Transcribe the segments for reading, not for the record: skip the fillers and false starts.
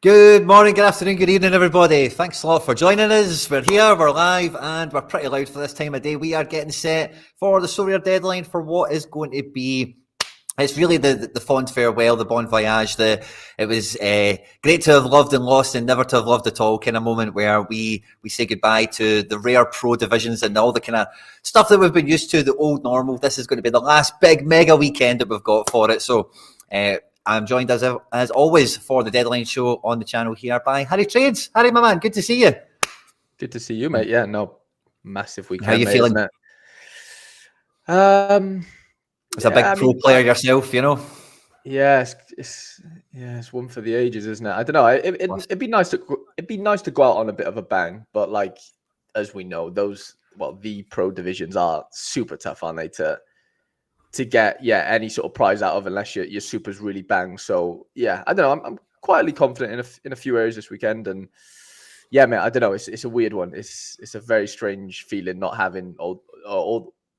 Good morning, good afternoon, good evening, everybody. Thanks a lot for joining us. We're here, we're live, and we're pretty loud for this time of day. We are getting set for the Sorare deadline for what is going to be. It's really the fond farewell, the bon voyage. It was great to have loved and lost and never to have loved at all kind of moment where we say goodbye to the rare pro divisions and all the kind of stuff that we've been used to, the old normal. This is going to be the last big mega weekend that we've got for it. So I'm joined as always for the deadline show on the channel here by Harry Trades. Harry, my man, good to see you. Good to see you, mate. Yeah, no, massive weekend. How you feeling? Isn't it? As a big pro player yourself, you know. Yeah, it's one for the ages, isn't it? I don't know. It'd be nice to go out on a bit of a bang, but like as we know, the pro divisions are super tough, aren't they? To get any sort of prize out of unless your super's really bang. So yeah, I don't know. I'm quietly confident in a few areas this weekend, and yeah, mate. I don't know. It's a weird one. It's a very strange feeling not having all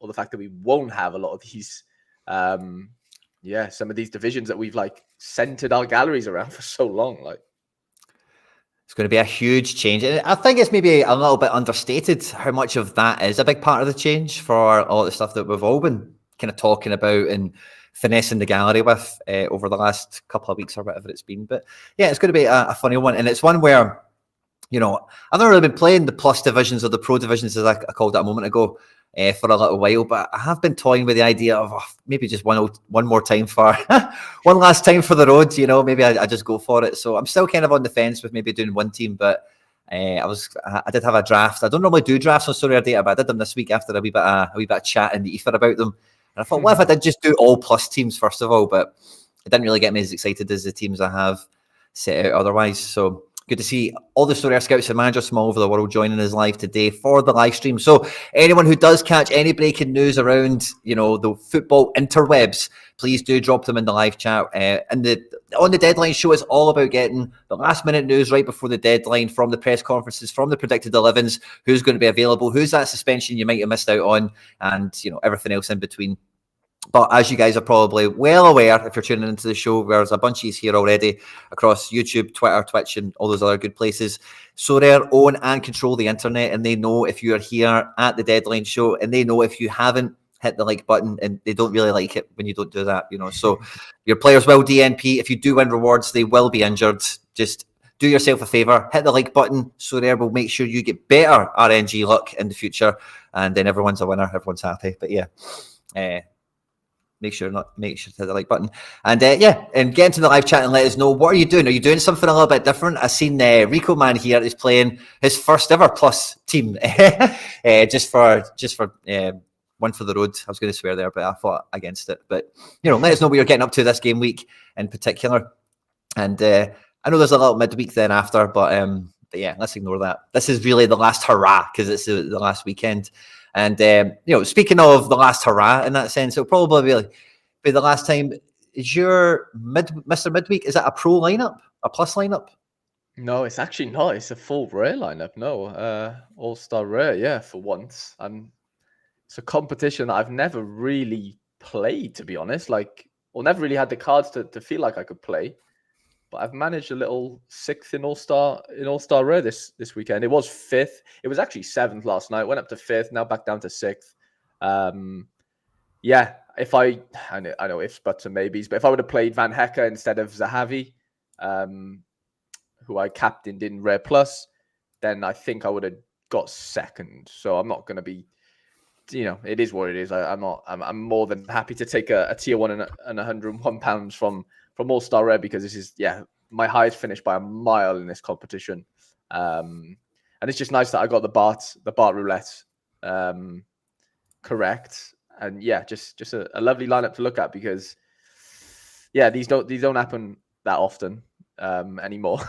the fact that we won't have a lot of these. Some of these divisions that we've like centered our galleries around for so long. Like, it's going to be a huge change. And I think it's maybe a little bit understated how much of that is a big part of the change for all the stuff that we've all been kind of talking about and finessing the gallery with over the last couple of weeks or whatever it's been. But yeah, it's going to be a funny one. And it's one where, you know, I've not really been playing the plus divisions or the pro divisions, as I called it a moment ago, for a little while, but I have been toying with the idea of maybe just one more time for one last time for the road. You know, maybe I just go for it. So I'm still kind of on the fence with maybe doing one team, but I did have a draft. I don't normally do drafts on Sorare Data, but I did them this week after a wee bit of chat in the ether about them. And I thought, what if I did just do all plus teams first of all? But it didn't really get me as excited as the teams I have set out otherwise. So good to see all the Sorare scouts and managers from all over the world joining us live today for the live stream. So anyone who does catch any breaking news around, you know, the football interwebs, please do drop them in the live chat. And on the deadline show is all about getting the last minute news right before the deadline from the press conferences, from the predicted 11s, who's going to be available, who's that suspension you might have missed out on, and, you know, everything else in between. But as you guys are probably well aware, if you're tuning into the show, there's a bunch of you here already across YouTube, Twitter, Twitch, and all those other good places. Sorare own and control the internet, and they know if you are here at the deadline show, and they know if you haven't hit the like button, and they don't really like it when you don't do that, you know. So your players will DNP. If you do win rewards, they will be injured. Just do yourself a favor, hit the like button. Sorare will make sure you get better RNG luck in the future, and then everyone's a winner, everyone's happy. But yeah, make sure to hit the like button, and and get into the live chat and let us know, what are you doing? Are you doing something a little bit different? I've seen Rico Man here is playing his first ever plus team, just for one for the road. I was going to swear there, but I fought against it. But you know, let us know what you're getting up to this game week in particular. And I know there's a little midweek then after, but yeah, let's ignore that. This is really the last hurrah because it's the last weekend. And, you know, speaking of the last hurrah in that sense, it'll probably be the last time. Is your Mr. Midweek, is that a pro lineup, a plus lineup? No, it's actually not. It's a full rare lineup. No, all-star rare, yeah, for once. And it's a competition that I've never really played, to be honest. Like, or never really had the cards to feel like I could play. But I've managed a little 6th in all-star rare this weekend. It was 5th. It was actually 7th last night. Went up to 5th. Now back down to 6th. Yeah, if I know ifs, buts, and maybes. But if I would have played Van Hecke instead of Zahavi, who I captained in Rare Plus, then I think I would have got 2nd. So I'm not going to be, you know, it is what it is. I'm more than happy to take a tier 1 and £101 from All-Star Rare, because this is, my highest finish by a mile in this competition. And it's just nice that I got the Bart roulette correct. And yeah, just a lovely lineup to look at, because these don't happen that often anymore.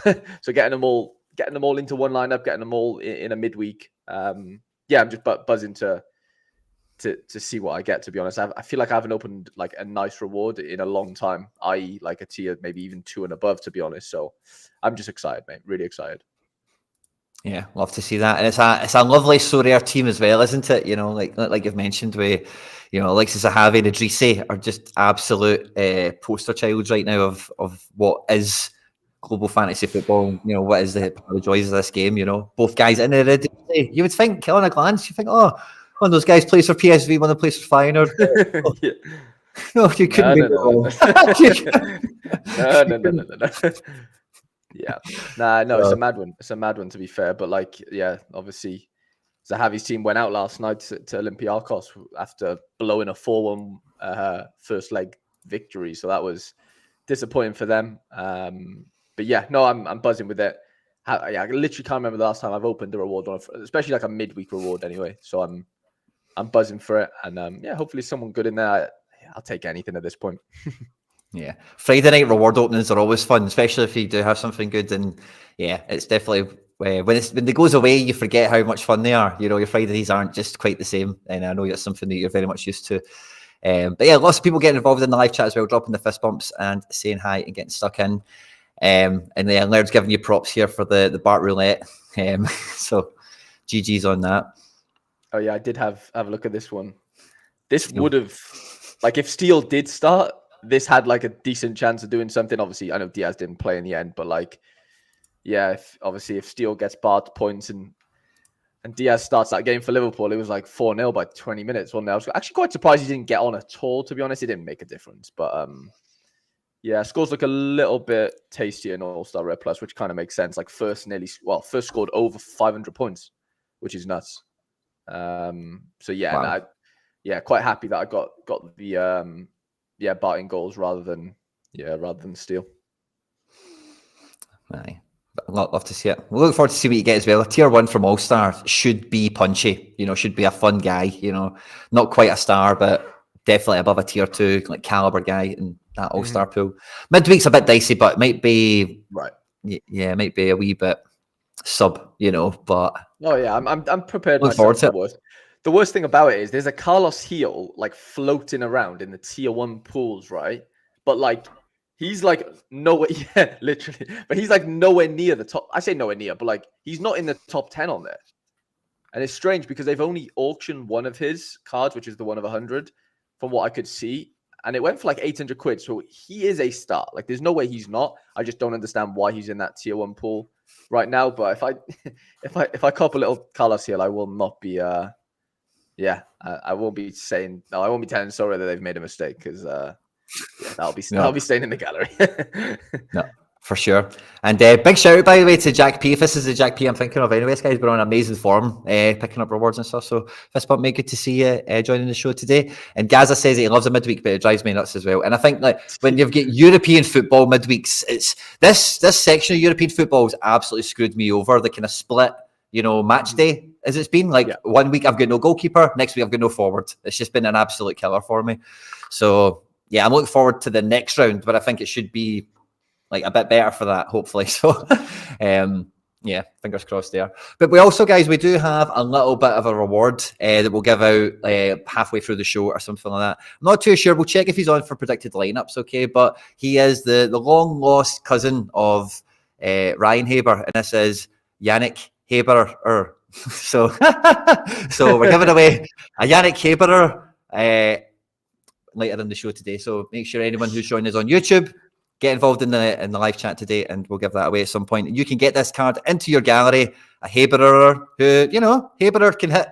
So getting them all into one lineup, getting them all in a midweek. I'm just buzzing to see what I get, to be honest. I feel like I haven't opened like a nice reward in a long time, i.e. like a tier, maybe even 2 and above, to be honest. So I'm just excited, mate. Really excited. Yeah, love to see that. And it's a lovely Sorare team as well, isn't it? You know, like you've mentioned, with, you know, Alexis Zahavi and Idrisse are just absolute poster childs right now of what is global fantasy football. You know, what is the joys of this game? You know, both guys in there. You would think, on a glance, you think, oh, one of those guys plays for PSV, one of them plays for Feyenoord. Yeah. No, you couldn't be wrong. No. Yeah. Nah, no, it's a mad one. It's a mad one, to be fair. But like, yeah, obviously, Zahavi's team went out last night to Olympiacos after blowing a 4-1 first leg victory. So that was disappointing for them. But yeah, no, I'm buzzing with it. I literally can't remember the last time I've opened a reward on, especially like a midweek reward anyway. So I'm buzzing for it. And yeah, hopefully someone good in there. I'll take anything at this point. Yeah, Friday night reward openings are always fun, especially if you do have something good. And yeah, it's definitely when it goes away, you forget how much fun they are. You know, your Fridays aren't just quite the same, and I know that's something that you're very much used to. But yeah, lots of people getting involved in the live chat as well, dropping the fist bumps and saying hi and getting stuck in. And yeah, Laird's giving you props here for the Bart Roulette. So GG's on that. Oh yeah, I did have a look at this one. This would have, like, if Steele did start, this had like a decent chance of doing something. Obviously, I know Diaz didn't play in the end, but like, yeah, if Steele gets barred points and Diaz starts that game for Liverpool, it was like 4-0 by 20 minutes. Well, I was actually quite surprised he didn't get on at all, to be honest. It didn't make a difference. But yeah, scores look a little bit tastier in All-Star Red Plus, which kind of makes sense. Like first scored over 500 points, which is nuts. So yeah, Wow. Quite happy that I got the Barton goals rather than Steele. Aye. Love to see it. We'll look forward to see what you get as well. A tier 1 from All Star should be punchy, should be a fun guy, not quite a star, but definitely above a tier 2, like caliber guy in that All Star pool. Midweek's a bit dicey, but it might be right. Yeah, it might be a wee bit sub, but oh yeah, I'm prepared. Look forward to it. The worst thing about it is there's a Carlos Heel like floating around in the tier 1 pools, right? But like he's like nowhere, yeah, literally. But he's like nowhere near the top. I say nowhere near, but like he's not in the top 10 on there. And it's strange because they've only auctioned one of his cards, which is the one of 100, from what I could see. And it went for like 800 quid. So he is a star. Like there's no way he's not. I just don't understand why he's in that tier 1 pool right now. But if I cop a little Carlos Hill, I will not be I won't be saying no. I won't be telling Sorare that they've made a mistake because that'll be staying in the gallery. No, for sure. And big shout out, by the way, to Jack P. If this is the Jack P I'm thinking of anyway, this guy's been on amazing form, picking up rewards and stuff. So fist bump, mate, good to see you joining the show today. And Gaza says he loves a midweek, but it drives me nuts as well. And I think like when you've got European football midweeks, it's this section of European football has absolutely screwed me over. The kind of split, match day as it's been. Like 1 week I've got no goalkeeper, next week I've got no forward. It's just been an absolute killer for me. So yeah, I'm looking forward to the next round, but I think it should be like a bit better for that, hopefully. So yeah, fingers crossed there. But we also, guys, we do have a little bit of a reward that we'll give out halfway through the show or something like that. I'm not too sure. We'll check if he's on for predicted lineups, okay? But he is the long lost cousin of Ryan Haber, and this is Yannick Haberer. So we're giving away a Yannick Haberer later in the show today. So make sure anyone who's joining us on YouTube, get involved in the live chat today, and we'll give that away at some point. And you can get this card into your gallery. A Haberer who, Haberer can hit.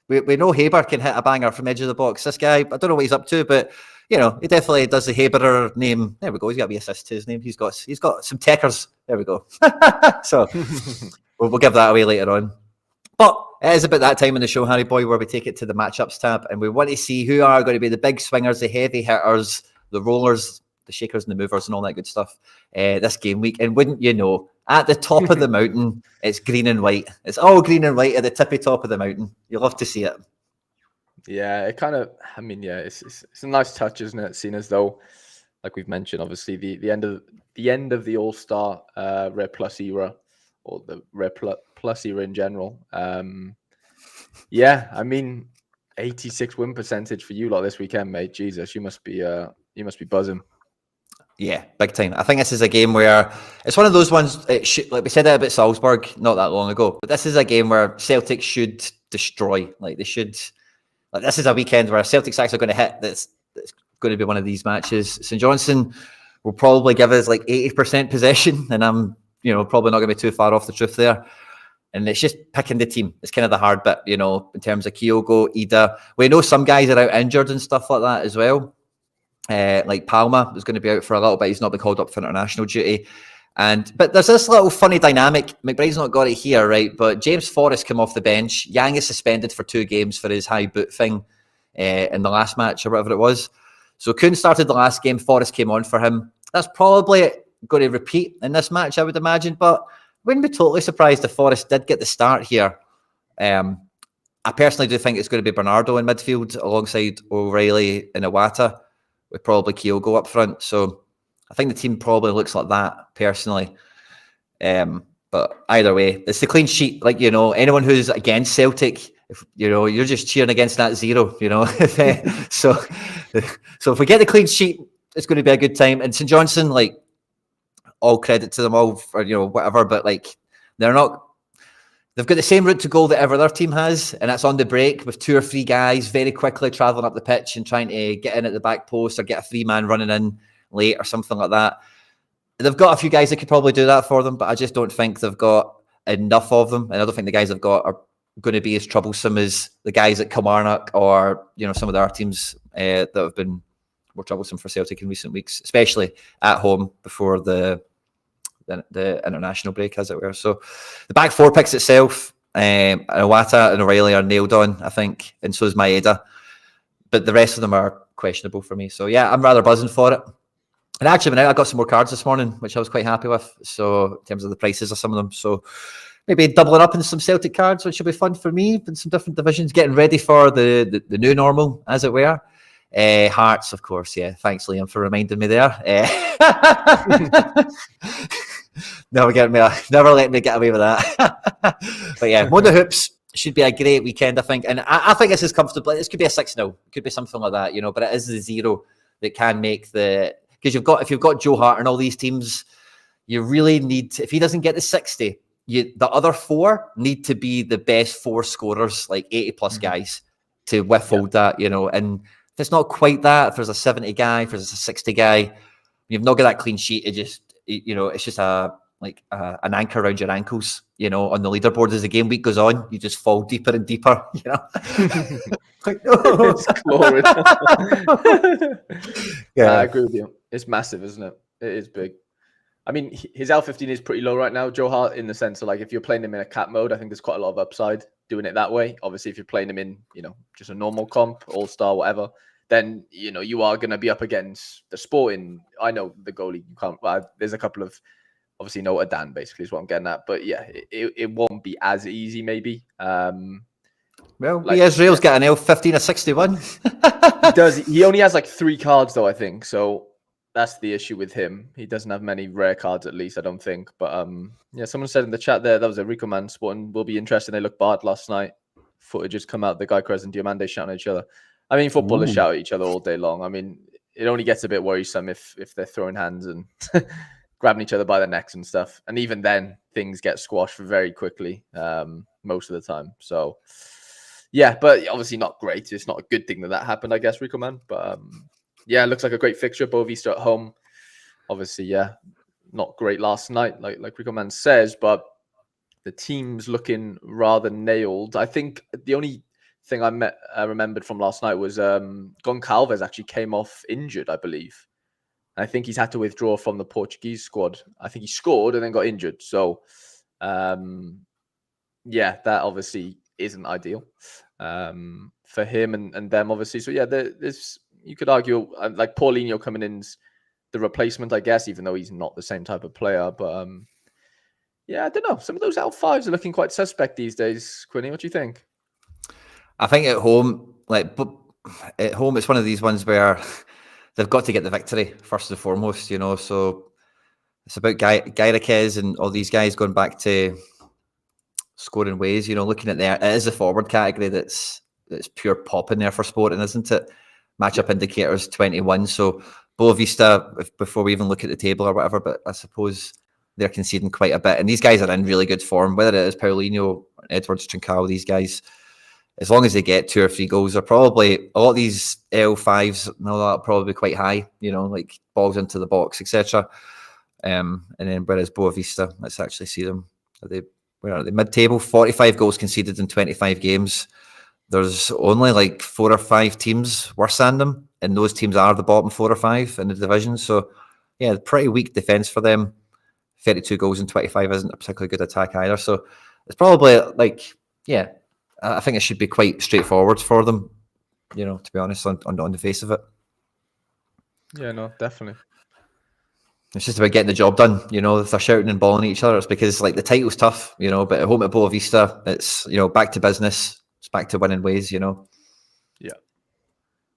We know Haber can hit a banger from edge of the box. This guy, I don't know what he's up to, but he definitely does the Haberer name. There we go. He's got to be assist to his name. He's got some techers. There we go. So we'll give that away later on. But it is about that time in the show, Harry Boy, where we take it to the matchups tab, and we want to see who are going to be the big swingers, the heavy hitters, the rollers, the shakers and the movers and all that good stuff this game week. And wouldn't you know, at the top of the mountain, it's green and white. It's all green and white at the tippy top of the mountain. You love to see it. Yeah, it kind of, it's a nice touch, isn't it? Seeing as though, like we've mentioned, obviously the end of the All-Star Red Plus era, or the Red Plus era in general. 86 win percentage for you lot this weekend, mate. Jesus, you must be buzzing. Yeah, big time. I think this is a game where it's one of those ones, like we said that about Salzburg not that long ago, but this is a game where Celtic should destroy. Like they should, this is a weekend where Celtic's actually going to hit. That's going to be one of these matches. St Johnstone will probably give us like 80% possession, and I'm probably not going to be too far off the truth there. And it's just picking the team. It's kind of the hard bit, in terms of Kyogo, Ida. We know some guys are out injured and stuff like that as well. Like Palma is going to be out for a little bit. He's not been called up for international duty. But there's this little funny dynamic. McBride's not got it here, right? But James Forrest came off the bench. Yang is suspended for 2 games for his high boot thing in the last match or whatever it was. So Kuhn started the last game. Forrest came on for him. That's probably going to repeat in this match, I would imagine. But wouldn't be totally surprised if Forrest did get the start here. I personally do think it's going to be Bernardo in midfield alongside O'Reilly and Iwata, with probably Kyogo up front. So I think the team probably looks like that, personally. But either way, it's the clean sheet. Like, anyone who's against Celtic, you're just cheering against that 0, so if we get the clean sheet, it's going to be a good time. And St Johnstone, like, all credit to them all for, whatever, but like, they've got the same route to goal that every other team has, and that's on the break with 2 or 3 guys very quickly travelling up the pitch and trying to get in at the back post or get a free man running in late or something like that. They've got a few guys that could probably do that for them, but I just don't think they've got enough of them, and I don't think the guys they've got are going to be as troublesome as the guys at Kilmarnock or some of the other teams that have been more troublesome for Celtic in recent weeks, especially at home before the international break, as it were. So the back 4 picks itself, Iwata and O'Reilly are nailed on, I think, and so is Maeda. But the rest of them are questionable for me. So yeah, I'm rather buzzing for it. And actually, I got some more cards this morning, which I was quite happy with. So in terms of the prices of some of them, so maybe doubling up in some Celtic cards, which will be fun for me in some different divisions, getting ready for the new normal, as it were. Hearts, of course, yeah. Thanks, Liam, for reminding me there. Never let me get away with that. But yeah, Mona Hoops should be a great weekend, I think. And I think this is comfortable. This could be a 6-0. It could be something like that, but it is the 0 that can make the... Because if you've got Joe Hart and all these teams, you really need... If he doesn't get the 60, the other 4 need to be the best 4 scorers, like 80-plus guys, to withhold that, And if it's not quite that, if there's a 70 guy, if there's a 60 guy, you've not got that clean sheet. It just... it's just an anchor around your ankles, on the leaderboard as the game week goes on. You just fall deeper and deeper, Like, no. It's glorious. Yeah, I agree with you. It's massive, isn't it? It is big. I mean, his L15 is pretty low right now, Joe Hart, in the sense of, like, if you're playing him in a cap mode, I think there's quite a lot of upside doing it that way. Obviously, if you're playing him in, just a normal comp, all-star, whatever, then, you are going to be up against the Sporting. I know the goalie, you can't... there's a couple of... Obviously, no Adan, basically, is what I'm getting at. But yeah, it won't be as easy, maybe. Well, Israel's got an L15 of 61. He does. He only has like 3 cards, though, I think. So that's the issue with him. He doesn't have many rare cards, at least, I don't think. But yeah, someone said in the chat there, that was a Rico man Sporting will be interesting. They looked bad last night. Footage has come out. The Guy Crez and Diamande shouting at each other. I mean, footballers shout at each other all day long. I mean, it only gets a bit worrisome if they're throwing hands and... grabbing each other by the necks and stuff. And even then, things get squashed very quickly most of the time. So, yeah, but obviously not great. It's not a good thing that happened, I guess, Rico man. But, yeah, it looks like a great fixture. Boavista at home. Obviously, yeah, not great last night, like Rico man says. But the team's looking rather nailed. I think the only thing I remembered from last night was Goncalves actually came off injured, I believe. I think he's had to withdraw from the Portuguese squad. I think he scored and then got injured. So, yeah, that obviously isn't ideal for him and them, obviously. So, yeah, there's you could argue, like, Paulinho coming in's the replacement, I guess, even though he's not the same type of player. But, yeah, I don't know. Some of those L5s are looking quite suspect these days. Quinny, what do you think? I think at home, it's one of these ones where... They've got to get the victory first and foremost, So it's about Gairikes and all these guys going back to scoring ways. Looking at there, it is a forward category that's pure pop in there for Sporting, isn't it? Matchup indicators 21. So Boavista, before we even look at the table or whatever, but I suppose they're conceding quite a bit. And these guys are in really good form, whether it is Paulinho, Edwards, Trincao, these guys. as long as they get 2 or 3 goals, they're probably, a lot of these L5s and all that are probably quite high, like balls into the box, etc. And then whereas Boavista, let's actually see them. Where are they? Mid-table, 45 goals conceded in 25 games. There's only like 4 or 5 teams worse than them, and those teams are the bottom 4 or 5 in the division. So, yeah, pretty weak defence for them. 32 goals in 25 isn't a particularly good attack either. So it's probably I think it should be quite straightforward for them, to be honest, on the face of it. Yeah, no, definitely. It's just about getting the job done, if they're shouting and balling at each other. It's because like the title's tough, but at home at Boavista, it's, back to business. It's back to winning ways, Yeah.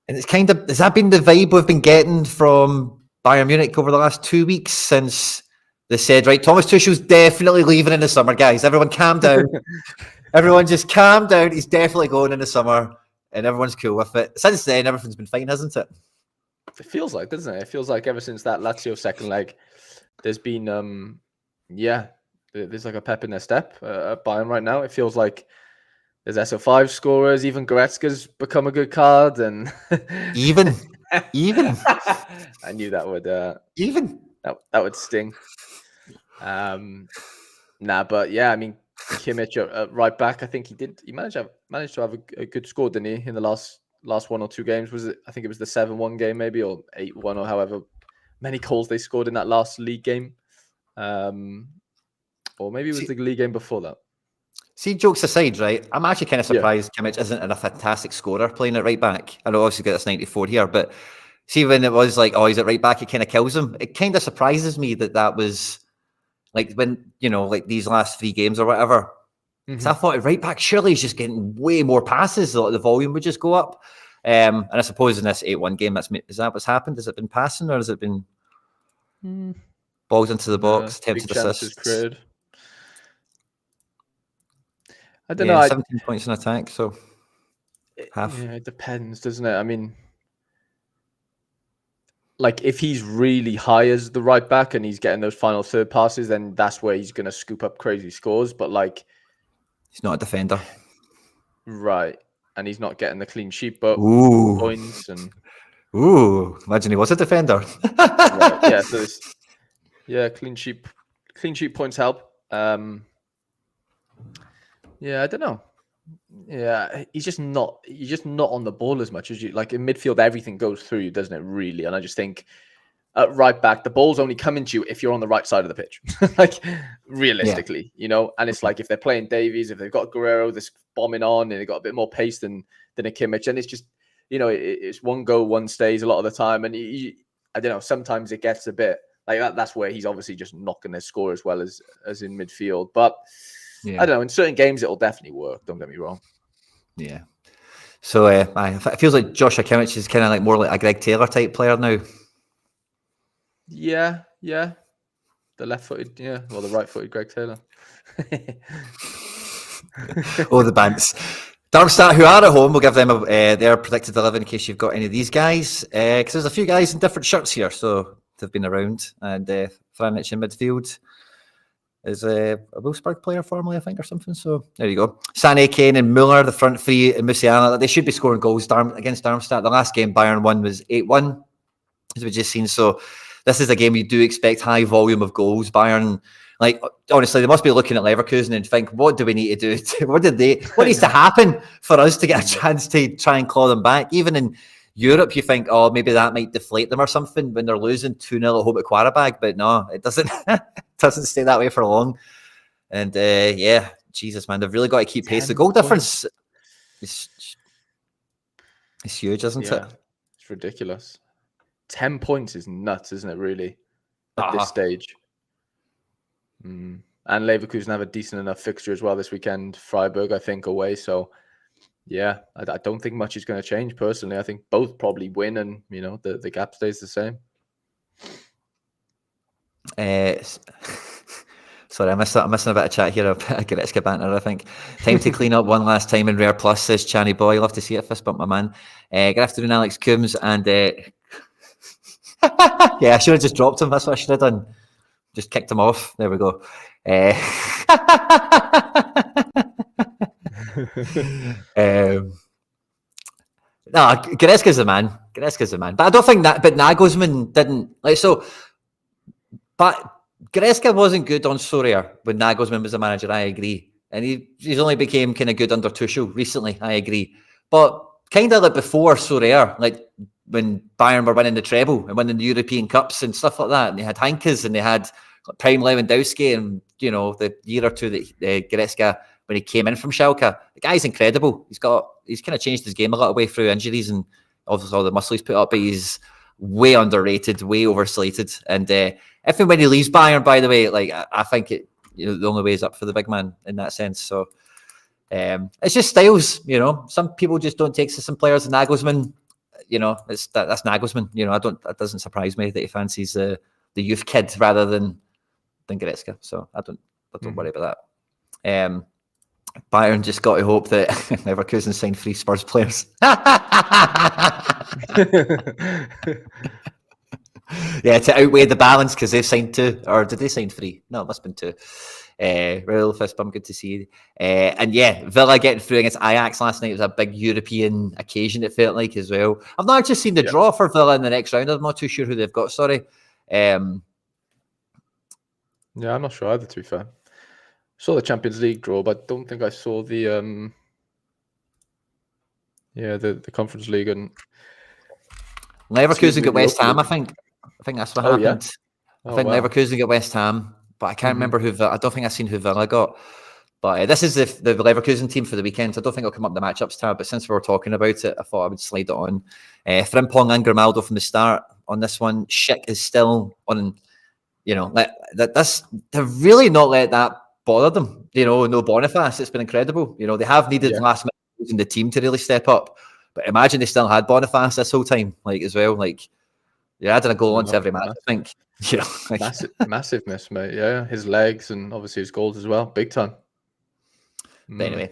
And it's kind of, has that been the vibe we've been getting from Bayern Munich over the last 2 weeks since they said, right, Thomas Tuchel's definitely leaving in the summer, guys. Everyone calm down. Everyone just calm down. He's definitely going in the summer and everyone's cool with it. Since then, everything's been fine, hasn't it? It feels like, doesn't it? It feels like ever since that Lazio second leg, there's been, there's like a pep in their step at Bayern right now. It feels like there's SO5 scorers. Even Goretzka's become a good card. And even. I knew that would that would sting. But yeah, I mean, Kimmich at right back, I think he managed to have a good score, didn't he, in the last 1 or 2 games? Was it? I think it was the 7-1 game maybe, or 8-1, or however many goals they scored in that last league game. Or maybe it was the league game before that. See, jokes aside, right? I'm actually kind of surprised Kimmich isn't a fantastic scorer playing at right back. I know obviously got this 94 here, but see, when it was like, oh, he's at right back, it kind of kills him. It kind of surprises me that was like when, like these last 3 games or whatever. Mm-hmm. So I thought at right back, surely he's just getting way more passes. The volume would just go up. And I suppose in this 8-1 game, is that what's happened? Has it been passing or has it been balls into the box, attempted assists? I don't know. 17 points in attack, so half. Yeah, it depends, doesn't it? I mean, like if he's really high as the right back and he's getting those final third passes, then that's where he's going to scoop up crazy scores. But like, he's not a defender, right? And he's not getting the clean sheet, but points and imagine he was a defender. Right, yeah, so clean sheet points help. Yeah, I don't know. Yeah, he's just not on the ball as much as you like in midfield. Everything goes through you, doesn't it? Really, and I just think at right back, the ball's only coming to you if you're on the right side of the pitch. Like realistically, And it's like if they're playing Davies, if they've got Guerrero that's bombing on, and they've got a bit more pace than a Kimmich, and it's just it's one go, one stays a lot of the time, and I don't know. Sometimes it gets a bit like that. That's where he's obviously just not going to score as well as in midfield, but. Yeah. I don't know. In certain games, it'll definitely work. Don't get me wrong. Yeah. So it feels like Joshua Kimmich is kind of like more like a Greg Taylor type player now. Yeah. The left-footed, or the right-footed Greg Taylor. The banks. Darmstadt, who are at home, we'll give them their predicted 11 in case you've got any of these guys. Because there's a few guys in different shirts here, so they've been around. And Franich in midfield. Is a Wolfsburg player formerly, I think, or something. So there you go. Sané, Kane, and Muller, the front three, and Musiala. They should be scoring goals against Darmstadt. The last game Bayern won was 8-1, as we've just seen. So this is a game you do expect high volume of goals. Bayern, like honestly, they must be looking at Leverkusen and think, what do we need to do? What needs to happen for us to get a chance to try and claw them back? Even in Europe, you think, oh, maybe that might deflate them or something when they're losing 2-0 at home at Qarabag, but no, it doesn't. Doesn't stay that way for long. And Jesus, man, they've really got to keep pace. The goal difference is huge, isn't it? It's ridiculous. 10 points is nuts, isn't it, really, at this stage? And Leverkusen have a decent enough fixture as well this weekend. Freiburg, I think, away. So, yeah, I don't think much is going to change, personally. I think both probably win and, the gap stays the same. Sorry, I'm missing a bit of chat here. I get it, banter, I think. Time to clean up one last time in Rare Plus, says Channy Boy. Love to see it. Fist bump, my man. Good afternoon, Alex Coombs. And I should have just dropped him. That's what I should have done. Just kicked him off. There we go. No, Goretzka's the man. Goretzka's the man. But I don't think that. But Nagelsmann didn't like so. But Goretzka wasn't good on Sorare when Nagelsmann was the manager. I agree, and he's only became kind of good under Tuchel recently. I agree, but kind of like before Sorare, like when Bayern were winning the treble and winning the European Cups and stuff like that, and they had Heinkes and they had Prime Lewandowski, and the year or two that Goretzka when he came in from Schalke, the guy's incredible. He's kind of changed his game a little way through injuries and obviously all the muscle he's put up, but he's way underrated, way overslated. And if and when he leaves Bayern, by the way, like I think it, the only way is up for the big man in that sense. So it's just styles, Some people just don't take to some players. And Nagelsmann, that's Nagelsmann. That doesn't surprise me that he fancies the youth kid rather than Goretzka. So I don't worry about that. Bayern just got to hope that Leverkusen signed 3 Spurs players. Yeah, to outweigh the balance because they've signed 2, or did they sign 3? No, it must have been 2. Real fist bump, good to see you. And yeah, Villa getting through against Ajax last night was a big European occasion, it felt like as well. I've not actually seen the draw for Villa in the next round. I'm not too sure who they've got, sorry. Yeah, I'm not sure either, to be fair. Saw the Champions League draw, but don't think I saw the the Conference League. And Leverkusen got West Ham, I think. I think that's what happened. Yeah? I think Leverkusen got West Ham, but I can't remember who. I don't think I've seen who Villa got. But this is the Leverkusen team for the weekend. So I don't think it'll come up in the matchups tab. But since we were talking about it, I thought I would slide it on. Frimpong and Grimaldo from the start on this one. Schick is still on. They've really not let that bother them. No Boniface. It's been incredible. They have needed last minute in the team to really step up. But imagine they still had Boniface this whole time, as well. You're adding a goal onto every match, I think. Massive miss, mate. Yeah, his legs and obviously his goals as well. Big time. But anyway,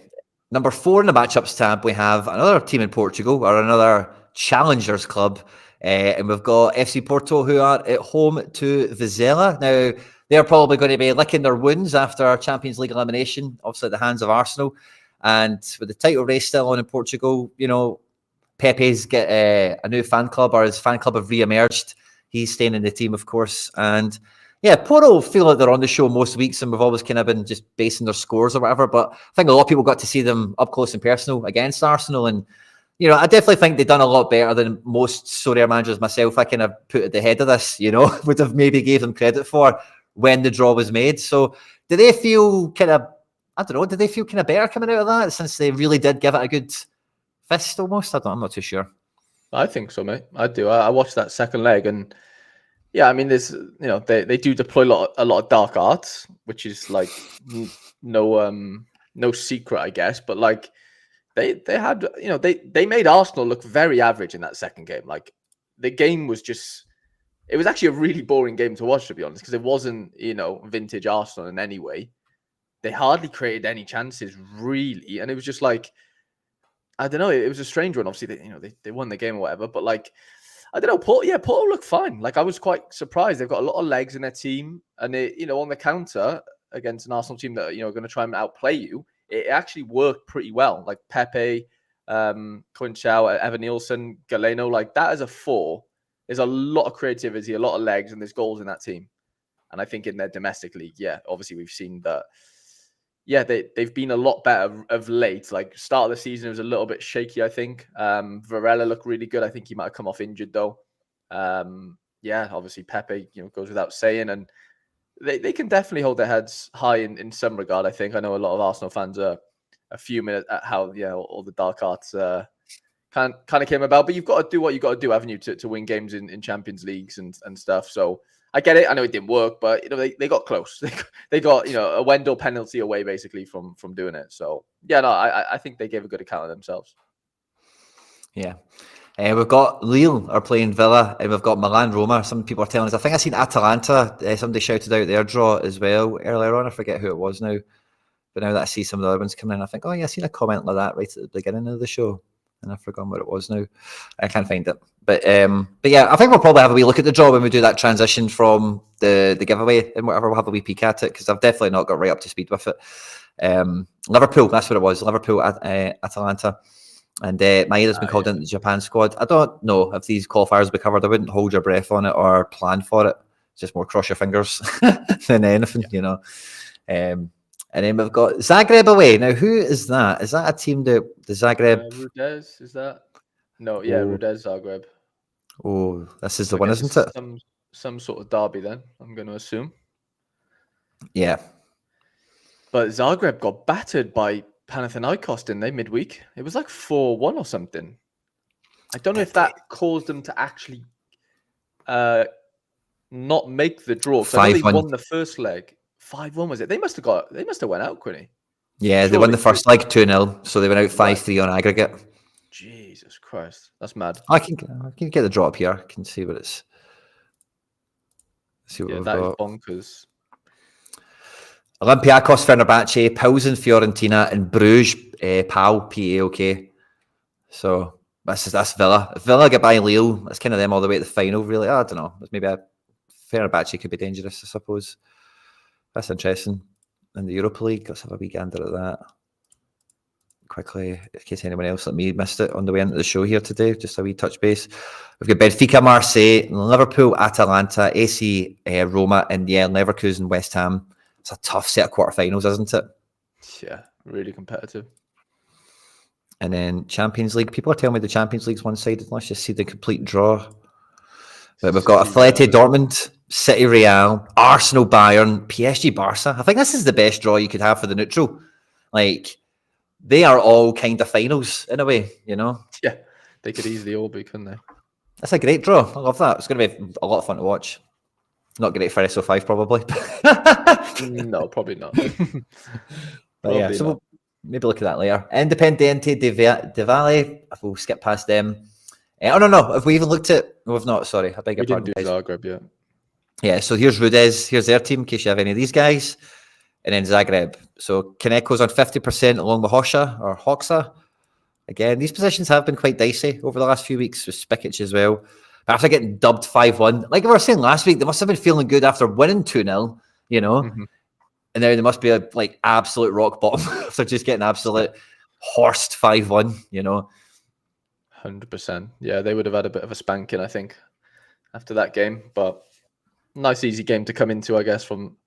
number 4 in the matchups tab, we have another team in Portugal, or another challengers club. And we've got FC Porto, who are at home to Vizela. Now, they're probably going to be licking their wounds after our Champions League elimination, obviously at the hands of Arsenal. And with the title race still on in Portugal, Pepe's get a new fan club, or his fan club have re-emerged. He's staying in the team, of course. And yeah, Porto feel like they're on the show most weeks, and we've always kind of been just basing their scores or whatever. But I think a lot of people got to see them up close and personal against Arsenal. And, I definitely think they've done a lot better than most Sorare managers, myself, I kind of put at the head of this, would have maybe gave them credit for when the draw was made. So do they feel kind of, I don't know, did they feel kind of better coming out of that since they really did give it a good fist almost? I'm not too sure. I think so, mate. I do. I watched that second leg, and yeah, I mean, there's they do deploy a lot of dark arts, which is like no secret, I guess. But like they had they made Arsenal look very average in that second game. Like the game was just, it was actually a really boring game to watch, to be honest, because it wasn't vintage Arsenal in any way. They hardly created any chances really, and it was just like, I don't know. It was a strange one. Obviously, they won the game or whatever. But like, I don't know. Porto looked fine. Like, I was quite surprised. They've got a lot of legs in their team, and they, on the counter against an Arsenal team that are going to try and outplay you, it actually worked pretty well. Like Pepe, Quinchao, Evan Nielsen, Galeno, like that as a 4. There's a lot of creativity, a lot of legs, and there's goals in that team. And I think in their domestic league, obviously we've seen that. Yeah, they've been a lot better of late. Like start of the season, it was a little bit shaky, I think. Varela looked really good. I think he might have come off injured though. Obviously Pepe, goes without saying, and they can definitely hold their heads high in some regard. I think I know a lot of Arsenal fans are a few minutes at how all the dark arts kind of came about. But you've got to do what you got to do, haven't you, to win games in Champions Leagues and stuff. So I get it. I know it didn't work, but they got close. They got a Wendell penalty away basically from doing it. So yeah, no, I think they gave a good account of themselves. Yeah, we've got Lille are playing Villa, and we've got Milan Roma. Some people are telling us. I think I seen Atalanta. Somebody shouted out their draw as well earlier on. I forget who it was now, but now that I see some of the other ones coming in, I think, oh yeah, I seen a comment like that right at the beginning of the show. and I've forgotten what it was now. I can't find it. But yeah, I think we'll probably have a wee look at the draw when we do that transition from the giveaway and whatever. We'll have a wee peek at it because I've definitely not got right up to speed with it. Liverpool, that's what it was. Liverpool at Atalanta. And Maeda's been called into the Japan squad. I don't know if these qualifiers will be covered. I wouldn't hold your breath on it or plan for it. It's just more cross your fingers than anything, you know. And then we've got Zagreb away. Now, who is that? Is that a team that the Zagreb? Rudez, is that? No, yeah, Rudez Zagreb. Oh, this is the one, isn't it? Some sort of derby then, I'm going to assume. Yeah. But Zagreb got battered by Panathinaikos, didn't they, midweek? It was like 4-1 or something. I don't know if that caused them to actually not make the draw. Because I know they won the first leg. 5-1 was it? They must have went out, Quinny. Yeah, surely they won the first leg 2-0, so they went out 5-3 on aggregate. Jesus Christ, that's mad. I can get the draw up here. I can see what it's. See what we've got. That is bonkers. Olympiacos, Fenerbahce, Pilsen, Fiorentina, and Bruges, PAOK. So that's Villa. If Villa get by Lille, that's kind of them all the way to the final, really. I don't know. Maybe Fenerbahce could be dangerous, I suppose. That's interesting. In the Europa League, let's have a wee gander at that. Quickly, in case anyone else like me missed it on the way into the show here today, just a wee touch base. We've got Benfica, Marseille, Liverpool, Atalanta, AC Roma, and Leverkusen, West Ham. It's a tough set of quarterfinals, isn't it? Yeah, really competitive. And then Champions League. People are telling me the Champions League's one-sided. Let's just see the complete draw. But we've got Athletic Dortmund, City Real, Arsenal Bayern, PSG Barca. I think this is the best draw you could have for the neutral. Like, they are all kind of finals in a way, you know? Yeah, they could easily all be, couldn't they? That's a great draw. I love that. It's going to be a lot of fun to watch. Not great for SO5, probably. No, probably not. But yeah, so we'll maybe look at that later. Independiente de Valle. We'll skip past them. Oh, no. Have we even looked at... No, we've not. Sorry. I beg your pardon. We didn't do Zagreb yet. Yeah, so here's Rudez. Here's their team, in case you have any of these guys. And then Zagreb. So Kaneko's on 50% along with Hoxa. Again, these positions have been quite dicey over the last few weeks with Spikic as well. But after getting dubbed 5-1, like we were saying last week, they must have been feeling good after winning 2-0, you know? Mm-hmm. And now they must be like absolute rock bottom after just getting absolute horsed 5-1, you know? 100%. Yeah, they would have had a bit of a spanking, I think, after that game. But nice, easy game to come into, I guess, from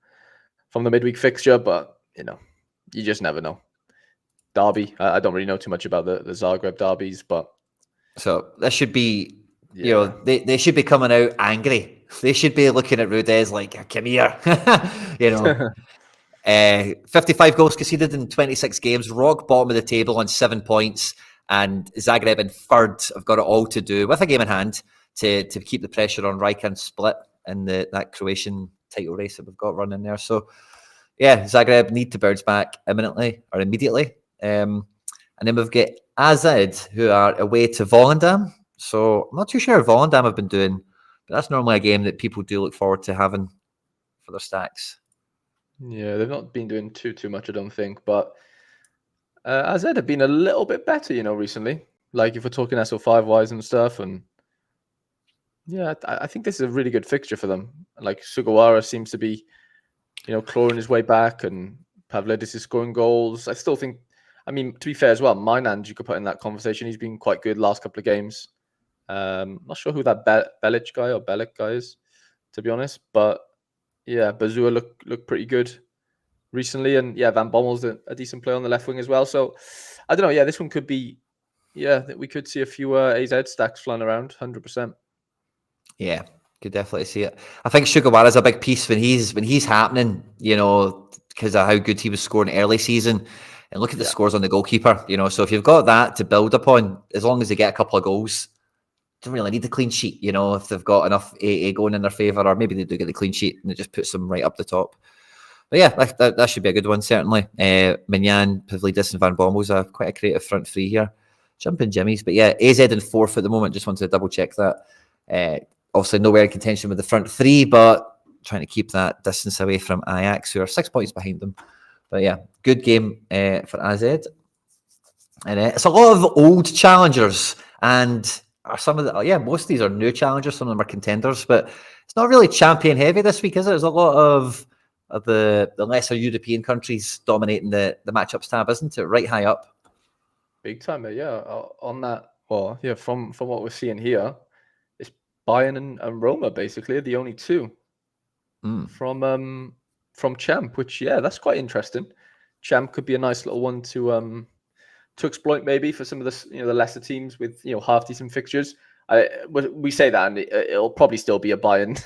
the midweek fixture. But, you know, you just never know. Derby, I don't really know too much about the Zagreb derbies, but... So this should be... Yeah. You know, they should be coming out angry. They should be looking at Rudez like, come here. You know, 55 goals conceded in 26 games, rock bottom of the table on 7 points, and Zagreb in third have got it all to do with a game in hand to keep the pressure on Rijeka Split in that Croatian title race that we've got running there. So, yeah, Zagreb need to bounce back imminently or immediately. And then we've got AZ, who are away to Volendam. So I'm not too sure how Volendam have been doing, but that's normally a game that people do look forward to having for their stacks. Yeah, they've not been doing too much, I don't think. But AZ have been a little bit better, you know, recently. Like if we're talking SO5 wise and stuff, and yeah, I think this is a really good fixture for them. Like Sugawara seems to be, you know, clawing his way back, and Pavlidis is scoring goals. I still think, I mean, to be fair as well, Mainand you could put in that conversation. He's been quite good last couple of games. Not sure who that Belic guy is, to be honest. But yeah, Bazua looked pretty good recently, and yeah, Van Bommel's a decent player on the left wing as well. So I don't know. Yeah, this one could be. Yeah, we could see a few AZ stacks flying around. 100%. Yeah, could definitely see it. I think Sugawara's a big piece when he's happening. You know, because of how good he was scoring early season. And look at the scores on the goalkeeper. You know, so if you've got that to build upon, as long as they get a couple of goals. Don't really need the clean sheet, you know, if they've got enough AA going in their favour, or maybe they do get the clean sheet and it just puts them right up the top. But yeah, that should be a good one, certainly. Mignan, Pavlidis and Van Bommel's quite a creative front three here. Jumping jimmies. But yeah, AZ in fourth at the moment. Just wanted to double check that. Obviously nowhere in contention with the front three, but trying to keep that distance away from Ajax, who are 6 points behind them. But yeah, good game for AZ. And it's a lot of old challengers, and some of the most of these are new challengers. Some of them are contenders, but it's not really champion heavy this week, is it? There's a lot of the lesser European countries dominating the matchups tab, isn't it? Right high up. Big time, yeah. On that, well, yeah, from what we're seeing here, it's Bayern and Roma basically are the only two from Champ, which that's quite interesting. Champ could be a nice little one to exploit maybe for some of the the lesser teams with half decent fixtures. We say that, and it'll probably still be a Bayern,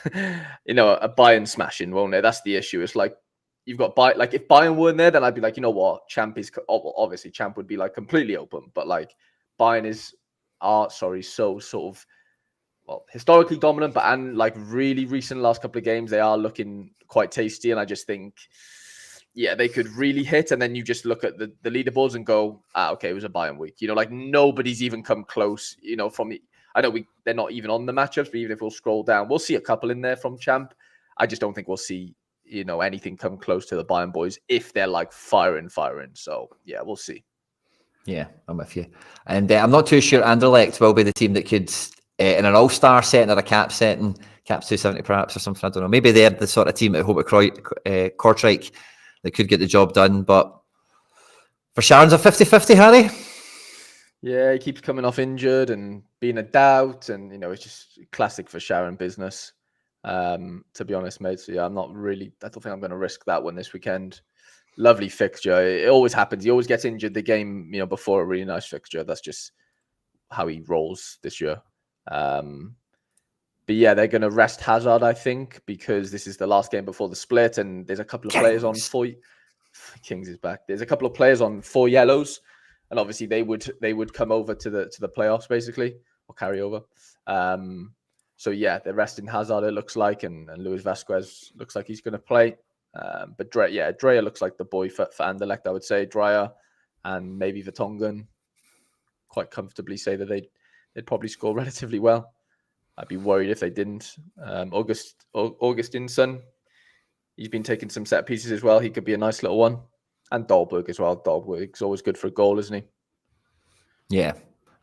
a Bayern smashing, won't it? That's the issue. It's like you've got like if Bayern weren't there, then I'd be like, you know what, Champ is obviously Champ would be like completely open, but like Bayern so sort of historically dominant, but and like really recent last couple of games, they are looking quite tasty, and I just think they could really hit. And then you just look at the leaderboards and go, okay, it was a Bayern week. Like nobody's even come close, from the, I know they're not even on the matchups, but even if we'll scroll down, we'll see a couple in there from Champ. I just don't think we'll see, anything come close to the Bayern boys if they're like firing. So we'll see. Yeah, I'm with you. And I'm not too sure Anderlecht will be the team that could, in an all-star setting or a cap setting, caps 270 perhaps or something, I don't know. Maybe they're the sort of team at home at Kortrijk that could get the job done. But for Sharon's a 50-50, Harry? Yeah, he keeps coming off injured and being a doubt. And, it's just classic for Sharon business, to be honest, mate. So, I don't think I'm going to risk that one this weekend. Lovely fixture. It always happens. He always gets injured the game, before a really nice fixture. That's just how he rolls this year. But they're going to rest Hazard, I think, because this is the last game before the split, and there's a couple of players on four. Kings is back. There's a couple of players on 4 yellows, and obviously they would come over to the playoffs basically, or carry over. So they're resting Hazard, it looks like, and Luis Vasquez looks like he's going to play. But Dreyer looks like the boy for Anderlecht, I would say. Dreyer and maybe Vertonghen quite comfortably say that they'd probably score relatively well. I'd be worried if they didn't. Augustinsson, he's been taking some set pieces as well. He could be a nice little one. And Dahlberg as well. Dahlberg's always good for a goal, isn't he? Yeah.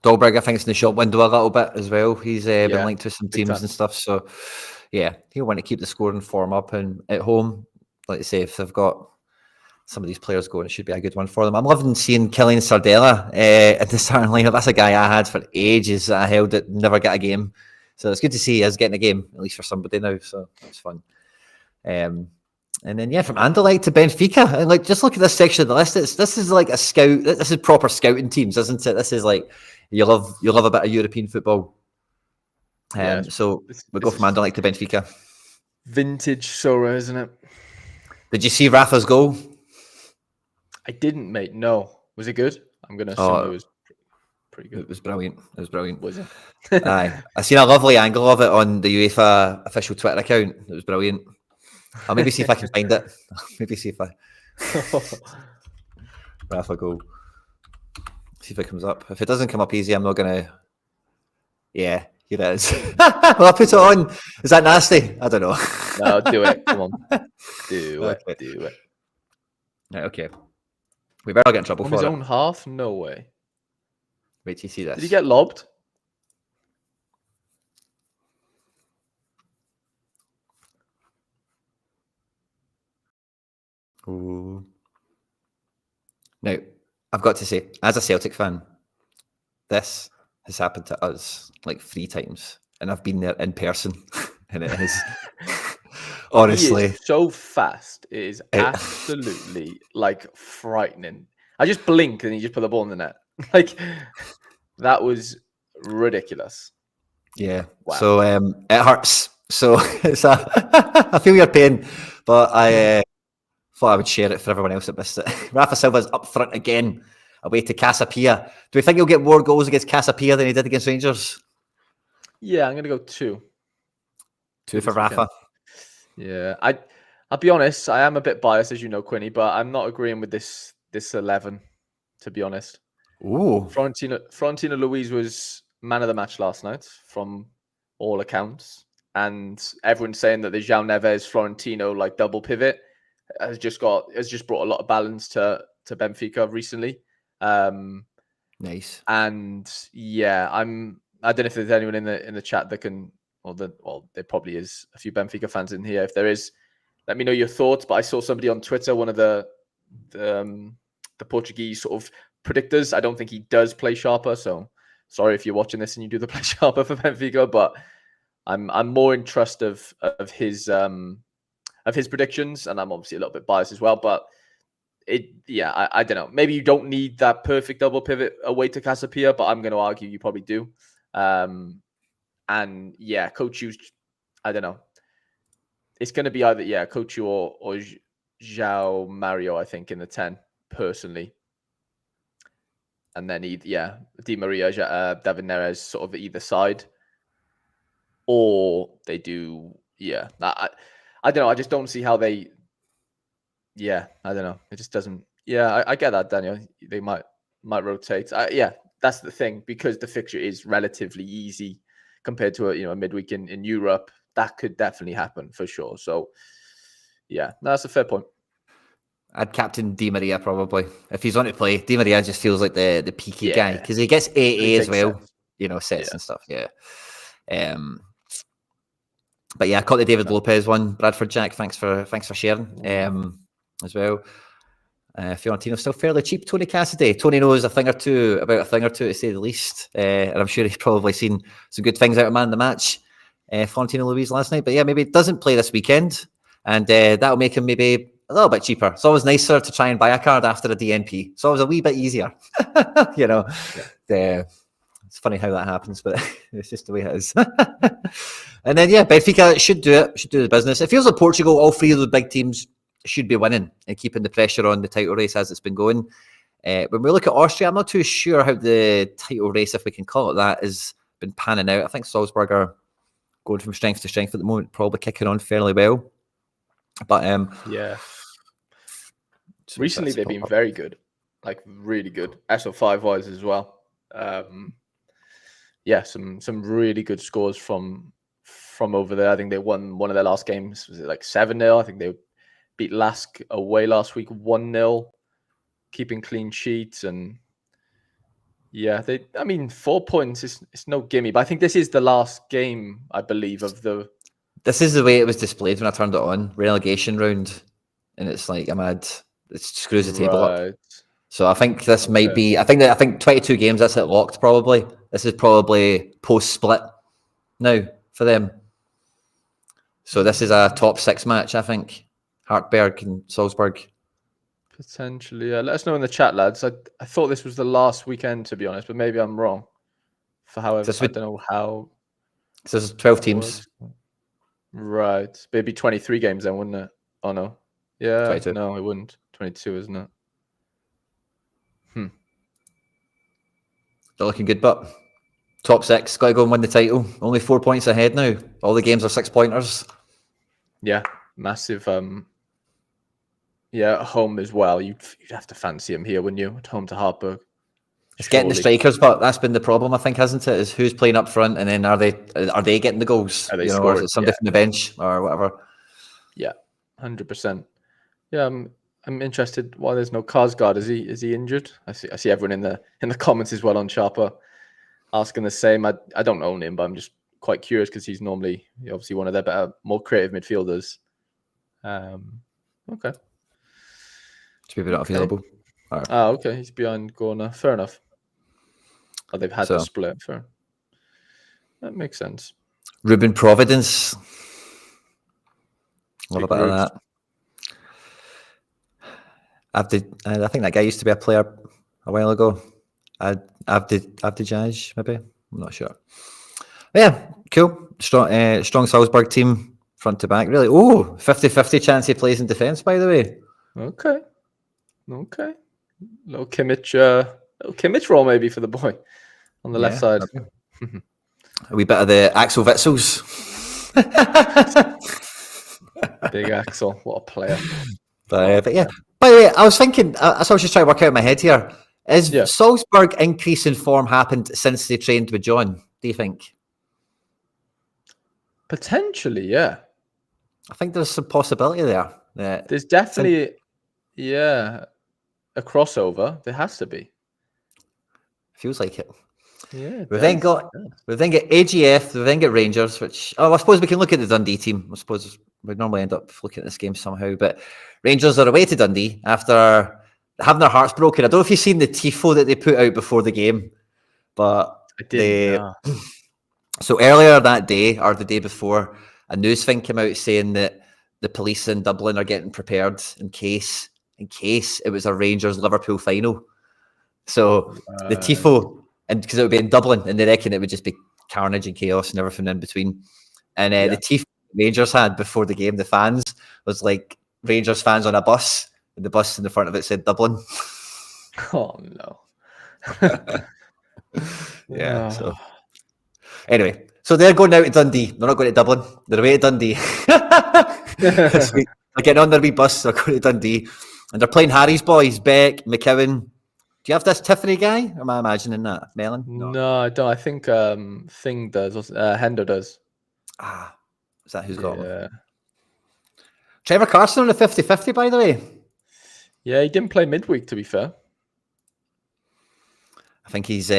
Dahlberg, I think, it's in the shop window a little bit as well. He's been linked to some teams and stuff. So, he'll want to keep the scoring form up. And at home, like I say, if they've got some of these players going, it should be a good one for them. I'm loving seeing Kylian Sardella at the starting lineup. That's a guy I had for ages. I held it, never got a game. So it's good to see us getting a game, at least for somebody now. So it's fun. And then, from Anderlecht to Benfica. And like, just look at this section of the list. This is like a scout. This is proper scouting teams, isn't it? This is like, you love a bit of European football. So we'll go from Anderlecht to Benfica. Vintage Sorare, isn't it? Did you see Rafa's goal? I didn't, mate. No. Was it good? I'm going to assume it was pretty good. It was brilliant. Was it? Aye. I seen a lovely angle of it on the UEFA official Twitter account. It was brilliant. I'll maybe see if I can find it. Maybe see if I... Rafa goal. See if it comes up. If it doesn't come up easy, I'm not going to... Yeah, here it is. Well, I'll put it on. Is that nasty? I don't know. No, do it. Come on. Do it. Right, okay. We better get in trouble from for his it. Own half? No way. Wait till you see this. Did he get lobbed? Ooh. Now, I've got to say, as a Celtic fan, this has happened to us like 3 times, and I've been there in person, and it is honestly he is so fast. It is absolutely like frightening. I just blink and he just put the ball in the net. Like that was ridiculous. Yeah. Wow. So it hurts. So it's I feel your pain, but I thought I would share it for everyone else that missed it. Rafa Silva's up front again, away to Casapia. Do we think he'll get more goals against Casapia than he did against Rangers? Yeah, I'm going to go 2. 2 for Rafa. Yeah, I'll be honest. I am a bit biased, as you know, Quinny, but I'm not agreeing with this 11. To be honest, Florentino Luis was man of the match last night, from all accounts, and everyone's saying that the João Neves Florentino like double pivot has just brought a lot of balance to Benfica recently. Nice. And yeah, I don't know if there's anyone in the chat that can, there probably is a few Benfica fans in here. If there is, let me know your thoughts. But I saw somebody on Twitter, one of the Portuguese sort of predictors. I don't think he does play sharper, so sorry if you're watching this and you do the play sharper for Benfica, but I'm more in trust of his predictions, and I'm obviously a little bit biased as well. But I don't know. Maybe you don't need that perfect double pivot away to Casapia, but I'm going to argue you probably do. And yeah, Coach, I don't know. It's going to be either Coach or João Mario, I think, in the 10 personally. And then Di Maria, David Neres sort of either side. Or they do, I don't know. I just don't see how they, I don't know. It just doesn't. Yeah, I get that, Daniel. They might rotate. That's the thing, because the fixture is relatively easy compared to a midweek in Europe. That could definitely happen for sure. So, that's a fair point. I'd captain Di Maria probably if he's on to play. Di Maria just feels like the peaky guy because he gets AA as well. Sense. Sets and stuff. Yeah. But yeah, I caught the David Lopez one. Bradford Jack, thanks for sharing as well. Fiorentino's still fairly cheap. Tony Cassidy. Tony knows about a thing or two to say the least. And I'm sure he's probably seen some good things out of man of the match. Florentino Luis last night. But yeah, maybe doesn't play this weekend. And that'll make him maybe a little bit cheaper. It's always nicer to try and buy a card after a DNP. It's always a wee bit easier. It's funny how that happens, but it's just the way it is. And then, Benfica should do it. Should do the business. It feels like Portugal, all three of the big teams should be winning and keeping the pressure on the title race as it's been going. When we look at Austria, I'm not too sure how the title race, if we can call it that, has been panning out. I think Salzburg are going from strength to strength at the moment, probably kicking on fairly well. But recently they've been very good, like really good. SO5 wise as well. Some really good scores from over there. I think they won one of their last games. Was it like 7-0? I think they beat Lask away last week 1-0, keeping clean sheets. And 4 points is no gimme. But I think this is the last game, I believe, of the. This is the way it was displayed when I turned it on. Relegation round, and it's like it screws the table up. So I think this might be. I think 22 games. That's it locked probably. This is probably post split now for them. So this is a top 6 match, I think. Hartberg and Salzburg. Potentially, yeah. Let us know in the chat, lads. I thought this was the last weekend, to be honest, but maybe I'm wrong. For however, I don't know how. So there's 12 teams. Right. Maybe 23 games then, wouldn't it? Oh, no. Yeah. 22. No, it wouldn't. 22, isn't it? They're looking good, but top 6, got to go and win the title. Only 4 points ahead now. All the games are 6-pointers. Yeah, massive. At home as well. You'd have to fancy him here, wouldn't you? At home to Hartberg. It's getting the strikers, but that's been the problem, I think, hasn't it? Is who's playing up front, and then are they getting the goals? Are they or is it somebody from the bench or whatever? Yeah, 100%. Yeah, I'm interested why there's no Karsgaard. Is he injured? I see everyone in the comments as well on Sharper asking the same. I don't own him, but I'm just quite curious because he's normally obviously one of their better, more creative midfielders. Okay. It's maybe not available. Right. Okay. He's behind Gorna. Fair enough. Oh, they've had the split. Fair. That makes sense. Ruben Providence. Love a bit of that. I think that guy used to be a player a while ago. Abdijaj, maybe? I'm not sure. But yeah, cool. Strong Salzburg team, front to back. Really, 50-50 chance he plays in defence, by the way. Okay. Little Kimmich role maybe for the boy on the left side. A wee bit of the Axel Witsels. Big Axel, what a player. But yeah. By the way, I was thinking, I was just trying to work out in my head here. Is Salzburg increase in form happened since they trained with John, do you think? Potentially, yeah. I think there's some possibility there. There's definitely, a crossover. There has to be. Feels like it. Yeah, We've then got AGF, we've then got Rangers, which I suppose we can look at the Dundee team. I suppose we'd normally end up looking at this game somehow, but Rangers are away to Dundee after having their hearts broken. I don't know if you've seen the tifo that they put out before the game, but I didn't. So earlier that day or the day before, a news thing came out saying that the police in Dublin are getting prepared in case it was a Rangers Liverpool final. So the tifo, and because it would be in Dublin, and they reckon it would just be carnage and chaos and everything in between. And the tifo Rangers had before the game, the fans, was like Rangers fans on a bus, and the bus in the front of it said Dublin. Oh no. Yeah. So anyway, so they're going out to Dundee. They're not going to Dublin. They're away to Dundee. This week. They're getting on their wee bus. They're going to Dundee, and they're playing Harry's boys, Beck, McKeown. Do you have this Tiffany guy? Or am I imagining that? Mellon? No, I don't. I think Thing does. Hendo does. Ah, is that who's got him? Yeah. Trevor Carson on the 50-50, by the way. Yeah, he didn't play midweek, to be fair. I think he's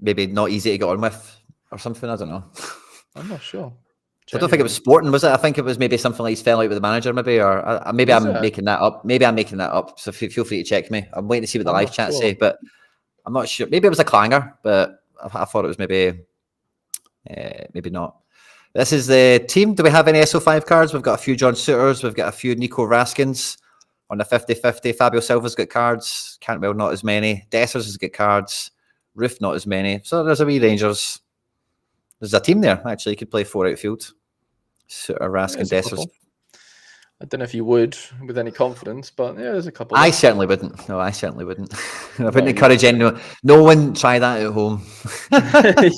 maybe not easy to get on with or something. I don't know. I'm not sure. I don't think it was Sporting, was it? I think it was maybe something like he's fell out with the manager, maybe, or maybe I'm making that up. Maybe I'm making that up. So feel free to check me. I'm waiting to see what the live chat say, but I'm not sure. Maybe it was a clanger, but I thought it was maybe not. This is the team. Do we have any SO5 cards? We've got a few John Souters. We've got a few Nico Raskins on the 50-50. Fabio Silva's got cards. Cantwell not as many. Dessers has got cards. Roof not as many. So there's a wee Rangers. There's a team there, actually. You could play 4 outfield. Souter, Raskin, Dessers. I don't know if you would with any confidence, but yeah, there's a couple. I certainly wouldn't. No, I certainly wouldn't. I wouldn't encourage anyone. No one try that at home.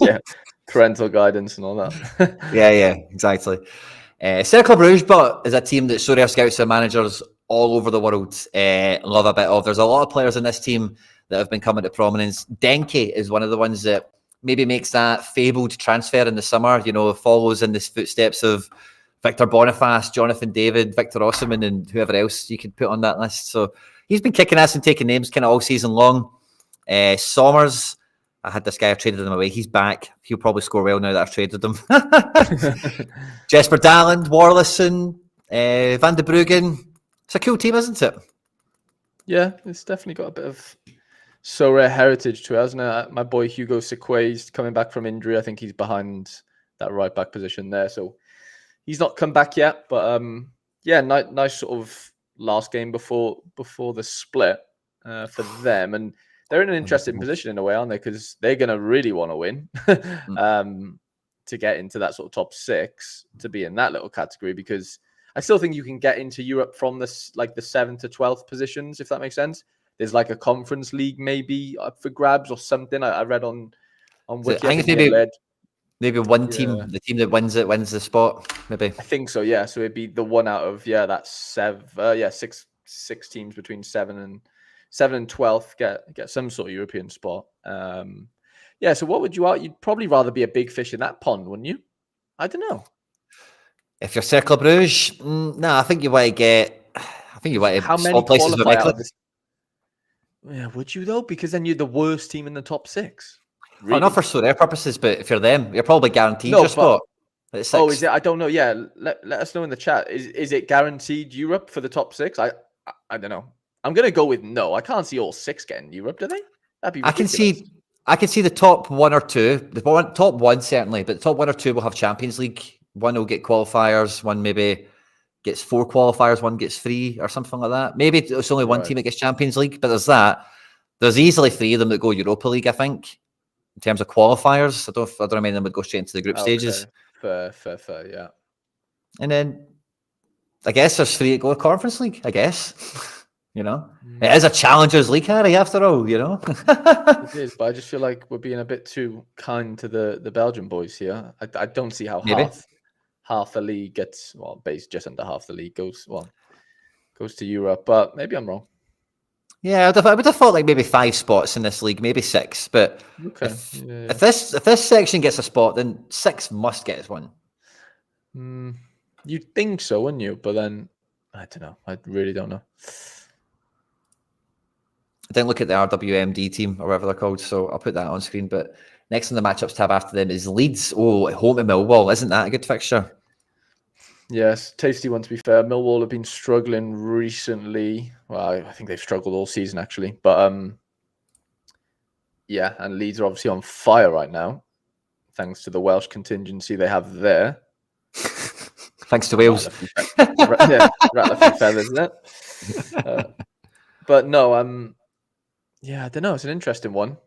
Yeah, parental guidance and all that. yeah, exactly. Cercle Bruges, but is a team that Sorare scouts and managers all over the world love a bit of. There's a lot of players in this team that have been coming to prominence. Denke is one of the ones that maybe makes that fabled transfer in the summer, follows in the footsteps of Victor Boniface, Jonathan David, Victor Osimhen, and whoever else you could put on that list. So he's been kicking ass and taking names kind of all season long. Sommers, I had this guy, I've traded him away. He's back. He'll probably score well now that I've traded him. Jesper Dalland, Warlison, Van de Bruggen. It's a cool team, isn't it? Yeah, it's definitely got a bit of Sorare heritage to it, hasn't it? My boy Hugo Seque's coming back from injury. I think he's behind that right back position there. So he's not come back yet. But nice sort of last game before the split for them. And they're in an interesting position in a way, aren't they? Because they're going to really want to win to get into that sort of top 6, to be in that little category. Because I still think you can get into Europe from this, like the 7th to 12th positions, if that makes sense. There's like a conference league maybe up for grabs or something. I read on Wiki. I think maybe one team, the team that wins it wins the spot. Maybe I think so. Yeah, so it'd be the one out of that's 6 teams between 7 and 12th get some sort of European spot. So what would you'd probably rather be a big fish in that pond, wouldn't you? I don't know. If you're Cercle Bruges, I think you want to get. I think you want to how many swap places with Michael. Yeah, would you though? Because then you're the worst team in the top 6. Really? Oh, not for Sorare purposes, but if you're them, you're probably guaranteed your spot. Oh, is it? I don't know. Yeah, let us know in the chat. Is it guaranteed Europe for the top 6? I don't know. I'm gonna go with no. I can't see all 6 getting Europe, do they? That'd be ridiculous. I can see the top 1 or 2. Top 1 certainly, but the top 1 or 2 will have Champions League. One will get qualifiers. One maybe gets 4 qualifiers. One gets 3 or something like that. Maybe it's only one team that gets Champions League, but there's that. There's easily 3 of them that go Europa League, I think. In terms of qualifiers, I don't know how many of them would go straight into the group stages. Fair, yeah. And then I guess there's 3 that go to Conference League, I guess. It is a Challengers League, Harry, after all, It is, but I just feel like we're being a bit too kind to the Belgian boys here. I don't see how half the league gets, based just under half the league goes to Europe, but maybe I'm wrong. Yeah, I would have thought like maybe 5 spots in this league, maybe 6. But if this section gets a spot, then 6 must get one. You'd think so, wouldn't you? But then I don't know. I really don't know. I didn't look at the RWMD team or whatever they're called, so I'll put that on screen. But next on the matchups tab after them is Leeds. Oh, home to Millwall. Isn't that a good fixture? Yes, tasty one to be fair. Millwall have been struggling recently. Well, I think they've struggled all season actually. But yeah, and Leeds are obviously on fire right now, thanks to the Welsh contingency they have there. Thanks to Wales. Rattle a few feathers, isn't it? But no, yeah, I don't know. It's an interesting one.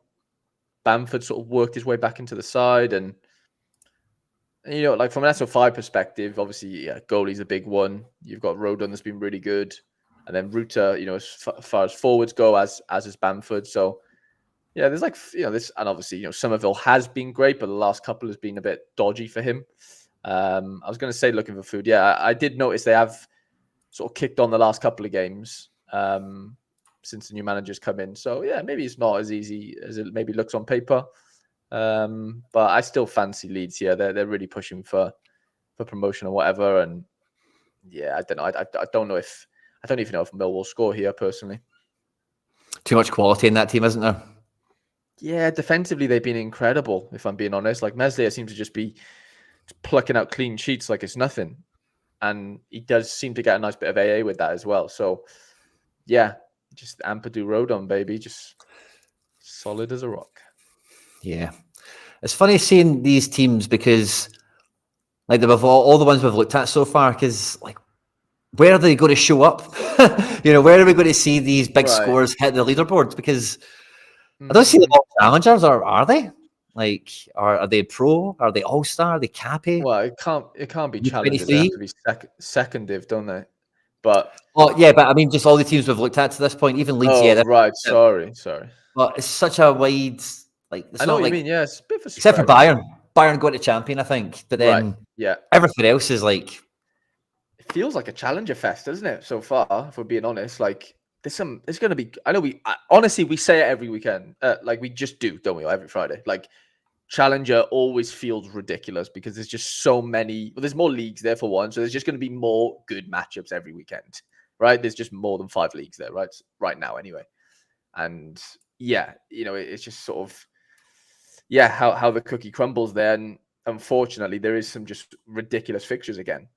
Bamford sort of worked his way back into the side, and you know, like from an SO5 perspective, obviously, yeah, goalie's a big one. You've got Rodon that's been really good, and then Ruta, you know, as far as forwards go, as is Bamford. So yeah, there's like, you know, this, and obviously, you know, Somerville has been great, but the last couple has been a bit dodgy for him. I was going to say looking for food. Yeah, I did notice they have sort of kicked on the last couple of games since the new managers come in. So yeah, maybe it's not as easy as it maybe looks on paper. But I still fancy Leeds here. They're really pushing for promotion or whatever. And yeah, I don't know. I don't know if I don't even know if Mill will score here personally. Too much quality in that team, isn't there? Yeah, defensively they've been incredible. If I'm being honest, like Meslier seems to just be plucking out clean sheets like it's nothing, and he does seem to get a nice bit of AA with that as well. So yeah, just Ampadu Rodon, baby, just solid as a rock. Yeah, it's funny seeing these teams because, like, all the ones we've looked at so far, because like, where are they going to show up? You know, where are we going to see these big scores hit the leaderboards? Because I don't see them all challengers, or are they? Like, are they pro? Are they all star? Are they cappy? Well, it can't be challengers. 23? They have to be second div, don't they? But yeah, but I mean, just all the teams we've looked at to this point, even Leeds. Oh, right. Sorry. But it's such a wide, like, it's I know not what like, you mean. Yeah, it's a bit of a except for spread. Bayern going to champion, I think. But then everything else is like, it feels like a challenger fest, doesn't it? So far, if we're being honest, like there's going to be. I know honestly we say it every weekend, like we just do, don't we? Every Friday, like challenger always feels ridiculous because there's just so many. Well, there's more leagues there for one, so there's just going to be more good matchups every weekend, right? There's just more than 5 leagues there, right now, anyway. And yeah, you know, it's just sort of how the cookie crumbles there. And unfortunately, there is some just ridiculous fixtures again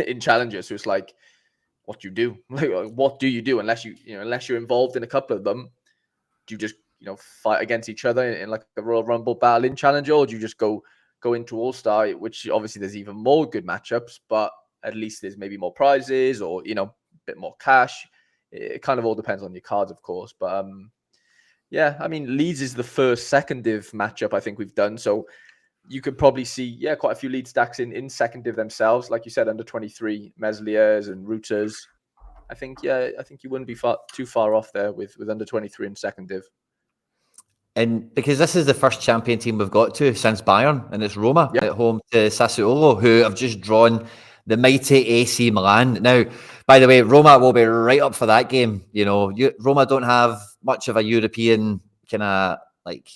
in challenges. So it's like, what do you do? Like, what do you do unless you're involved in a couple of them? Do you just fight against each other in like a Royal Rumble battle in Challenger, or do you just go into All Star, which obviously there's even more good matchups, but at least there's maybe more prizes or a bit more cash. It kind of all depends on your cards, of course, but yeah, I mean Leeds is the first second div matchup I think we've done, so you could probably see quite a few lead stacks in second div themselves, like you said, under 23 Mesliers and Routers. I think you wouldn't be too far off there with under 23 in second div. And because this is the first champion team we've got to since Bayern, and it's Roma at home to Sassuolo, who have just drawn the mighty AC Milan. Now, by the way, Roma will be right up for that game. You know, Roma don't have much of a European kind of like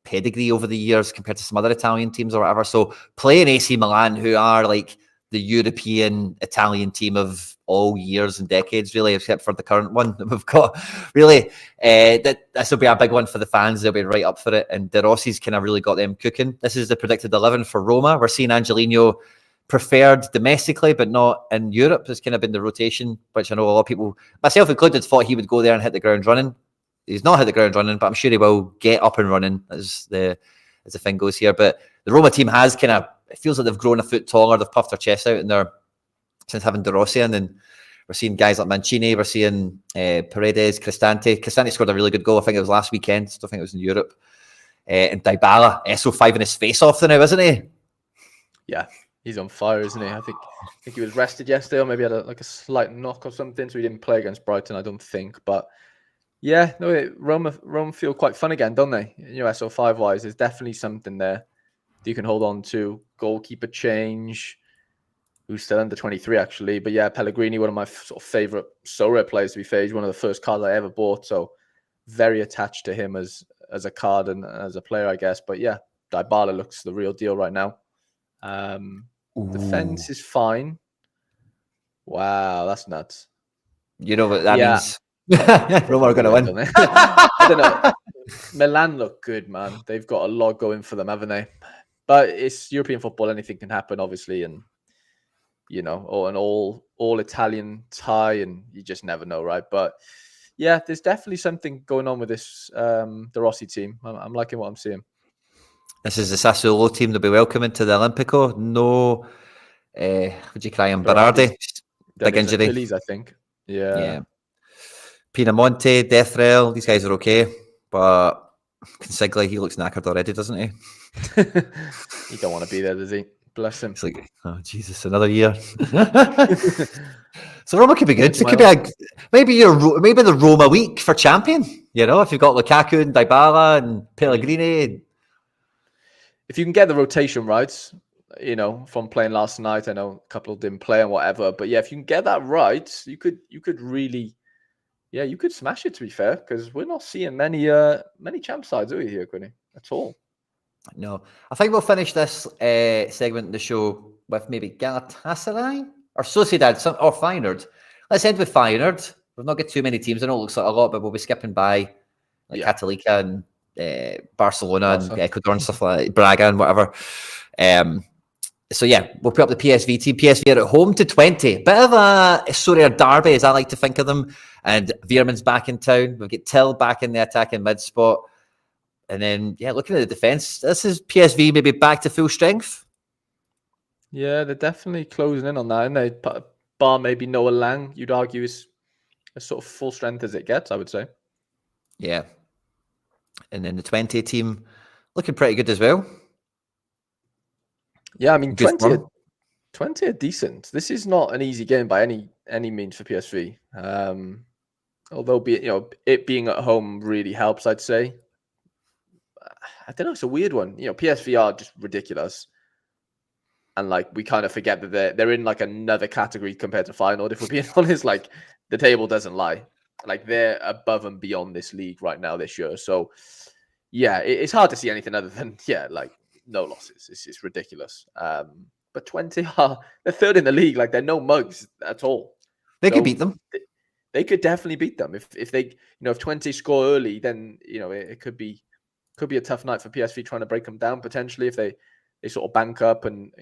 pedigree over the years compared to some other Italian teams or whatever. So playing AC Milan, who are like the European Italian team of all years and decades, really, except for the current one that we've got. Really, this will be a big one for the fans. They'll be right up for it. And De Rossi's kind of really got them cooking. This is the predicted 11 for Roma. We're seeing Angelino preferred domestically, but not in Europe. Has kind of been the rotation, which I know a lot of people, myself included, thought he would go there and hit the ground running. He's not hit the ground running, but I'm sure he will get up and running as the thing goes here. But the Roma team has kind of, it feels like they've grown a foot taller. They've puffed their chest out, and they're since having De Rossi in, and we're seeing guys like Mancini, we're seeing Paredes, Cristante. Cristante scored a really good goal. I think it was last weekend. Still think it was in Europe. And Dybala, SO5 in his face off now, isn't he? Yeah, he's on fire, isn't he? I think he was rested yesterday, or maybe had a slight knock or something, so he didn't play against Brighton, I don't think. But yeah, no, Rome feel quite fun again, don't they? SO5 wise, there's definitely something there that you can hold on to. Goalkeeper change, who's still under 23 actually. But yeah, Pellegrini, one of my sort of favorite Sorare players, to be fair. He's one of the first cards I ever bought, so very attached to him as a card and as a player, I guess. But yeah, Dybala looks the real deal right now. Defense is fine. Wow, that's nuts. You know what that means? Roma are going to win. Don't they? I don't know. Milan look good, man. They've got a lot going for them, haven't they? But it's European football; anything can happen, obviously, and or an all Italian tie, and you just never know, right? But yeah, there's definitely something going on with this De Rossi team. I'm liking what I'm seeing. This is the Sassuolo team they'll be welcoming to the Olimpico. No, would you cry on Berardi? Big injury. Achilles, I think. Yeah. Pinamonti, Death Rail, these guys are okay, but Consigli, he looks knackered already, doesn't he? He don't want to be there, does he? Bless him. It's like, oh Jesus, another year. So Roma could be good. It could be maybe the Roma week for champion. If you've got Lukaku and Dybala and Pellegrini. If you can get the rotation right, from playing last night, I know a couple didn't play and whatever, but yeah, if you can get that right, you could really, you could smash it. To be fair, because we're not seeing many champ sides, are we here, Quinny, at all? No, I think we'll finish this segment of the show with maybe Galatasaray or Sociedad or Feyenoord. Let's end with Feyenoord. We've not got too many teams. I know it looks like a lot, but we'll be skipping by Catalika and Barcelona and Ecuador and stuff like that, Braga and whatever. So yeah, we'll put up the PSV team. PSV are at home to 20. Bit of a Sorare derby, as I like to think of them. And Veerman's back in town. We've got Till back in the attacking mid spot. And then, looking at the defence, this is PSV maybe back to full strength. Yeah, they're definitely closing in on that. And they, bar maybe Noah Lang, you'd argue is as sort of full strength as it gets, I would say. Yeah. And then the 20 team looking pretty good as well. Yeah, I mean, 20 are decent. This is not an easy game by any means for PSV. Although it being at home really helps, I'd say. I don't know. It's a weird one. PSV are just ridiculous, and we kind of forget that they're in another category compared to Feyenoord. If we're being honest, the table doesn't lie. They're above and beyond this league right now this year. So yeah, it's hard to see anything other than no losses. It's ridiculous. But 20 they're third in the league. They're no mugs at all. They could beat them. They could definitely beat them if they if 20 score early, then it could be a tough night for PSV trying to break them down potentially if they sort of bank up and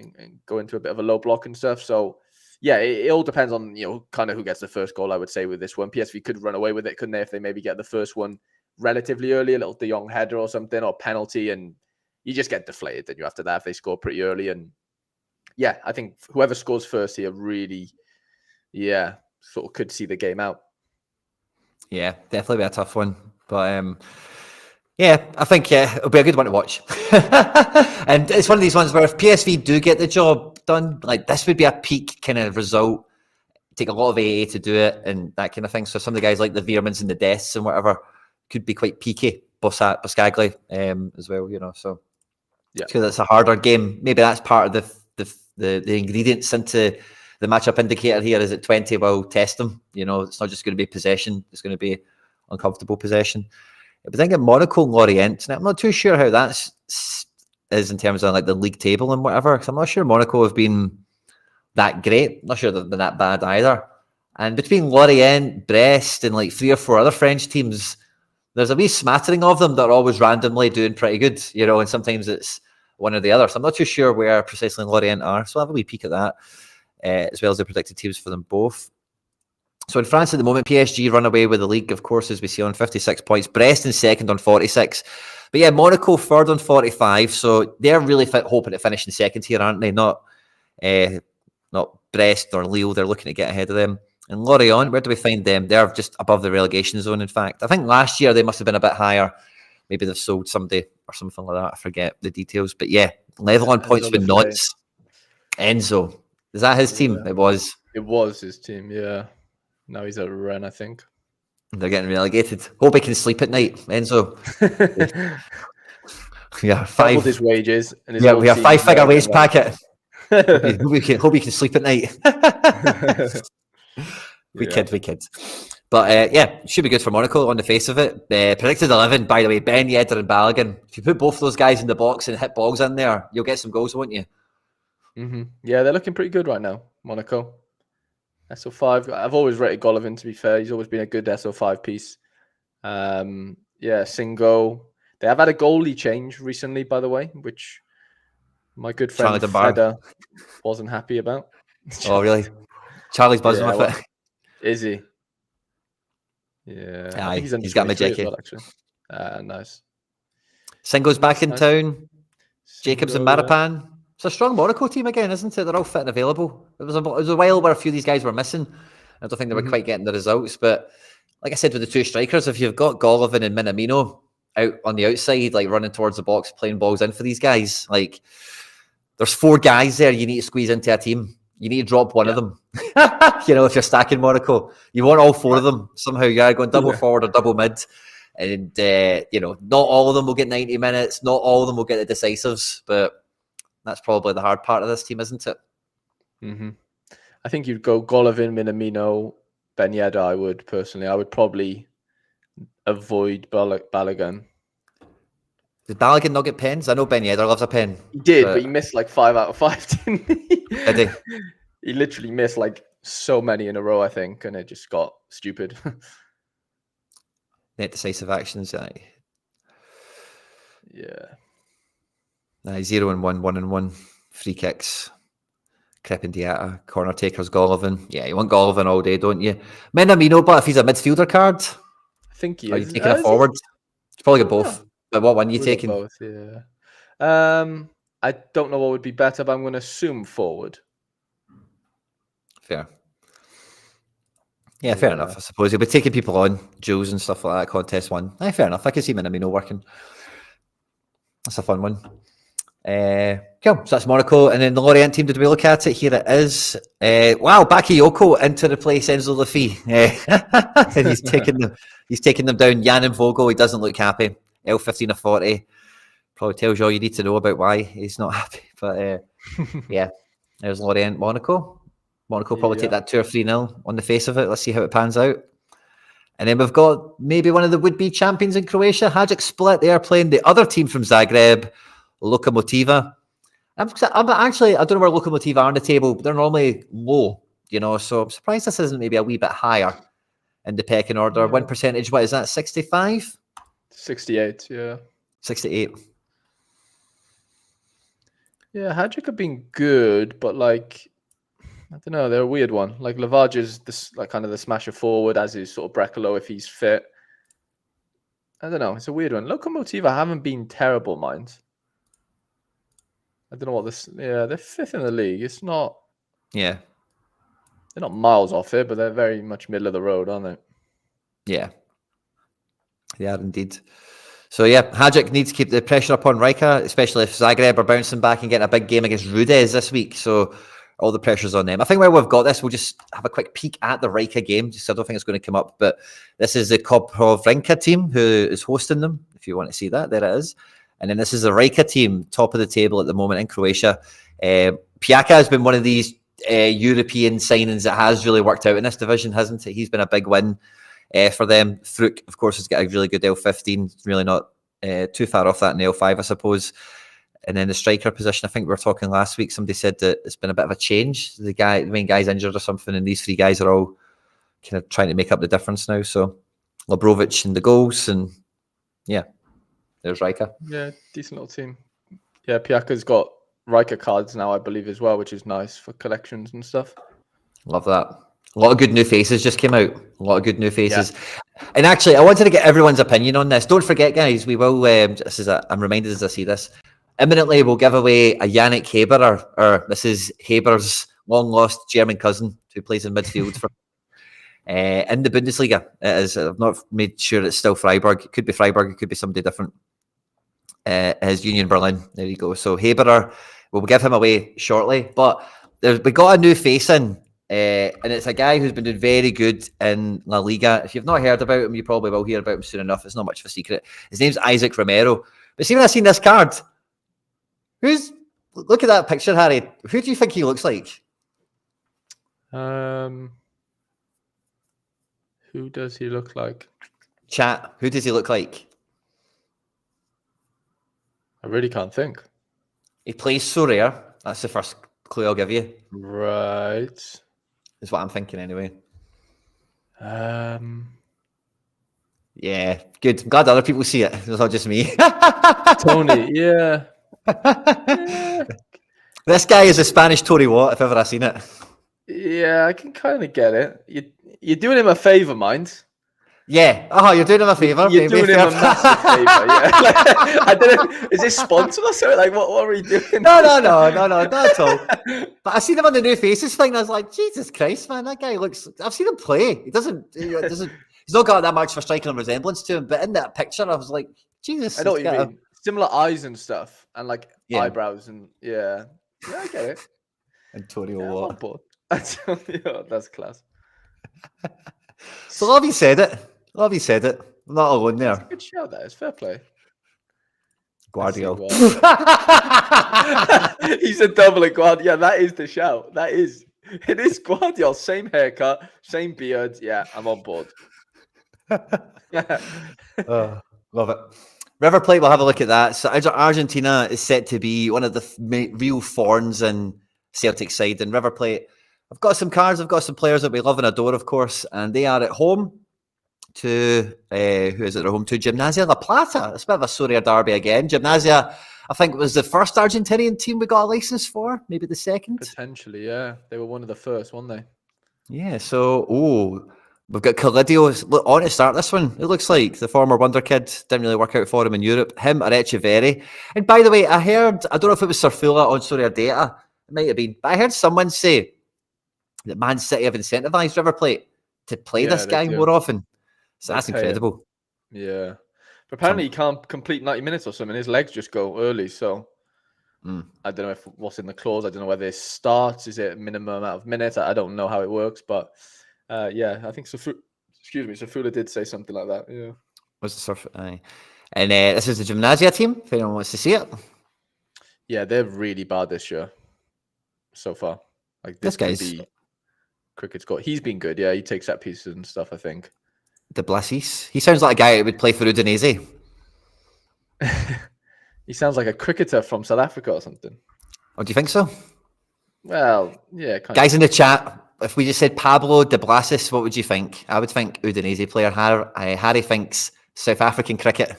go into a bit of a low block and stuff. So yeah, it all depends on kind of who gets the first goal. I would say with this one, PSV could run away with it, couldn't they? If they maybe get the first one relatively early, a little De Jong header or something, or penalty, and you just get deflated. Then you after that if they score pretty early. And yeah, I think whoever scores first here really, sort of could see the game out. Yeah, definitely be a tough one, but I think it'll be a good one to watch. And it's one of these ones where if PSV do get the job done, this would be a peak kind of result. Take a lot of AA to do it and that kind of thing. So some of the guys like the Veermans and the Deaths and whatever could be quite peaky. Boscagli as well, So because it's a harder game. Maybe that's part of the ingredients into the matchup indicator here. Is it 20 will test them? It's not just going to be possession. It's going to be uncomfortable possession. But I think Monaco and Lorient, I'm not too sure how that is in terms of the league table and whatever, because I'm not sure Monaco have been that great. I'm not sure they've been that bad either. And between Lorient, Brest, and 3 or 4 other French teams, there's a wee smattering of them that are always randomly doing pretty good, and sometimes it's one or the other. So I'm not too sure where precisely Lorient are. So I'll have a wee peek at that, as well as the predicted teams for them both. So in France at the moment, PSG run away with the league, of course, as we see on 56 points. Brest in second on 46. But yeah, Monaco third on 45. So they're really hoping to finish in second here, aren't they? Not Brest or Lille. They're looking to get ahead of them. And Lorient, where do we find them? They're just above the relegation zone, in fact. I think last year they must have been a bit higher. Maybe they've sold somebody or something like that. I forget the details. But yeah, level on points with Nantes. Enzo. Is that his team? Yeah. It was. It was his team, yeah. Now he's at Rennes, I think. They're getting relegated. Hope he can sleep at night, Enzo. Yeah, doubled his wages. And his we have 5-figure wage packet. hope he can sleep at night. We kid. But should be good for Monaco on the face of it. Predicted 11, by the way, Ben Yedder and Balogun. If you put both those guys in the box and hit balls in there, you'll get some goals, won't you? Mm-hmm. Yeah, they're looking pretty good right now, Monaco. SO5. I've always rated Golovin, to be fair. He's always been a good SO5 piece. Singo. They have had a goalie change recently, by the way, which my good friend Feder wasn't happy about. Oh, really? Charlie's buzzing with it. Is he? Yeah. Aye, I think he's under got my 23 as well, actually. Nice. Singo's back in town. Jacobs and Marapan. It's a strong Monaco team again, isn't it? They're all fit and available. It was a while where a few of these guys were missing. I don't think they were quite getting the results. But like I said, with the two strikers, if you've got Golovin and Minamino out on the outside, like running towards the box, playing balls in for these guys, like there's 4 guys there you need to squeeze into a team. You need to drop one of them. If you're stacking Monaco, you want all 4 of them somehow. You're going double forward or double mid. And, not all of them will get 90 minutes. Not all of them will get the decisives. But that's probably the hard part of this team, isn't it? Mm-hmm. I think you'd go Golovin, Minamino, Ben Yedder, I would personally. I would probably avoid Balogun. Did Balogun not get pens? I know Ben Yedder loves a pen. He did, but he missed like 5 out of 5, didn't he? Did he? He literally missed like so many in a row, I think, and it just got stupid. Net decisive actions, Yeah. 0 and 1, 1 and 1. Free kicks. Crepin Diatta, corner takers, Golovin. Yeah, you want Golovin all day, don't you? Minamino, but if he's a midfielder card, I think he is. Are you taking a forward? It's probably got both. But what one are you taking? Both, yeah. I don't know what would be better, but I'm going to assume forward. Fair. Yeah, fair enough. I suppose he'll be taking people on, Jules and stuff like that. Contest 1. Fair enough. I can see Minamino working. That's a fun one. Cool. So that's Monaco. And then the Lorient team, did we look at it? Here it is. Wow, Bakayoko into replace Enzo Lafy. And he's taking them down. Jan and Vogel, he doesn't look happy. L15 of 40. Probably tells you all you need to know about why he's not happy. But yeah, there's Lorient, Monaco. Monaco probably take that 2 or 3-0 on the face of it. Let's see how it pans out. And then we've got maybe one of the would-be champions in Croatia, Hajduk Split. They are playing the other team from Zagreb, Lokomotiva. I don't know where Lokomotiva are on the table, but they're normally low, so I'm surprised this isn't maybe a wee bit higher in the pecking order. Win percentage, what is that, 65? 68, yeah. 68. Yeah, Hajduk have been good, but I don't know, they're a weird one. Like Lavage's kind of the smasher forward, as is sort of Brekalo if he's fit. I don't know, it's a weird one. Lokomotiva haven't been terrible, mind. I don't know what this. Yeah, they're 5th in the league. It's not. Yeah. They're not miles off it, but they're very much middle of the road, aren't they? Yeah. They are indeed. So yeah, Hajduk needs to keep the pressure up on Rijeka, especially if Zagreb are bouncing back and getting a big game against Rudez this week. So all the pressure's on them. I think where we've got this, we'll just have a quick peek at the Rijeka game. I don't think it's going to come up, but this is the Koprivnica team who is hosting them. If you want to see that, there it is. And then this is the Rijeka team, top of the table at the moment in Croatia. Pjaka has been one of these European signings that has really worked out in this division, hasn't it? He's been a big win for them. Fruk, of course, has got a really good L15. Really not too far off that in L5, I suppose. And then the striker position, I think we were talking last week, somebody said that it's been a bit of a change. The main guy's injured or something, and these 3 guys are all kind of trying to make up the difference now. So Labrovic and the goals, and yeah, there's Rijeka. Yeah, decent little team. Yeah, Pjaka's got Rijeka cards now, I believe, as well, which is nice for collections and stuff. Love that. A lot of good new faces just came out. A lot of good new faces. Yeah. And actually, I wanted to get everyone's opinion on this. Don't forget, guys, we will, I'm reminded as I see this, imminently we'll give away a Yannick Haber, or this is Haber's long-lost German cousin who plays in midfield for in the Bundesliga. It is. I've not made sure it's still Freiburg. It could be Freiburg. It could be somebody different. His Union Berlin. There you go. So Haber, we'll give him away shortly. But we got a new face in, and it's a guy who's been doing very good in La Liga. If you've not heard about him, you probably will hear about him soon enough. It's not much of a secret. His name's Isaac Romero. But see, when I seen this card, look at that picture, Harry. Who do you think he looks like? Who does he look like? Chat, who does he look like? I really can't think. He plays Sorare. That's the first clue I'll give you. Right. is what I'm thinking anyway. Yeah, good. I'm glad other people see it. It's not just me. Tony, yeah. Yeah. This guy is a Spanish Tory Watt, if ever I've seen it. Yeah, I can kind of get it. You're doing him a favour, mind. Yeah. You're doing him a favour. You're doing him a massive favour, yeah. I don't know. Is this sponsored or something? Like, what are we doing? No, not at all. But I seen him on the New Faces thing, and I was like, Jesus Christ, man, that guy looks. I've seen him play. He doesn't. He's not got that much for striking resemblance to him, but in that picture, I was like, Jesus. I know what you mean. Similar eyes and stuff, and like eyebrows, and yeah, I get it. And Tony I'm on board. That's class. So love you said it. I'm not alone there. It's a good show. That is fair play. Guardiola. He's a double at Guardiola. Yeah, that is the shout. It is Guardiola. Same haircut, same beard. Yeah, I'm on board. Love it. River Plate, we'll have a look at that. So Argentina is set to be one of the real thorns in Celtic side. And River Plate, I've got some cards, I've got some players that we love and adore, of course, and they are at home to, who is it they're home to? Gimnasia La Plata. It's a bit of a Sorare derby again. Gimnasia, I think, was the first Argentinian team we got a license for, maybe the second. Potentially, yeah. They were one of the first, weren't they? Yeah, so, we've got Calidio on to start this one. It looks like the former Wonder Kid didn't really work out for him in Europe. Him or Echeverri. And by the way, I don't know if it was Sarfula on Sorare Data. It might have been. But I heard someone say that Man City have incentivised River Plate to play this guy more often. So that's incredible. Yeah. But apparently he can't complete 90 minutes or something. His legs just go early. So I don't know what's in the clause. I don't know whether it starts. Is it a minimum amount of minutes? I don't know how it works. But yeah, I think Sarfula did say something like that. Yeah. Was the surf? And this is the Gimnasia team, if anyone wants to see it. Yeah, they're really bad this year so far. Like this guy's cricket's got. He's been good. Yeah, he takes set pieces and stuff, I think. De Blasis. He sounds like a guy who would play for Udinese. He sounds like a cricketer from South Africa or something. Oh, do you think so? Well, yeah. Guys in the chat, if we just said Pablo De Blasis, what would you think? I would think Udinese player. Harry thinks South African cricket.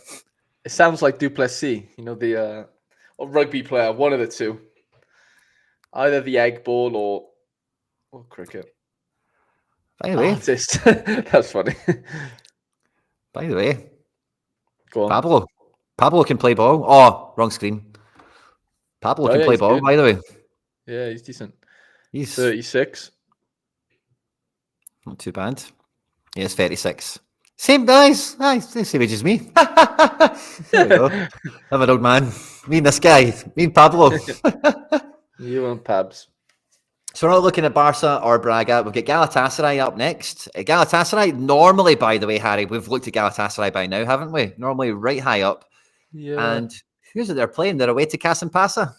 It sounds like Duplessis, the rugby player, one of the two. Either the egg ball or cricket. By the way, artist. That's funny. By the way, go on. Pablo can play ball. Oh, wrong screen. Pablo can play ball. Good. By the way, yeah, he's decent. He's 36. Not too bad. Yeah, he's 36. Same guys. Same age as me. There we go. I'm an old man. Me and this guy. Me and Pablo. You and Pabs. So we're not looking at Barca or Braga. We've got Galatasaray up next. Galatasaray, normally, by the way, Harry, we've looked at Galatasaray by now, haven't we? Normally right high up. Yeah. And who's it they're playing? They're away to Kasampasa.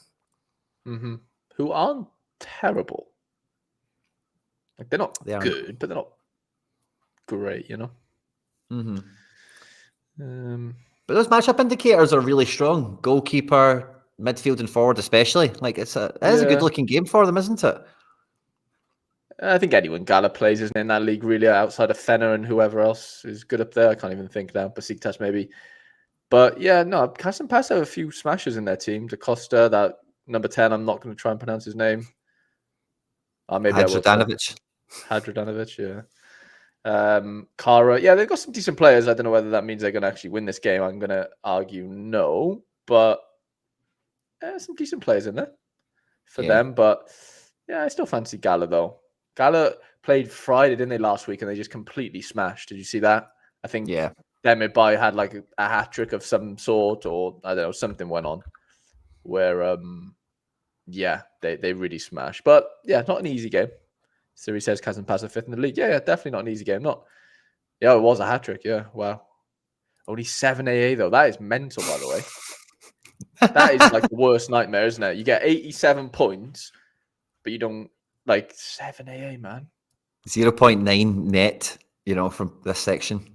Mm-hmm. Who aren't terrible. Like they're not good, but they're not great, Mm-hmm. But those matchup indicators are really strong. Goalkeeper, midfield and forward especially. Like it is a good looking game for them, isn't it? I think anyone Gala plays isn't in that league really outside of Fener and whoever else is good up there. I can't even think now. Besiktas maybe. But yeah, no, Kasampasa have a few smashers in their team. Da Costa, that number 10, I'm not going to try and pronounce his name. Maybe Hadradanovic. Yeah. Kara, yeah, they've got some decent players. I don't know whether that means they're going to actually win this game. I'm going to argue no, but some decent players in there for them. But yeah, I still fancy Gala though. Gala played Friday, didn't they, last week, and they just completely smashed. Did you see that? I think Demirbay had like a hat trick of some sort, or I don't know, something went on where they really smashed. But yeah, not an easy game. Siri says Kasampasa 5th in the league. Yeah, definitely not an easy game. It was a hat trick. Yeah, wow. Only 7 AA though. That is mental, by the way. That is like the worst nightmare, isn't it? You get 87 points, but you don't 7 AA, man. 0.9 net, from this section.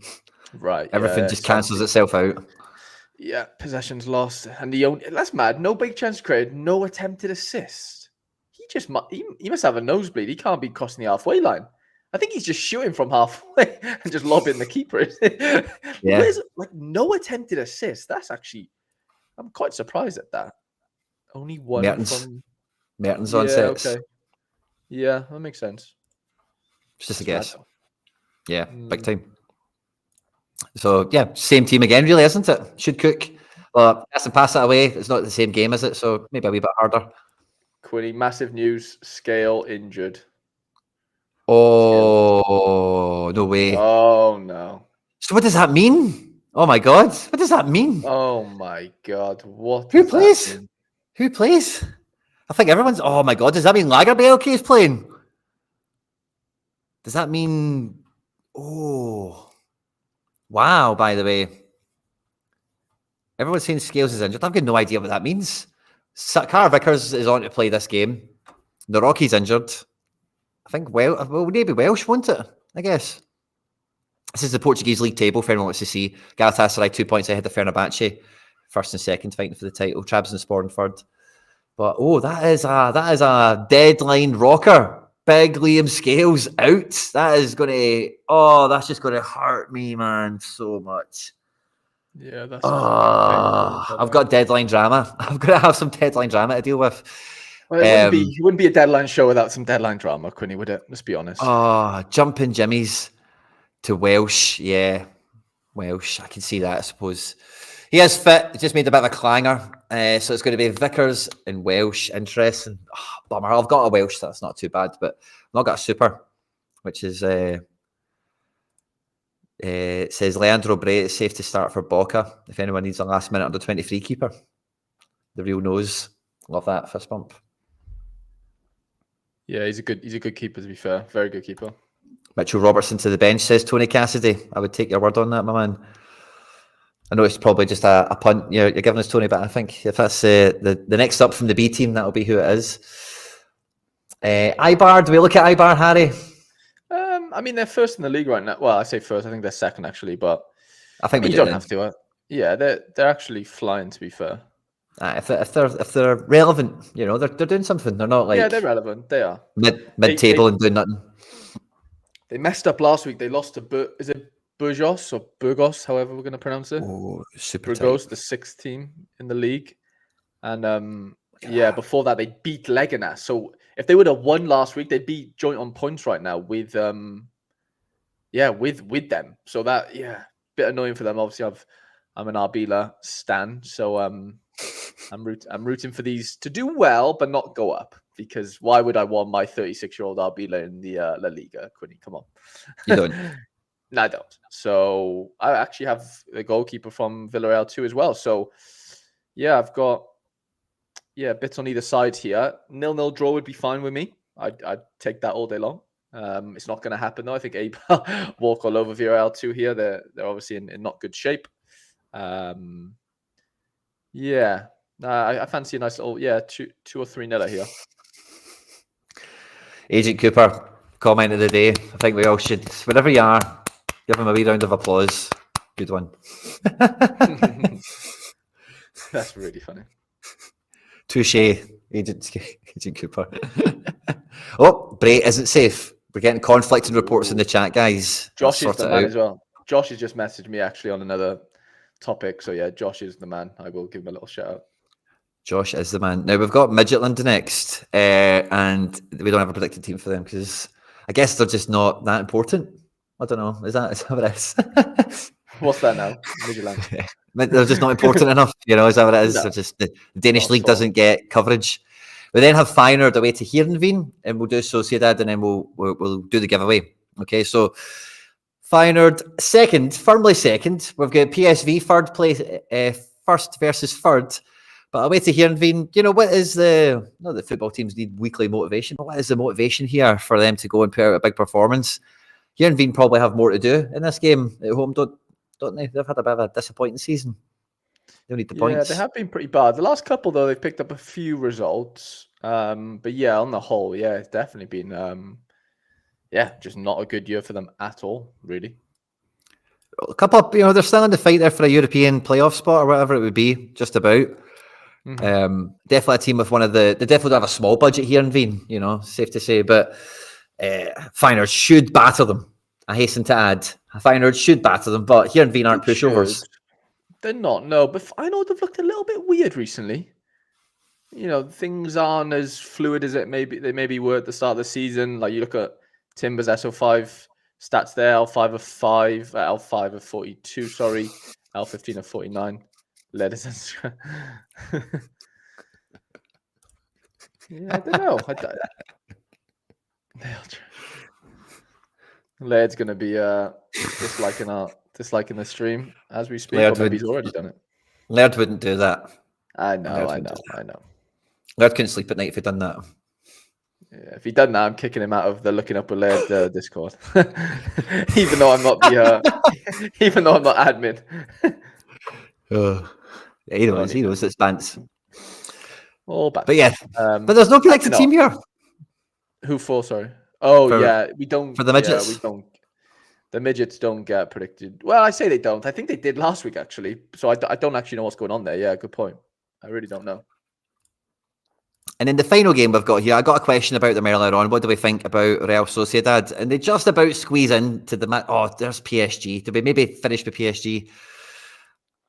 Right. Everything just cancels itself out. Yeah, possessions lost. And that's mad. No big chance created, no attempted assist. He he must have a nosebleed. He can't be crossing the halfway line. I think he's just shooting from halfway and just lobbing the keeper. Yeah. Where's like no attempted assist? That's actually, I'm quite surprised at that. Only one from Mertens on sets. Okay. Yeah, that makes sense. It's just a guess. Yeah, big time. So yeah, same team again, really, isn't it? Should cook. Well, has to pass that away. It's not the same game, is it? So maybe a wee bit harder. Quinny, massive news. Scale injured. Oh, no way. Oh, no. So what does that mean? Oh, my God. What does that mean? Oh, my God. What? Who plays? Who plays? I think everyone's... Oh, my God. Does that mean Lagerbielke is playing? Does that mean... Oh. Wow, by the way. Everyone's saying Scales is injured. I've got no idea what that means. Cara Vickers is on to play this game. The Rocky's injured. I think, well, maybe Welsh, won't it? I guess. This is the Portuguese league table, if anyone wants to see. Galatasaray 2 points ahead of Fenerbahce. First and second fighting for the title. Trabzonspor in third. But, that is a deadline rocker. Big Liam Scales out. That is going to... Oh, that's just going to hurt me, man, so much. Yeah, that's... I've got deadline drama. I've got to have some deadline drama to deal with. Well, it wouldn't be a deadline show without some deadline drama, Quinny, would it? Let's be honest. Jumping Jimmy's to Welsh. Yeah, Welsh. I can see that, I suppose. He is fit. Just made a bit of a clanger. So it's going to be Vickers and Welsh. Interesting. Bummer. I've got a Welsh. That's not too bad. But I've not got a super, which is... it says Leandro Bray is safe to start for Boca if anyone needs a last minute under 23 keeper. The real nose. Love that fist bump. Yeah, he's a good keeper, to be fair. Very good keeper. Mitchell Robertson to the bench, says Tony Cassidy. I would take your word on that, my man. I know it's probably just a punt you're giving us, Tony, but I think if that's the next up from the B team, that'll be who it is. Ibar, do we look at Ibar, Harry? I mean, they're first in the league right now. Well, I say first. I think they're second, actually. But I think you don't have to. Yeah, they're actually flying, to be fair. If they're relevant, they're doing something. They're not like they're relevant. They are mid table and doing nothing. They messed up last week. They lost to is it Burgos or Burgos, however we're going to pronounce it. Oh, super Burgos, tight. the sixth team in the league, and before that they beat Leganas. So if they would have won last week, they'd be joint on points right now with them. So that bit annoying for them. Obviously, I'm an Arbila stan, so I'm rooting for these to do well but not go up, because why would I want my 36-year-old Arbila in the La Liga? Quinny, come on. You don't. No, I don't. So I actually have the goalkeeper from Villarreal too as well. So I've got bits on either side here. 0-0 draw would be fine with me. I'd take that all day long. It's not going to happen though. I think Eibar walk all over Villarreal too here. They're obviously in not good shape. I fancy a nice little 2 or 3-0 here. Agent Cooper, comment of the day. I think we all should, wherever you are, give him a wee round of applause. Good one. That's really funny. Touche, Agent Cooper. Oh, Bray isn't safe. We're getting conflicting reports in the chat, guys. Josh is the man as well. Josh has just messaged me actually on another topic. So Josh is the man. I will give him a little shout out. Josh is the man. Now we've got Midgetland next, and we don't have a predicted team for them because I guess they're just not that important. I don't know. Is that what it is? What's that now? Midgetland. They're just not important enough. Is that what it is? No, they're just the Danish league doesn't get coverage. We then have Feyenoord away to Heerenveen, and we'll do Sociedad, and then we'll do the giveaway. Okay, so Feyenoord second, firmly second. We've got PSV third place, first versus third. But away to Heerenveen, what is not that football teams need weekly motivation, but what is the motivation here for them to go and put out a big performance? Heerenveen probably have more to do in this game at home, don't they? They've had a bit of a disappointing season. They need the points. Yeah, they have been pretty bad. The last couple, though, they've picked up a few results. But on the whole, it's definitely been, just not a good year for them at all, really. A couple of, they're still in the fight there for a European playoff spot or whatever it would be, just about. Definitely a team with they definitely have a small budget here in Wien, safe to say, but Feyenoord should batter them. I hasten to add, Feyenoord should batter them, but here in Wien aren't pushovers. They're not, no, but I know they've looked a little bit weird recently. Things aren't as fluid as they maybe were at the start of the season. Like you look at Timber's SO5 stats there, L5 of 5, L5 of 42, sorry, L15 of 49. Ladies and yeah, I don't know. Laird's going to be disliking the stream as we speak, Laird or maybe he's already done it. Laird wouldn't do that. I know. Laird couldn't sleep at night if he'd done that. Yeah, if he'd done that, I'm kicking him out of the Looking Up with Laird Discord. even though I'm not admin. He knows it's Bants. Oh, Bants. But yeah, but there's no predicted team here. Who for? Sorry. Oh, we don't. For the midgets? Yeah, we don't. The midgets don't get predicted. Well, I say they don't. I think they did last week, actually. So I don't actually know what's going on there. Yeah, good point. I really don't know. And in the final game we've got here, I got a question about them earlier on. What do we think about Real Sociedad? And they just about squeeze into the match. Oh, there's PSG. Do we maybe finish with PSG?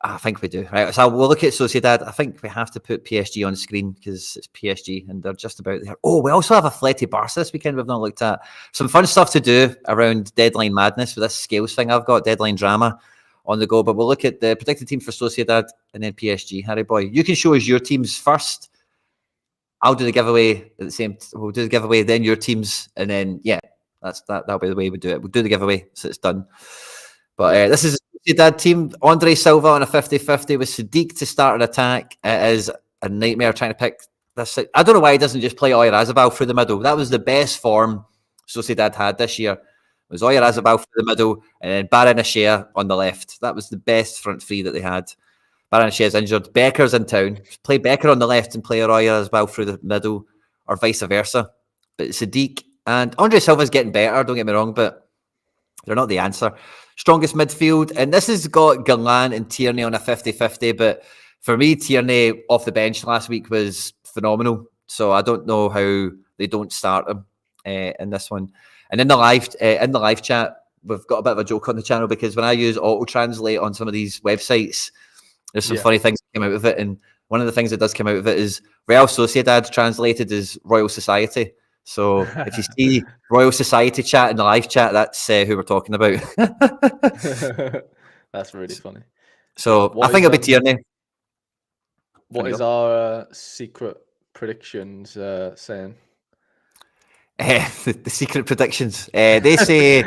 I think we do. Right, so we'll look at Sociedad. I think we have to put PSG on screen because it's PSG and they're just about there. Oh, we also have Atleti Barca this weekend we've not looked at. Some fun stuff to do around deadline madness with this scales thing I've got, deadline drama on the go. But we'll look at the predicted team for Sociedad and then PSG. Harry boy, you can show us your teams first. I'll do the giveaway at the same. We'll do the giveaway, then your teams, and then that'll be the way we do it. We'll do the giveaway so it's done. But this is a Sociedad team. Andre Silva on a 50-50 with Sadiq to start an attack. It is a nightmare trying to pick this. I don't know why he doesn't just play Oyarzabal through the middle. That was the best form Sociedad had this year. It was Oyarzabal through the middle and then Baranachea on the left. That was the best front three that they had. Baranachea injured. Becker's in town. Play Becker on the left and play Oyarzabal through the middle, or vice versa. But Sadiq and Andre Silva's getting better. Don't get me wrong, but they're not the answer. Strongest midfield, and this has got Galan and Tierney on a 50-50, but for me, Tierney off the bench last week was phenomenal, so I don't know how they don't start him in this one. And in the live chat, we've got a bit of a joke on the channel because when I use auto-translate on some of these websites, there's some funny things that come out of it, and one of the things that does come out of it is Real Sociedad translated as Royal Society. So if you see Royal Society chat in the live chat, that's who we're talking about. That's really funny. So I think it'll be Tierney. What is our secret predictions saying? The secret predictions. They say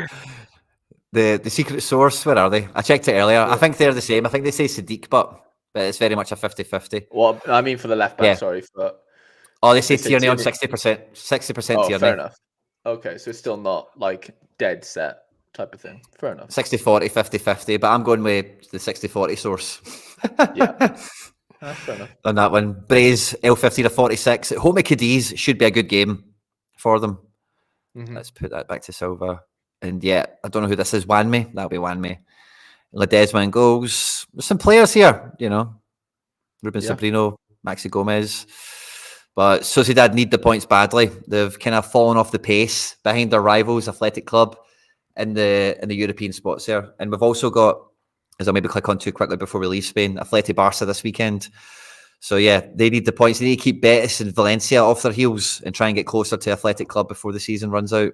the secret source. Where are they? I checked it earlier. Yeah. I think they're the same. I think they say Sadiq, but it's very much a 50-50. Well, I mean for the left back. Yeah. Sorry, they say Tierney on 60%. 60% Tierney. Fair enough. Okay, so it's still not like dead set type of thing. Fair enough. 60-40, 50-50, but I'm going with the 60-40 source. Yeah. That's fair enough. On that one. Braze, L15 of 46. At home at Cadiz should be a good game for them. Mm-hmm. Let's put that back to Silva. And I don't know who this is. Wanme. That'll be Wanme. Ledesma in goals. There's some players here, Ruben Sabrino, Maxi Gomez. But Sociedad need the points badly. They've kind of fallen off the pace behind their rivals, Athletic Club, in the European spots there. And we've also got, as I'll maybe click on too quickly before we leave Spain, Athletic Barca this weekend. So they need the points. They need to keep Betis and Valencia off their heels and try and get closer to Athletic Club before the season runs out.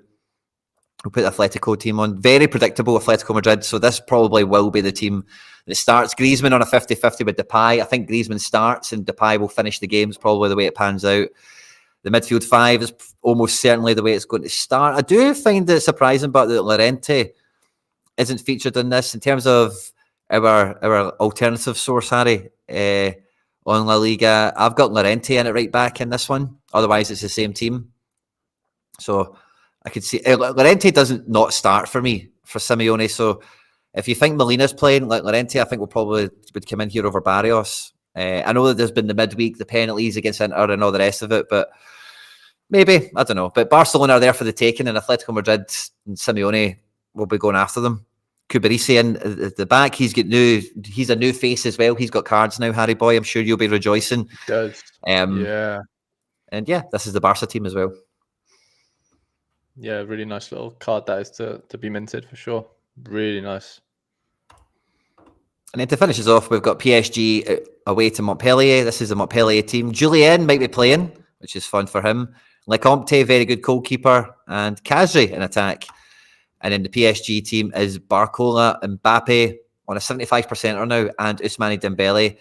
We'll put the Atletico team on. Very predictable Atletico Madrid. So this probably will be the team that starts. Griezmann on a 50-50 with Depay. I think Griezmann starts and Depay will finish the games, probably the way it pans out. The midfield five is almost certainly the way it's going to start. I do find it surprising, but that Llorente isn't featured in this in terms of our alternative source, Harry, on La Liga. I've got Llorente in it right back in this one. Otherwise, it's the same team. So I could see Llorente doesn't not start for me for Simeone. So if you think Molina's playing like Llorente, I think would come in here over Barrios. I know that there's been the midweek, the penalties against Inter and all the rest of it, but maybe, I don't know. But Barcelona are there for the taking, and Atletico Madrid and Simeone will be going after them. Kubarisi in at the back. He's a new face as well. He's got cards now, Harry boy. I'm sure you'll be rejoicing. It does. Yeah. And yeah, this is the Barca team as well. Yeah, really nice little card that is to be minted for sure. Really nice. And then to finish us off, we've got PSG away to Montpellier. This is a Montpellier team. Julien might be playing, which is fun for him. Lecomte, very good goalkeeper, and Kazri in attack. And then the PSG team is Barcola, Mbappe on a 75%er now, and Ousmane Dembele.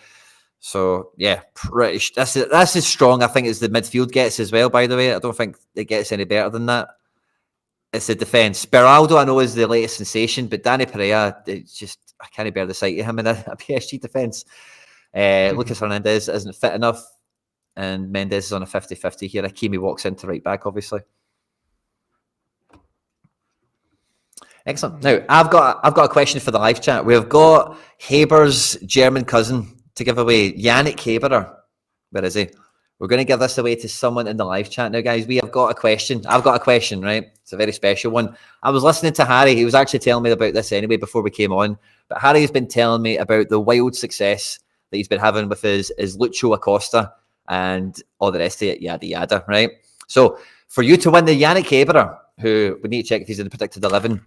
So yeah, pretty. That's as strong, I think, as the midfield gets as well. By the way, I don't think it gets any better than that. It's the defence. Beraldo, I know, is the latest sensation, but Danny Pereira, it's just, I can't bear the sight of him in a PSG defence. Lucas Hernandez isn't fit enough, and Mendes is on a 50-50 here. Hakimi walks into right back, obviously. Excellent. Now, I've got a question for the live chat. We've got Haber's German cousin to give away, Yannick Haberer. Where is he? We're going to give this away to someone in the live chat now, guys. We have got a question. I've got a question, right? It's a very special one. I was listening to Harry. He was actually telling me about this anyway before we came on. But Harry has been telling me about the wild success that he's been having with his Lucho Acosta and all the rest of it, yada, yada, right? So for you to win the Yannick Haberer, who we need to check if he's in the predicted 11,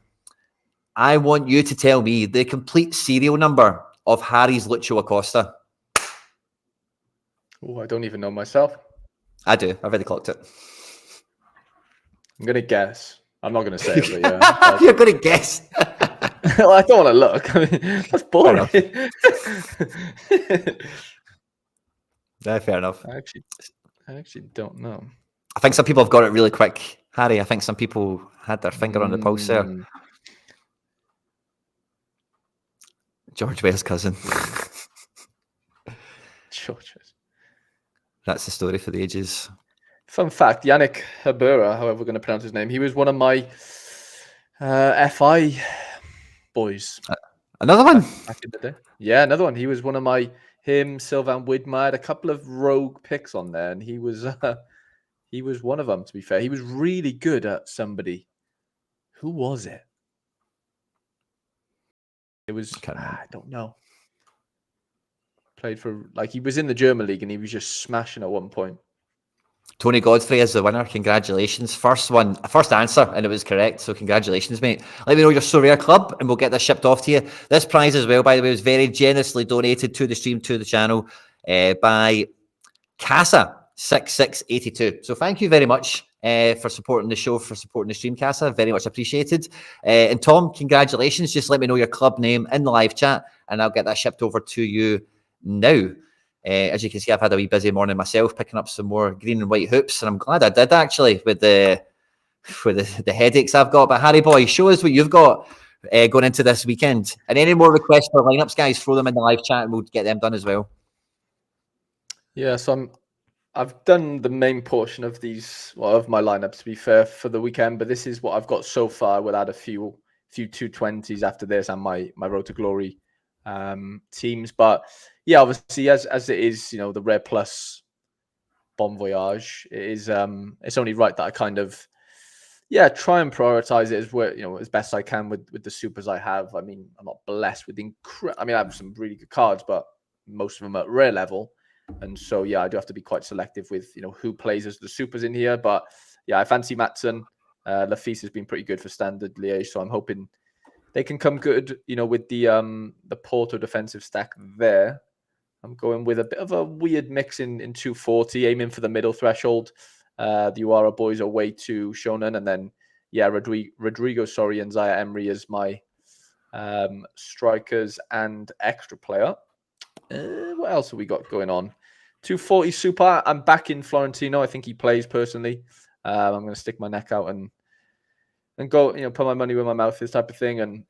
I want you to tell me the complete serial number of Harry's Lucho Acosta. Oh, I don't even know myself. I do. I've already clocked it. I'm going to guess. I'm not going to say it, but yeah. You're going to guess. Well, I don't want to look. I mean, that's boring. Fair enough. I actually don't know. I think some people have got it really quick, Harry. I think some people had their finger on the pulse there. George Weah's cousin. George's. That's the story for the ages. Fun fact, Yannick Haberer, however we're going to pronounce his name, he was one of my FI boys. Another one? Back in the day. Yeah, another one. He was one of him, Sylvain Widmer, had a couple of rogue picks on there, and he was one of them, to be fair. He was really good at somebody. Who was it? It was, I don't know. Played for, he was in the German league and he was just smashing at one point. Tony Godfrey is the winner. Congratulations. First answer, and it was correct. So congratulations, mate. Let me know your Sorare club and we'll get this shipped off to you. This prize as well, by the way, was very generously donated to the stream, to the channel by Casa6682. So thank you very much for supporting the show, for supporting the stream, Casa. Very much appreciated. And Tom, congratulations. Just let me know your club name in the live chat and I'll get that shipped over to you now. As you can see, I've had a wee busy morning myself, picking up some more green and white hoops, and I'm glad I did actually with the headaches I've got. But Harry boy, show us what you've got going into this weekend. And any more requests for lineups, guys, throw them in the live chat and we'll get them done as well. Yeah, so I've done the main portion of of my lineups, to be fair, for the weekend. But this is what I've got so far. We'll add a few 220s after this and my Road to Glory teams. But yeah, obviously, as it is, the Rare Plus Bon Voyage, it is it's only right that I kind of try and prioritize it as best I can with the supers I have. I mean, I'm not blessed with I have some really good cards, but most of them at rare level. And so I do have to be quite selective with who plays as the supers in here. But yeah, I fancy Matson. Lafise has been pretty good for standard Liège, so I'm hoping they can come good, with the Porto defensive stack there. I'm going with a bit of a weird mix in 240, aiming for the middle threshold. The Uara boys away to Shonan, and then Rodrigo and Zaya Emery as my strikers and extra player. What else have we got going on? 240 super. I'm back in Florentino. I think he plays personally. I'm going to stick my neck out and go, put my money where my mouth is, type of thing. And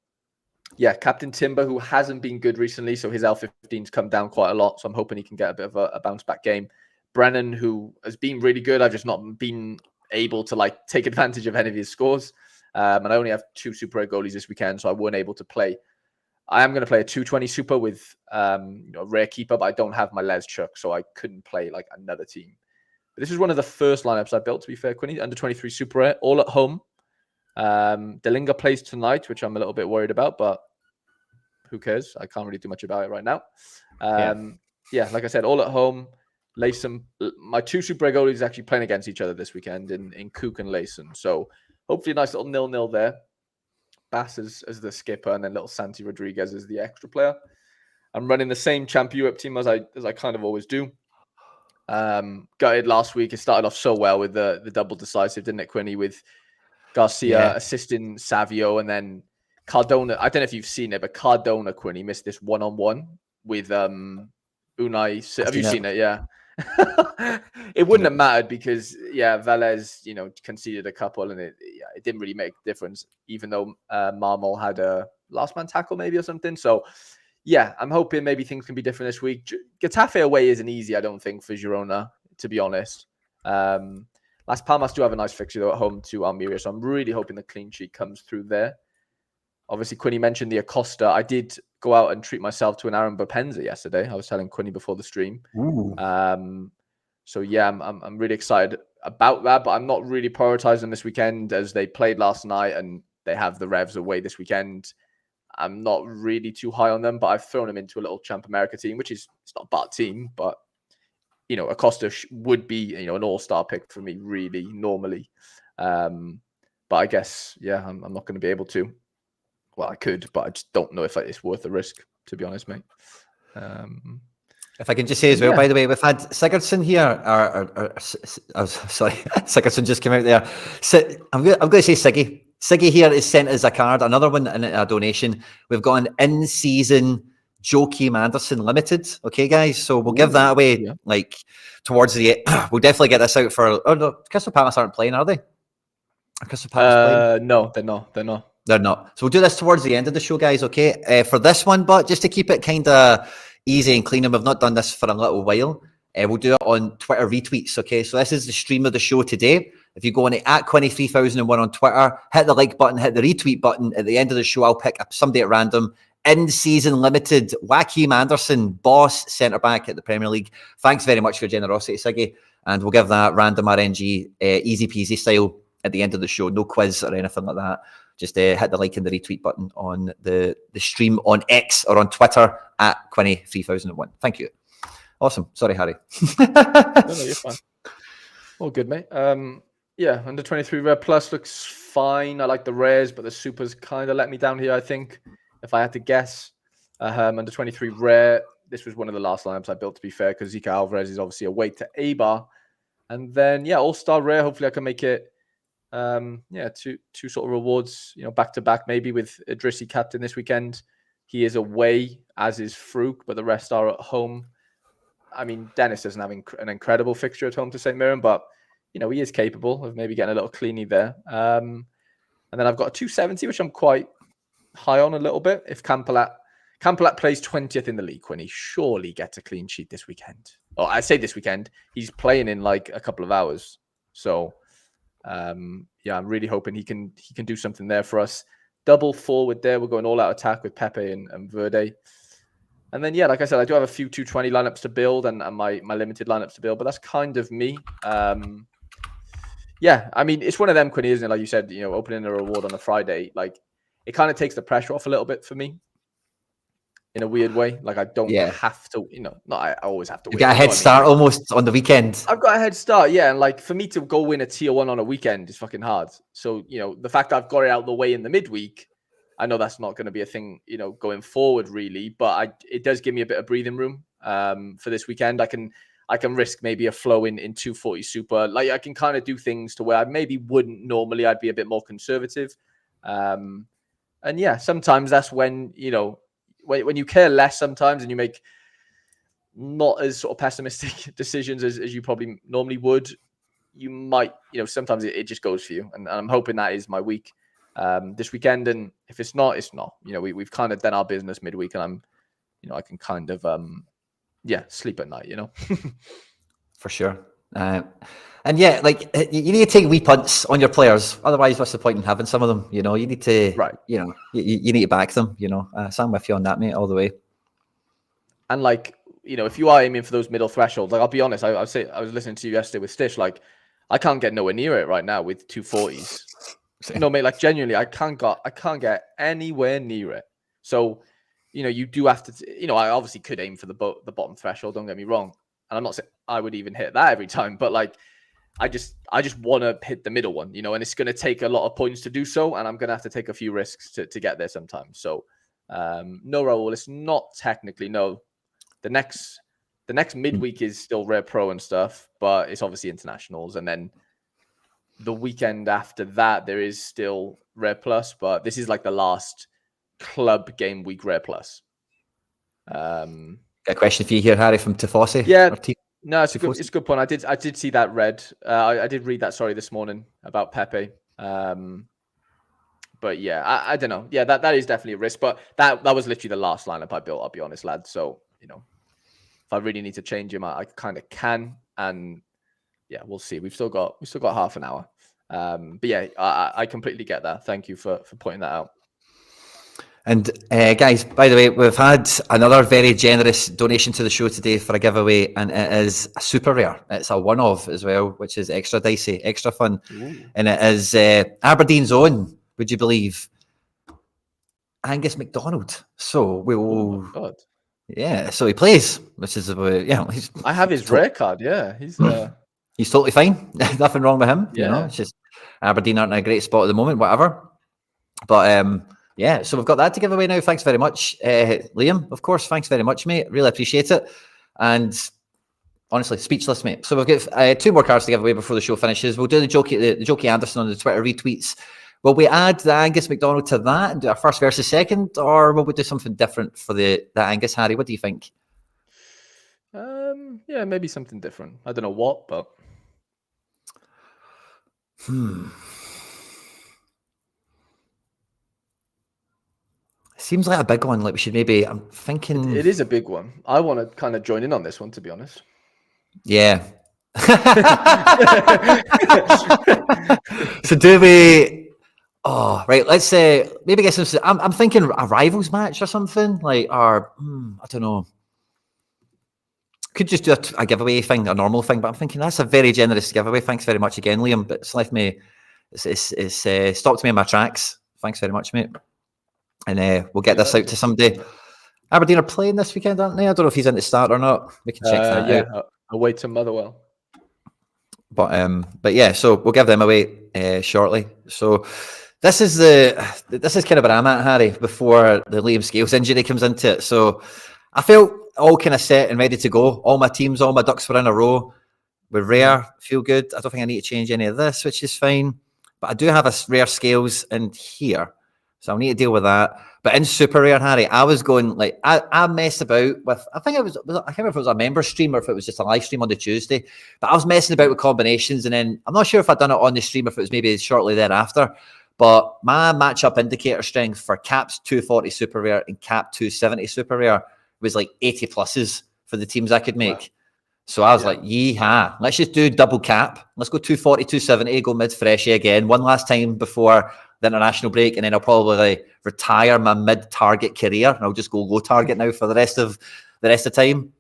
yeah, Captain Timber, who hasn't been good recently, so his L15's come down quite a lot. So I'm hoping he can get a bit of a bounce back game. Brennan, who has been really good. I've just not been able to take advantage of any of his scores. And I only have 2 Super A goalies this weekend, so I weren't able to play. I am going to play a 220 super with a rare keeper, but I don't have my Les Chuck, so I couldn't play another team. But this is one of the first lineups I built, to be fair, Quinny. Under 23 super rare, all at home. Delinga plays tonight, which I'm a little bit worried about, but who cares? I can't really do much about it right now. Yeah, like I said, all at home. Layson, my two Super Egg goalies actually playing against each other this weekend in Cook and Layson. So hopefully a nice little 0-0 there. Bass as the skipper, and then little Santi Rodriguez as the extra player. I'm running the same Champ Europe team as I kind of always do. Gutted last week. It started off so well with the double decisive, didn't it, Quinny, with Garcia assisting Savio, and then Cardona. I don't know if you've seen it, but Cardona, Quinny, missed this one-on-one with Unai. Have you seen it? Yeah. It wouldn't have mattered because Velez, conceded a couple, and it didn't really make a difference, even though Marmol had a last man tackle maybe or something. So yeah, I'm hoping maybe things can be different this week. Getafe away isn't easy, I don't think, for Girona, to be honest. Las Palmas do have a nice fixture though at home to Almeria, so I'm really hoping the clean sheet comes through there. Obviously, Quinny mentioned the Acosta. I did go out and treat myself to an Aaron Bopenza yesterday. I was telling Quinny before the stream. So yeah, I'm really excited about that, but I'm not really prioritizing this weekend as they played last night and they have the Revs away this weekend. I'm not really too high on them, but I've thrown them into a little Champ America team, which is it's not a bad team, but Acosta would be an all-star pick for me really normally. But I guess I'm not going to be able to. Well, I could, but I just don't know if it's worth the risk, to be honest, mate. If I can just say as well, by the way, we've had Sigurdsson here. Sorry, Sigurdsson just came out there. I'm going to say Siggy. Siggy here is sent us a card, another one in a donation. We've got an in-season Joakim Anderson limited. Okay, guys, so we'll give that away like towards the. We'll definitely get this out for. Oh no, Crystal Palace aren't playing, are they? Are Crystal Palace playing? No, they're not. They're not. So we'll do this towards the end of the show, guys. Okay, for this one, but just to keep it kind of easy and clean, and we've not done this for a little while. We'll do it on Twitter retweets. Okay, so this is the stream of the show today. If you go on at Quinny3001 on Twitter, hit the like button, hit the retweet button. At the end of the show, I'll pick up somebody at random. In-season limited, Joakim Anderson, boss centre-back at the Premier League. Thanks very much for your generosity, Siggy. And we'll give that random RNG easy peasy style at the end of the show. No quiz or anything like that. Just hit the like and the retweet button on the stream on X or on Twitter at Quinny3001. Thank you. Awesome. Sorry, Harry. No, you're fine. All good, mate. Under 23 Rare Plus looks fine. I like the rares, but the supers kind of let me down here, I think, if I had to guess. Under 23 Rare, this was one of the last lineups I built, to be fair, because Zika Alvarez is obviously away to Eibar. And then, All-Star Rare, hopefully I can make it, two sort of rewards, back to back, maybe with Idrissi captain this weekend. He is away, as is Fruk, but the rest are at home. I mean, Dennis doesn't have an incredible fixture at home to St. Mirren, but he is capable of maybe getting a little cleany there. And then I've got a 270, which I'm quite high on a little bit. If Campolat plays 20th in the league, when he surely gets a clean sheet this weekend. Oh, I say this weekend. He's playing in like a couple of hours. So, I'm really hoping he can do something there for us. Double forward there. We're going all out attack with Pepe and Verde. And then, like I said, I do have a few 220 lineups to build and my limited lineups to build, but that's kind of me. I mean, it's one of them, Quinny, isn't it? Like you said, opening a reward on a Friday, like it kind of takes the pressure off a little bit for me in a weird way. Like I don't have to, I always have to win. You get a head start almost on the weekend. I've got a head start, and like for me to go win a tier 1 on a weekend is fucking hard. So, the fact that I've got it out of the way in the midweek, I know that's not going to be a thing, going forward really, but it does give me a bit of breathing room for this weekend. I can risk maybe a flow in 240 super. Like I can kind of do things to where I maybe wouldn't normally. I'd be a bit more conservative. Sometimes that's when, when you care less sometimes and you make not as sort of pessimistic decisions as you probably normally would, you might, sometimes it just goes for you. And I'm hoping that is my week this weekend. And if it's not, it's not. We've kind of done our business midweek and I'm, I can kind of, sleep at night, For sure. You need to take wee punts on your players. Otherwise, what's the point in having some of them? You need to, you need to back them. So I'm with you on that, mate, all the way. And if you are aiming for those middle thresholds, I'll be honest. I was listening to you yesterday with Stitch. I can't get nowhere near it right now with 240s. No, mate. Genuinely, I can't get anywhere near it. So, you do have to, I obviously could aim for the bottom threshold, don't get me wrong. And I'm not saying I would even hit that every time, but like, I just want to hit the middle one, and it's going to take a lot of points to do so. And I'm going to have to take a few risks to get there sometimes. So, no, Raul, it's not technically, no. The next midweek is still Rare Pro and stuff, but it's obviously internationals. And then the weekend after that, there is still Rare Plus, but this is like the last club game week Rare Plus. Got a question for you here, Harry, from Tifosi. Yeah, no, it's a good point. I did see that read. I did read that, sorry, this morning about Pepe. But yeah, I don't know. Yeah, that is definitely a risk. But that was literally the last lineup I built, I'll be honest, lads. So, if I really need to change him, I kind of can. And yeah, we'll see. We've still got half an hour. But yeah, I completely get that. Thank you for pointing that out. And guys, by the way, we've had another very generous donation to the show today for a giveaway, and it is a super rare. It's a one-of as well, which is extra dicey, extra fun. Ooh. And it is Aberdeen's own, would you believe, Angus MacDonald. So we will... Oh, God. Yeah, so he plays, which is about, I have his rare card, yeah. He's totally fine. Nothing wrong with him, It's just Aberdeen aren't in a great spot at the moment, whatever. But... yeah, so we've got that to give away now. Thanks very much, Liam. Of course, thanks very much, mate. Really appreciate it. And honestly, speechless, mate. So we've got 2 more cards to give away before the show finishes. We'll do the Jokey Anderson on the Twitter retweets. Will we add the Angus MacDonald to that and do our first versus second, or will we do something different for the Angus, Harry? What do you think? Yeah, maybe something different. I don't know what, but seems like a big one. Like we should maybe. I'm thinking it is a big one. I want to kind of join in on this one, to be honest. Yeah. So do we? Oh, right. Let's say maybe get some. I'm thinking a rivals match or something like, or I don't know. Could just do a giveaway thing, a normal thing. But I'm thinking that's a very generous giveaway. Thanks very much again, Liam. But it's left me. It's stopped me in my tracks. Thanks very much, mate. And we'll get this out to somebody. Aberdeen are playing this weekend, aren't they? I don't know if he's in the start or not. We can check that out. Away to Motherwell. But yeah, so we'll give them away shortly. So this is kind of where I'm at, Harry, before the Liam Scales injury comes into it. So I felt all kind of set and ready to go. All my teams, all my ducks were in a row. We're rare, feel good. I don't think I need to change any of this, which is fine. But I do have a rare Scales in here. So I'll need to deal with that. But in super rare, Harry, I was going like I messed about with. I can't remember if it was a member stream or if it was just a live stream on the Tuesday. But I was messing about with combinations, and then I'm not sure if I'd done it on the stream or if it was maybe shortly thereafter. But my matchup indicator strength for Caps 240 super rare and Cap 270 super rare was like 80 pluses for the teams I could make. Wow. So I was like, yeehaw, let's just do double cap. Let's go 240, 270, go mid freshie again. One last time before the international break, and then I'll probably retire my mid-target career, and I'll just go low target now for the rest of the time.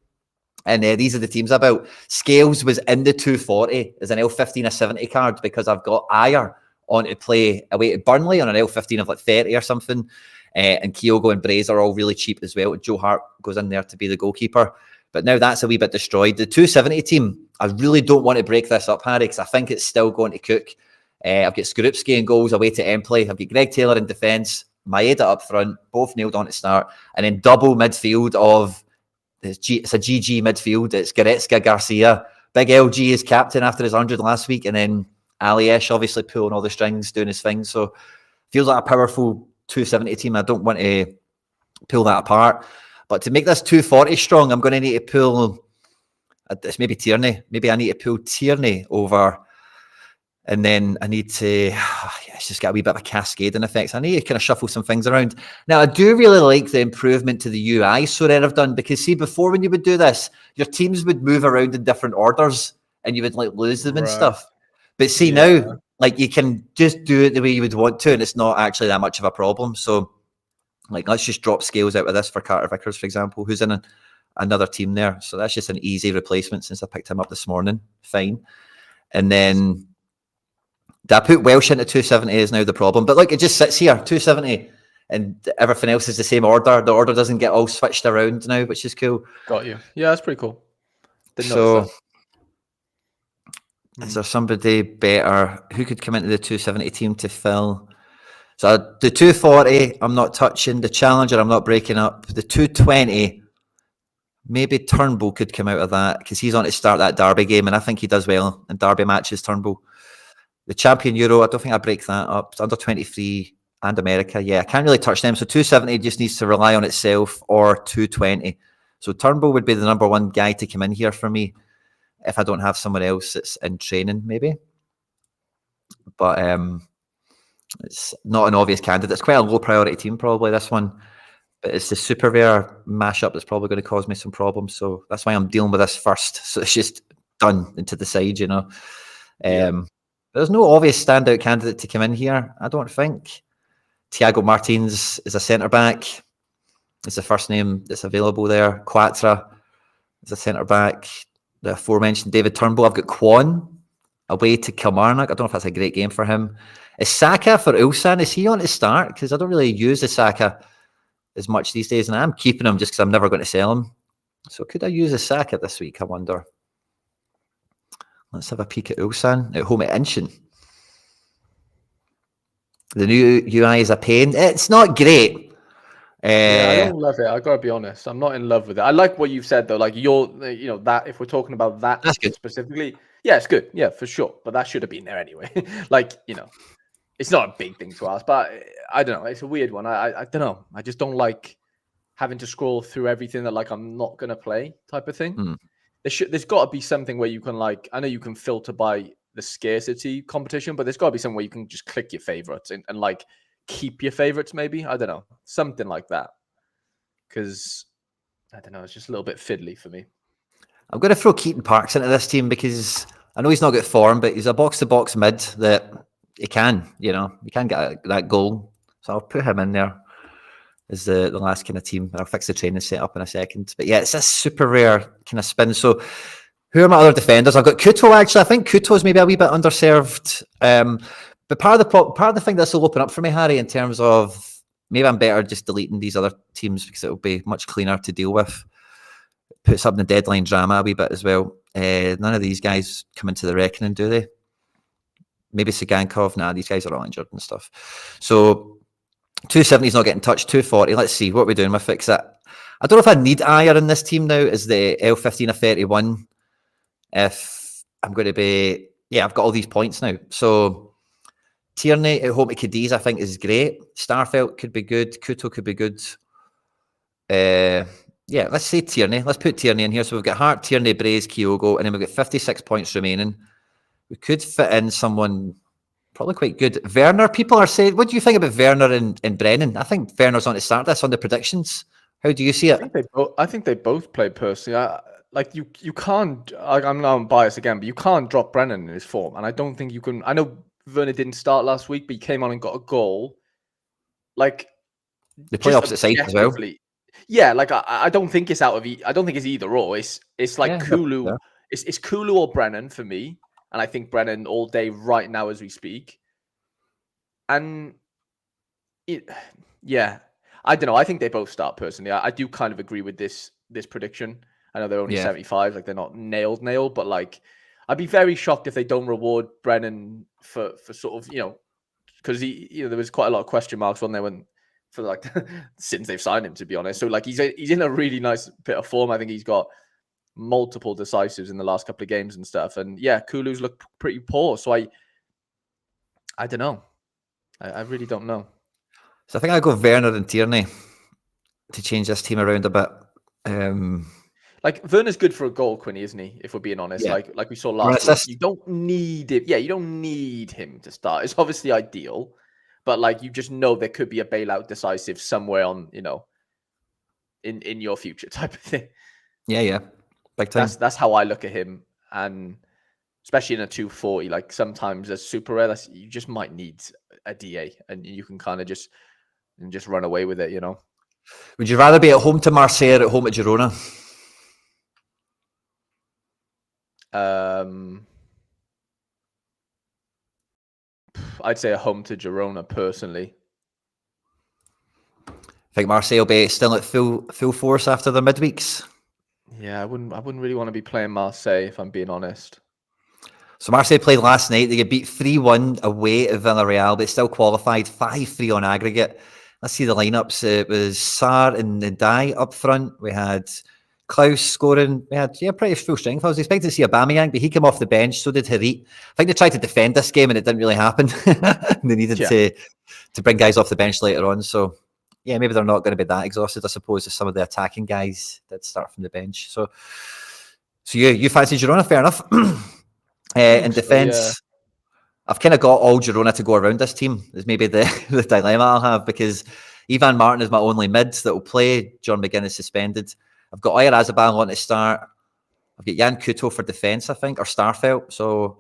And these are the teams I built. Scales was in the 240 as an L15 or 70 card because I've got Ayer on to play away at Burnley on an L15 of like 30 or something. And Kyogo and Braze are all really cheap as well. Joe Hart goes in there to be the goalkeeper. But now that's a wee bit destroyed. The 270 team, I really don't want to break this up, Harry, because I think it's still going to cook. I've got Skorupski in goals away to Empley. I've got Greg Taylor in defence, Maeda up front, both nailed on to start. And then double midfield of, it's a GG midfield. It's Goretzka, Garcia. Big LG is captain after his 100 last week. And then Aliesh obviously pulling all the strings, doing his thing. So feels like a powerful 270 team. I don't want to pull that apart. But to make this 240 strong, I'm going to need to pull, it's maybe Tierney. Maybe I need to pull Tierney over. And then I need to, it's just got a wee bit of a cascading effect. I need to kind of shuffle some things around. Now, I do really like the improvement to the UI Sorare have done, because see, before when you would do this, your teams would move around in different orders and you would like lose them and stuff. But see now, like you can just do it the way you would want to, and it's not actually that much of a problem. So like, let's just drop Scales out of this for Carter Vickers, for example, who's in another team there. So that's just an easy replacement since I picked him up this morning. Fine. And then, did I put Welsh into 270 is now the problem. But look, it just sits here, 270. and everything else is the same order. The order doesn't get all switched around now, which is cool. Got you. Yeah, that's pretty cool. Didn't So, notice that. is there somebody better who could come into the 270 team to fill? So the 240, I'm not touching. The Challenger, I'm not breaking up. The 220, maybe Turnbull could come out of that because he's on to start that Derby game, and I think he does well in Derby matches, Turnbull. The Champion Euro, I don't think I break that up. It's under 23 and America. Yeah, I can't really touch them. So 270 just needs to rely on itself, or 220. So Turnbull would be the number one guy to come in here for me if I don't have someone else that's in training, maybe. But it's not an obvious candidate. It's quite a low priority team, probably, this one. But it's the super rare mashup that's probably going to cause me some problems. So that's why I'm dealing with this first. So it's just done into the side, you know. There's no obvious standout candidate to come in here, I don't think. Thiago Martins is a centre-back. It's the first name that's available there. Quatra is a centre-back. The aforementioned David Turnbull. I've got Kwon away to Kilmarnock. I don't know if that's a great game for him. Is Saka for Ulsan? Is he on to start? Because I don't really use the Saka as much these days, and I'm keeping him just because I'm never going to sell him. So could I use a Saka this week, I wonder? Let's have a peek at Ulsan at home at Inshin. The new UI is a pain. It's not great. Yeah, I don't love it. I gotta be honest. I'm not in love with it. I like what you've said though. Like that. If we're talking about that specifically, yeah, it's good. Yeah, for sure. But that should have been there anyway. Like it's not a big thing to ask. But I don't know. It's a weird one. I don't know. I just don't like having to scroll through everything that like I'm not gonna play type of thing. There's got to be something where you can like. I know you can filter by the scarcity competition, but there's got to be something where you can just click your favorites and like keep your favorites. Maybe I don't know, something like that. Because I don't know, it's just a little bit fiddly for me. I'm going to throw Keaton Parks into this team because I know he's not good form, but he's a box-to-box mid that he can get that goal. So I'll put him in there as the last kind of team. I'll fix the training set up in a second. But yeah, it's a super rare kind of spin. So who are my other defenders? I've got Kuto, actually. I think Kuto's maybe a wee bit underserved. But part of the thing this will open up for me, Harry, in terms of maybe I'm better just deleting these other teams because it'll be much cleaner to deal with. Puts up in the deadline drama a wee bit as well. None of these guys come into the reckoning, do they? Maybe Sigankov. Nah, these guys are all injured and stuff. So 270 is not getting touched. 240. Let's see what we're doing with fix that. I don't know if I need Ayer in this team now. Is the L15 a 31? If I'm going to be, I've got all these points now. So Tierney at home to Cadiz, I think, is great. Starfelt could be good. Kuto could be good. Let's say Tierney. Let's put Tierney in here. So we've got Hart, Tierney, Braze, Kyogo, and then we've got 56 points remaining. We could fit in someone probably quite good. Werner, people are saying, what do you think about Werner and Brennan? I think Werner's on to start this on the predictions. How do you see it? I think they both play personally. You can't. I'm now biased again, but you can't drop Brennan in his form, and I don't think you can. I know Werner didn't start last week, but he came on and got a goal. Like they play opposite sides as well. Yeah, like I don't think it's out of. I don't think it's either or. It's like Kulu. Yeah. It's Kulu or Brennan for me, and I think Brennan all day right now as we speak. And I don't know. I think they both start personally. I do kind of agree with this prediction. I know they're only 75, like they're not nailed, but like I'd be very shocked if they don't reward Brennan for sort of, because there was quite a lot of question marks on there for like since they've signed him, to be honest. So like he's in a really nice bit of form. I think he's got multiple decisives in the last couple of games and stuff. And Kulu's looked pretty poor. So I don't know. I really don't know. So I think I'll go Werner and Tierney to change this team around a bit. Like Werner's good for a goal, Quinny, isn't he? If we're being honest, like we saw last week, you don't need it. Yeah, you don't need him to start. It's obviously ideal, but like you just know there could be a bailout decisive somewhere on, in your future type of thing. Yeah, big time. That's how I look at him, and especially in a 240, like sometimes as super rare, you just might need a DA, and you can kind of just run away with it, Would you rather be at home to Marseille or at home at Girona? I'd say a home to Girona personally. I think Marseille will be still at full force after the midweeks. Yeah, I wouldn't really want to be playing Marseille if I'm being honest. So Marseille played last night. They get beat 3-1 away at Villarreal, but still qualified 5-3 on aggregate. Let's see the lineups. It was Sarr and Ndai up front. We had Klaus scoring. We had pretty full strength. I was expecting to see Aubameyang, but he came off the bench. So did Harit. I think they tried to defend this game and it didn't really happen. They needed to bring guys off the bench later on. So yeah, maybe they're not going to be that exhausted, I suppose, as some of the attacking guys did start from the bench. So you fancy Girona, fair enough. In defence, I've kind of got all Girona to go around this team. Is maybe the dilemma I'll have, because Ivan Martin is my only mid that will play. John McGinn is suspended. I've got Oyarzabal on to start. I've got Jan Couto for defence, I think, or Starfelt. So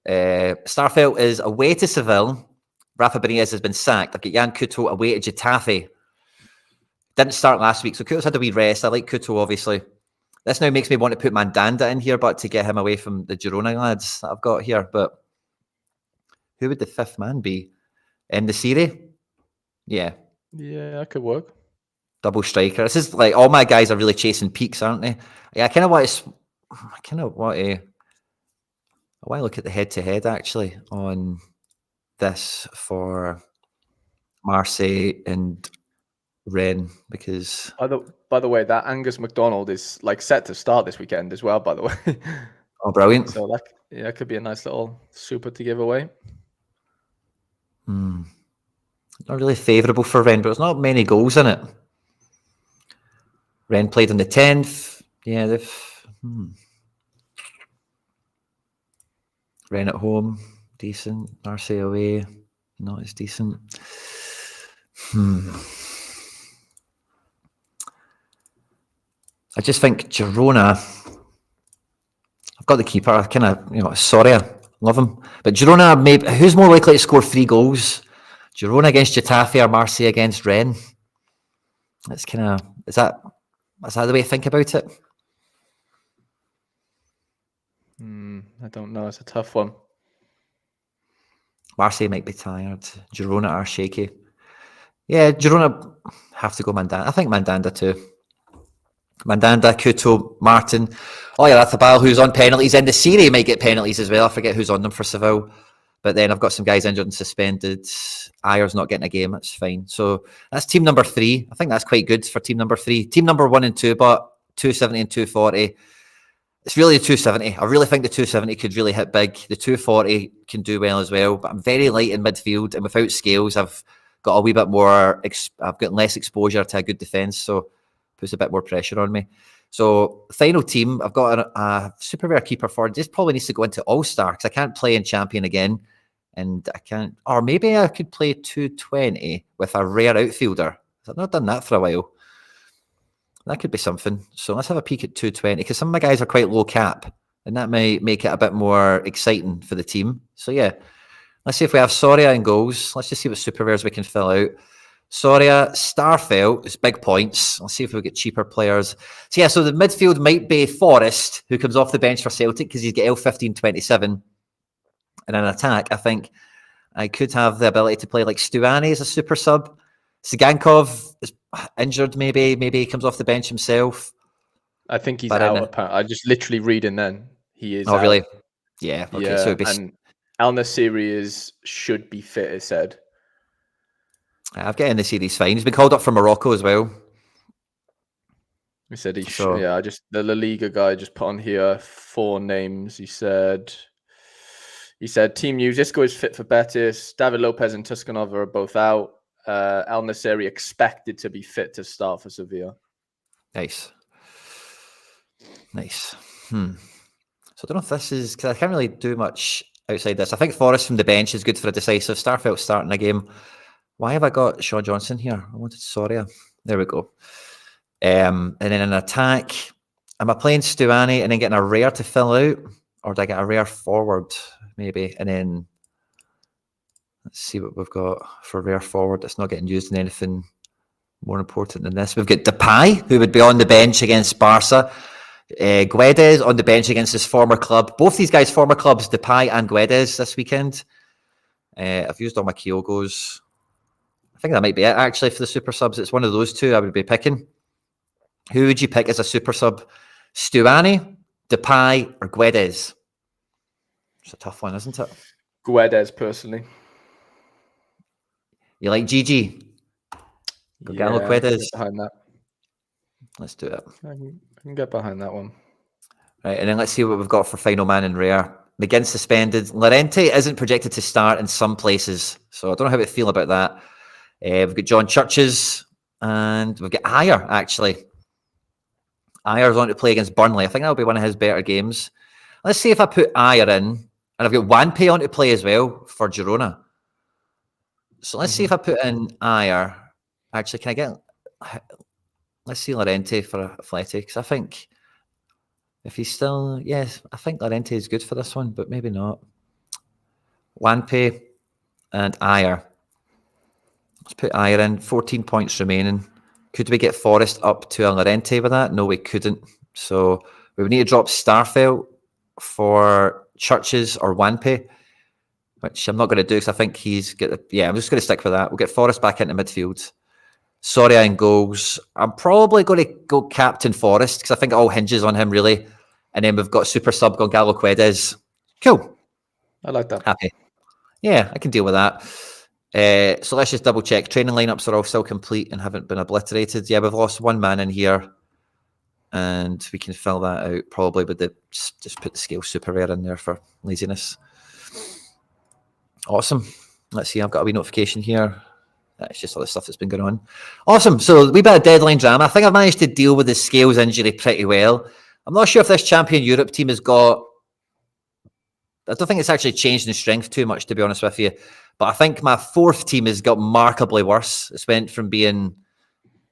Starfelt is away to Seville. Rafa Benitez has been sacked. I've got Jan Couto away to Getafe. Didn't start last week, so Couto's had a wee rest. I like Couto, obviously. This now makes me want to put Mandanda in here, but to get him away from the Girona lads that I've got here. But who would the fifth man be? In the series? Yeah. Yeah, that could work. Double striker. This is like all my guys are really chasing peaks, aren't they? Yeah, I kind of want to look at the head-to-head actually on this for Marseille and Rennes, because by the way, that Angus MacDonald is like set to start this weekend as well, by the way. Oh, brilliant. So that could be a nice little super to give away. Not really favourable for Rennes, but there's not many goals in it. Rennes played on the 10th. Yeah, Rennes at home, decent. Marseille away, not as decent. I just think Girona, I've got the keeper, I kind of, Sorare, love him. But Girona, maybe, who's more likely to score 3 goals? Girona against Getafe or Marseille against Rennes? That's kind of, is that the way to think about it? I don't know, it's a tough one. Marseille might be tired. Girona are shaky. Yeah, Girona have to go Mandanda. I think Mandanda too. Mandanda, Couto, Martin. Oyarzabal, who's on penalties in the series, might get penalties as well. I forget who's on them for Seville. But then I've got some guys injured and suspended. Ayer's not getting a game. That's fine. So that's team number 3. I think that's quite good for team number 3. Team number 1 and 2, but 270 and 240. It's really the 270. I really think the 270 could really hit big. The 240 can do well as well. But I'm very light in midfield, and without Scales, I've got a wee bit more. I've got less exposure to a good defence, so puts a bit more pressure on me. So final team, I've got a super rare keeper for. This probably needs to go into All-Star because I can't play in Champion again. And I can't, or maybe I could play 220 with a rare outfielder. I've not done that for a while. That could be something. So let's have a peek at 220 because some of my guys are quite low cap and that may make it a bit more exciting for the team. So yeah, let's see if we have Soria in goals. Let's just see what super rares we can fill out. Soria, Starfelt is big points. Let's see if we get cheaper players. So yeah, so the midfield might be Forrest, who comes off the bench for Celtic because he's got L15-27. And in attack, I think I could have the ability to play like Stuani as a super sub. Sigankov is injured, maybe he comes off the bench himself. I think he's out. I just literally reading then. He is. Oh, really? Yeah. Okay. Yeah, so it'd be... and Al Nassiri should be fit, it said. I've got in the series fine. He's been called up from Morocco as well. He said he should. Yeah, the La Liga guy just put on here 4 names. He said team news. Isco is fit for Betis. David Lopez and Tuscanov are both out. Al Nassiri expected to be fit to start for Sevilla. Nice. So I don't know if this is, because I can't really do much outside this. I think Forrest from the bench is good for a decisive. Starfelt starting a game. Why have I got Shaw Johnson here? I wanted Soria. There we go. And then in attack, am I playing Stuani and then getting a rare to fill out? Or do I get a rare forward, maybe? And then let's see what we've got for rare forward that's not getting used in anything more important than this. We've got Depay, who would be on the bench against Barca. Guedes on the bench against his former club. Both these guys' former clubs, Depay and Guedes, this weekend. I've used all my Kyogos. I think that might be it, actually, for the super subs. It's one of those two I would be picking. Who would you pick as a super sub? Stuani, Depay, or Guedes? It's a tough one, isn't it? Guedes, personally. You like GG? Galo Guedes. Behind that. Let's do it. I can get behind that one. Right, and then let's see what we've got for final man and rare. McGinn suspended. Llorente isn't projected to start in some places, so I don't know how we feel about that. We've got John Churches, and we've got Ayer, actually. Ayer's on to play against Burnley. I think that'll be one of his better games. Let's see if I put Ayer in, and I've got Wanpe on to play as well for Girona. So let's see if I put in Ayer. Actually, can I get... Let's see Llorente for Athletic, because I think if he's still... Yes, I think Llorente is good for this one, but maybe not. Wanpe and Ayer. Let's put Ayer in. 14 points remaining. Could we get Forest up to a Llorente with that? No, we couldn't. So we would need to drop Starfelt for Churches or Wanpe, which I'm not going to do because I think he's got... Yeah, I'm just going to stick with that. We'll get Forest back into midfield. Sorare in goals. I'm probably going to go captain Forest because I think it all hinges on him, really. And then we've got super sub Gonzalo Guedes. Cool. I like that. Happy. Yeah, I can deal with that. So let's just double check. Training lineups are all still complete and haven't been obliterated. Yeah, we've lost one man in here, and we can fill that out probably with the just put the scale super rare in there for laziness. Awesome. Let's see. I've got a wee notification here. That's just all the stuff that's been going on. Awesome. So we bit of deadline drama. I think I've managed to deal with the Scales injury pretty well. I'm not sure if this Champion Europe team has got... I don't think it's actually changed in strength too much, to be honest with you. But I think my fourth team has got markedly worse. It's went from being...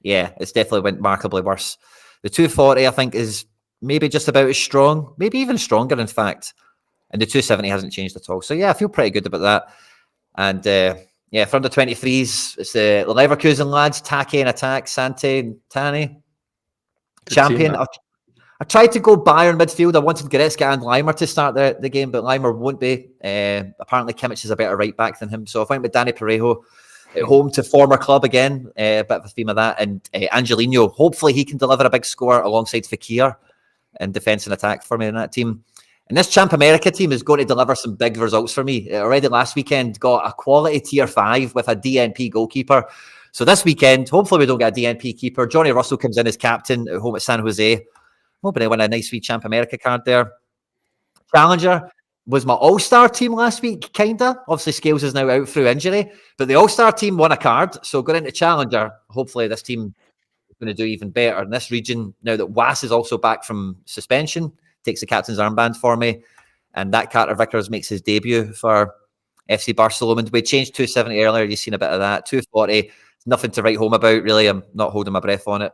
Yeah, it's definitely went markedly worse. The 240, I think, is maybe just about as strong. Maybe even stronger, in fact. And the 270 hasn't changed at all. So, yeah, I feel pretty good about that. And, yeah, for under 23s, it's the Leverkusen lads, Take and Attack, Sante and Tani. Good Champion. Team, I tried to go Bayern midfield. I wanted Goretzka and Leimer to start the game, but Leimer won't be. Apparently, Kimmich is a better right back than him. So I went with Danny Parejo at home to former club again. A bit of a theme of that. And Angelino, hopefully he can deliver a big score alongside Fekir in defence and attack for me in that team. And this Champ America team is going to deliver some big results for me. Already last weekend, got a quality tier 5 with a DNP goalkeeper. So this weekend, hopefully we don't get a DNP keeper. Johnny Russell comes in as captain at home at San Jose. Hoping to win a nice wee Champ America card there. Challenger was my all-star team last week, kinda. Obviously, Scales is now out through injury, but the all-star team won a card. So going into Challenger, hopefully this team is going to do even better in this region. Now that Was is also back from suspension, takes the captain's armband for me, and that Carter Vickers makes his debut for FC Barcelona. We changed 270 earlier. You've seen a bit of that. 240, nothing to write home about, really. I'm not holding my breath on it.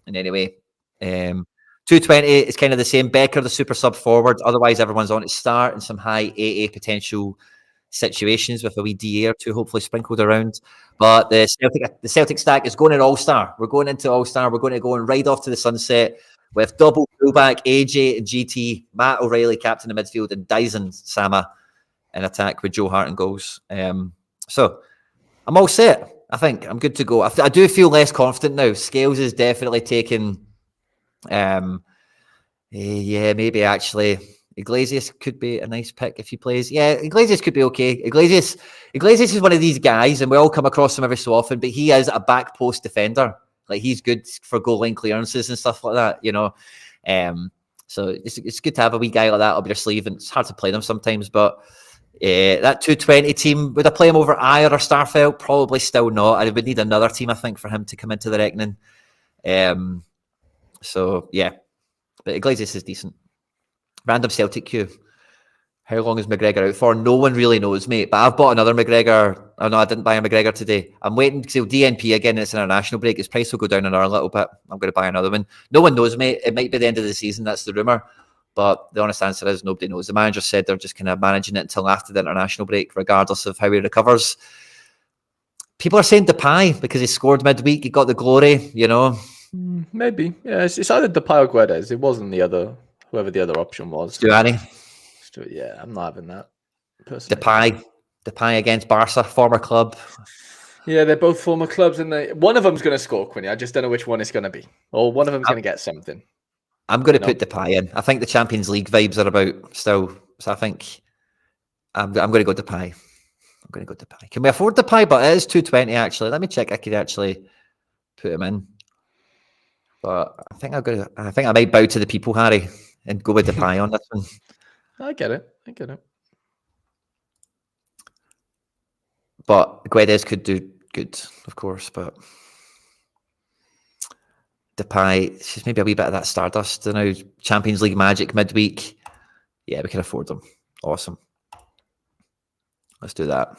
And anyway, 220 is kind of the same. Becker, the super sub forward. Otherwise, everyone's on to start in some high AA potential situations with a wee DA or two hopefully sprinkled around. But the Celtic stack is going in All-Star. We're going into All-Star. We're going to go and ride off to the sunset with double fullback, AJ and GT, Matt O'Reilly, captain of midfield, and Dyson Sama in attack with Joe Hart in goals. So I'm all set. I think I'm good to go. I do feel less confident now. Scales is definitely taking... yeah, maybe actually Iglesias could be a nice pick if he plays. Yeah, Iglesias could be okay. Iglesias is one of these guys, and we all come across him every so often, but he is a back post defender. Like, he's good for goal line clearances and stuff like that, you know. So it's good to have a wee guy like that up your sleeve, and it's hard to play them sometimes, but that 220 team, would I play him over Ayer or Starfelt? Probably still not. I would need another team, I think, for him to come into the reckoning. So, yeah. But Iglesias is decent. Random Celtic queue. How long is McGregor out for? No one really knows, mate. But I've bought another McGregor. Oh, no, I didn't buy a McGregor today. I'm waiting because he'll DNP again. It's an international break. His price will go down another little bit. I'm going to buy another one. No one knows, mate. It might be the end of the season. That's the rumour. But the honest answer is nobody knows. The manager said they're just kind of managing it until after the international break, regardless of how he recovers. People are saying Depay because he scored midweek. He got the glory, you know. Maybe. Yeah, it's either Depay or Guedes. It wasn't whoever the other option was. Stuani. Yeah, I'm not having that. Personally. Depay against Barca, former club. Yeah, they're both former clubs, and one of them's going to score, Quinny. I just don't know which one it's going to be, or one of them's going to get something. I'm going to put Depay in. I think the Champions League vibes are about still, so I think I'm going to go Depay. I'm going to go Depay. Can we afford Depay? But it is 220 actually. Let me check. I could actually put him in, but I think I might bow to the people, Harry, and go with Depay on this one. I get it. But Guedes could do good, of course, but Depay, it's just maybe a wee bit of that Stardust. I know Champions League magic midweek. Yeah, we can afford them. Awesome. Let's do that.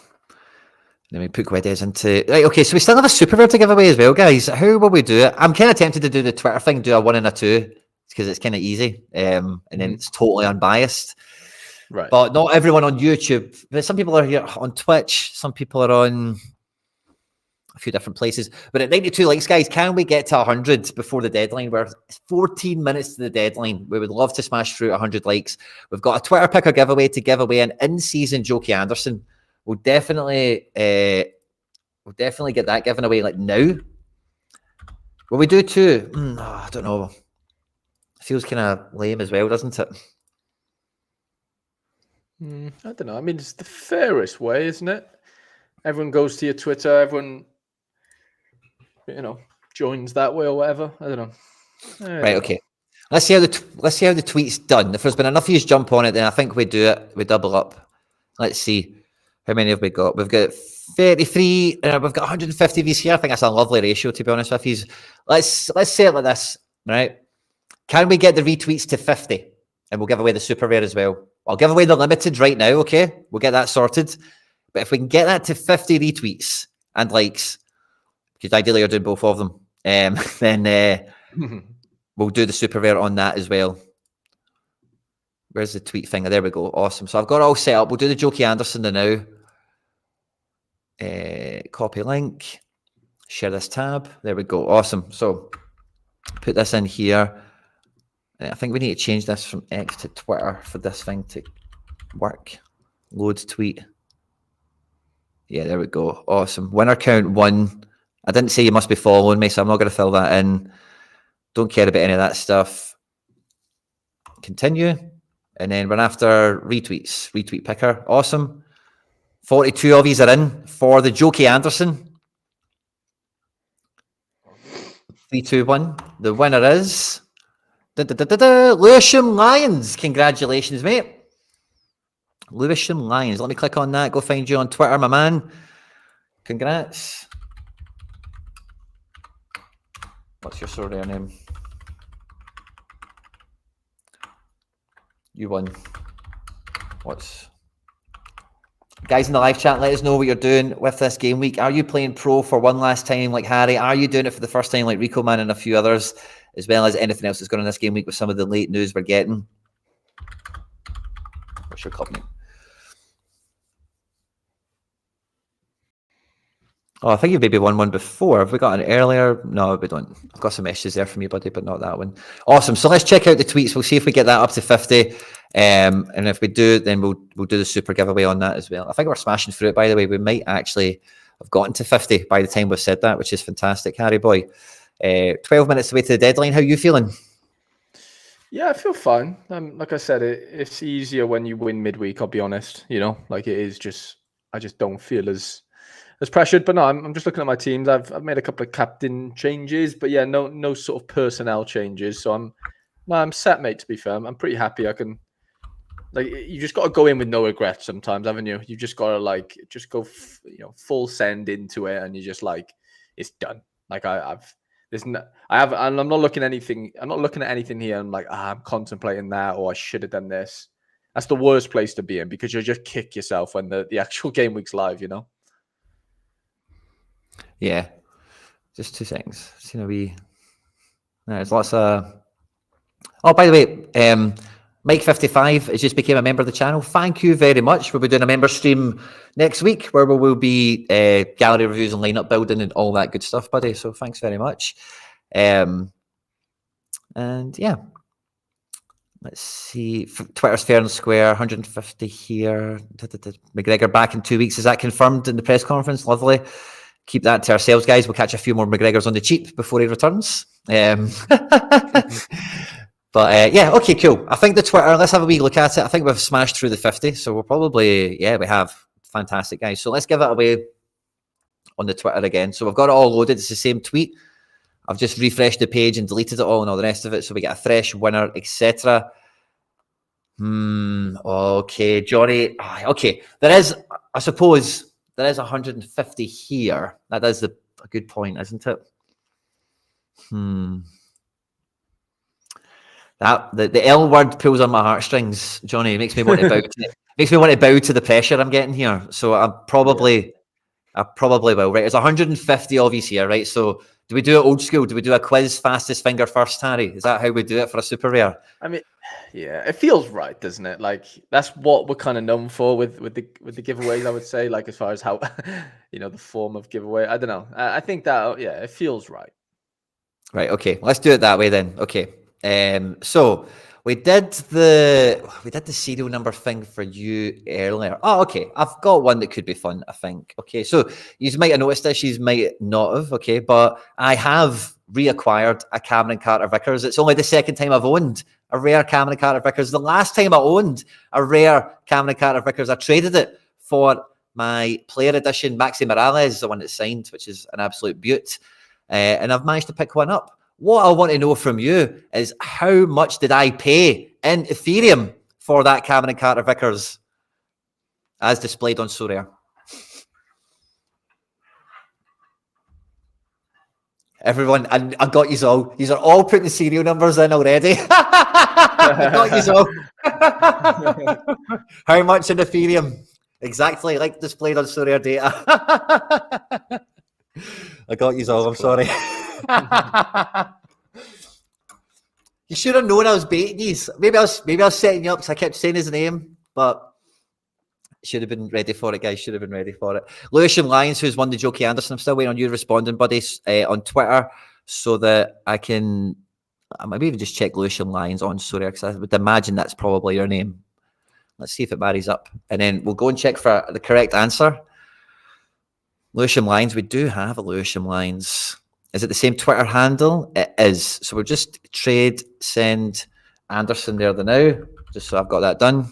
Then we put Guedes into... Right, okay, so we still have a super rare to give away as well, guys. How will we do it? I'm kind of tempted to do the Twitter thing, do a 1 and a 2, because it's kind of easy, and then it's totally unbiased. Right. But not everyone on YouTube. But some people are here on Twitch. Some people are on a few different places. But at 92 likes, guys, can we get to 100 before the deadline? We're 14 minutes to the deadline. We would love to smash through 100 likes. We've got a Twitter picker giveaway to give away an in-season Jokey Anderson. We'll definitely get that given away like now. Will we do 2? I don't know. It feels kind of lame as well, doesn't it? I don't know. I mean, it's the fairest way, isn't it? Everyone goes to your Twitter. Everyone, joins that way or whatever. I don't know. Right. Okay. Let's see how the tweet's done. If there's been enough of you jump on it, then I think we do it. We double up. Let's see. How many have we got? We've got 33. We've got 150 of these here. I think that's a lovely ratio, to be honest with you. Let's say it like this, right? Can we get the retweets to 50? And we'll give away the super rare as well. I'll give away the limited right now, okay? We'll get that sorted. But if we can get that to 50 retweets and likes, because ideally you're doing both of them, then we'll do the super rare on that as well. Where's the tweet thing? There we go. Awesome. So I've got it all set up. We'll do the Jokey Anderson now. Copy link. Share this tab. There we go. Awesome. So put this in here. I think we need to change this from X to Twitter for this thing to work. Load tweet. Yeah, there we go. Awesome. Winner count 1. I didn't say you must be following me, so I'm not going to fill that in. Don't care about any of that stuff. Continue. And then we're after retweets. Retweet picker. Awesome. 42 of these are in for the Jokey Anderson. 3, 2, 1. The winner is Lewisham Lions. Congratulations, mate. Lewisham Lions. Let me click on that. Go find you on Twitter, my man. Congrats. What's your Sorare name? You won. Guys in the live chat, let us know what you're doing with this game week. Are you playing pro for one last time like Harry? Are you doing it for the first time like Rico Man and a few others, as well as anything else that's going on this game week with some of the late news we're getting? What's your club name? Oh, I think you've maybe won one before. Have we got an earlier? No, we don't. I've got some messages there from you, buddy, but not that one. Awesome. So let's check out the tweets. We'll see if we get that up to 50. And if we do, then we'll do the super giveaway on that as well. I think we're smashing through it, by the way. We might actually have gotten to 50 by the time we've said that, which is fantastic. Harry boy, 12 minutes away to the deadline. How are you feeling? Yeah, I feel fine. Like I said, it's easier when you win midweek, I'll be honest. Like it is just, I just don't feel as pressured. But no, I'm just looking at my teams. I've made a couple of captain changes, but yeah, no sort of personnel changes. So I'm set, mate, to be fair. I'm pretty happy. I can, like, you just got to go in with no regrets sometimes, haven't you? You just got to just go, full send into it, and you just it's done. Like I'm not looking at anything. I'm not looking at anything here. I'm like, I'm contemplating that, or I should have done this. That's the worst place to be in, because you'll just kick yourself when the actual game week's live, Yeah. Just 2 seconds. There's lots of... Oh, by the way, Mike55 has just became a member of the channel. Thank you very much. We'll be doing a member stream next week where we will be gallery reviews and lineup building and all that good stuff, buddy. So thanks very much. And yeah, let's see. Twitter's fair and square, 150 here. McGregor back in 2 weeks. Is that confirmed in the press conference? Lovely. keep that to ourselves, guys. We'll catch a few more McGregors on the cheap before he returns. But yeah, okay, cool. I think the Twitter, let's have a wee look at it. I think we've smashed through the 50. So we'll probably, yeah, we have. Fantastic, guys. So let's give it away on the Twitter again. So we've got it all loaded. It's the same tweet. I've just refreshed the page and deleted it all and all the rest of it. So we get a fresh winner, etc. Okay, Johnny. Okay, there is, I suppose, there is 150 here. That is a good point, isn't it? That the L word pulls on my heartstrings, Johnny. It makes me want to bow. Makes me want to bow to the pressure I'm getting here. So I probably will. Right, there's 150 of you here, right? So do we do it old school? Do we do a quiz, fastest finger first, Harry? Is that how we do it for a super rare? I mean, yeah, it feels right, doesn't it? Like that's what we're kind of known for with the giveaways. I would say, like as far as how the form of giveaway. I don't know. I think that it feels right. Right. Okay. Let's do it that way then. Okay. So we did the serial number thing for you earlier. Oh, okay. I've got one that could be fun, I think. Okay. So you might have noticed this, you might not have. Okay. But I have reacquired a Cameron Carter Vickers. It's only the second time I've owned a rare Cameron Carter Vickers. The last time I owned a rare Cameron Carter Vickers, I traded it for my player edition Maxi Morales, the one that's signed, which is an absolute beaut. And I've managed to pick one up. What I want to know from you is how much did I pay in Ethereum for that Cameron Carter Vickers as displayed on Sorare? Everyone, and I got you all. These are all putting serial numbers in already. I got you all. How much in Ethereum? Exactly like displayed on Sorare data. I got you all. I'm sorry. You should have known I was baiting these. Maybe I was setting you up because I kept saying his name, but should have been ready for it, guys. Should have been ready for it. Lewisham Lyons, who's won the Jokey Anderson. I'm still waiting on you responding, buddies, on Twitter, so that I maybe even just check Lewisham Lyons on Sorare, because I would imagine that's probably your name. Let's see if it marries up, and then we'll go and check for the correct answer. Lewisham Lyons, we do have a Lewisham Lyons. Is it the same Twitter handle? It is. So we'll just send Anderson there now, just so I've got that done.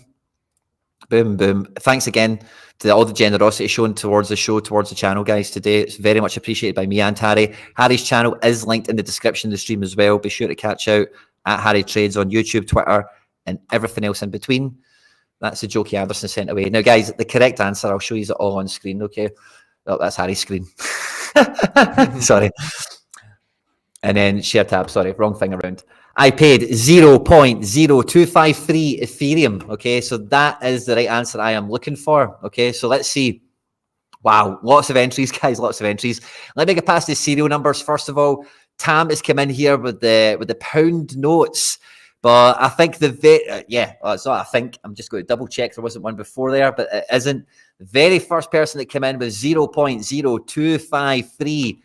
Boom, boom. Thanks again to all the generosity shown towards the show, towards the channel, guys, today. It's very much appreciated by me and Harry. Harry's channel is linked in the description of the stream as well. Be sure to catch out at Harry Trades on YouTube, Twitter, and everything else in between. That's the Jokey Anderson sent away. Now, guys, the correct answer, I'll show you it all on screen, okay? Oh, that's Harry's screen. Sorry. And then share tab, sorry, wrong thing around. I paid 0.0253 Ethereum, okay? So that is the right answer I am looking for, okay? So let's see. Wow, lots of entries, guys, lots of entries. Let me get past the serial numbers. First of all, Tam has come in here with the pound notes. But I think it's not I think. I'm just going to double check. There wasn't one before there, but it isn't. The very first person that came in with 0.0253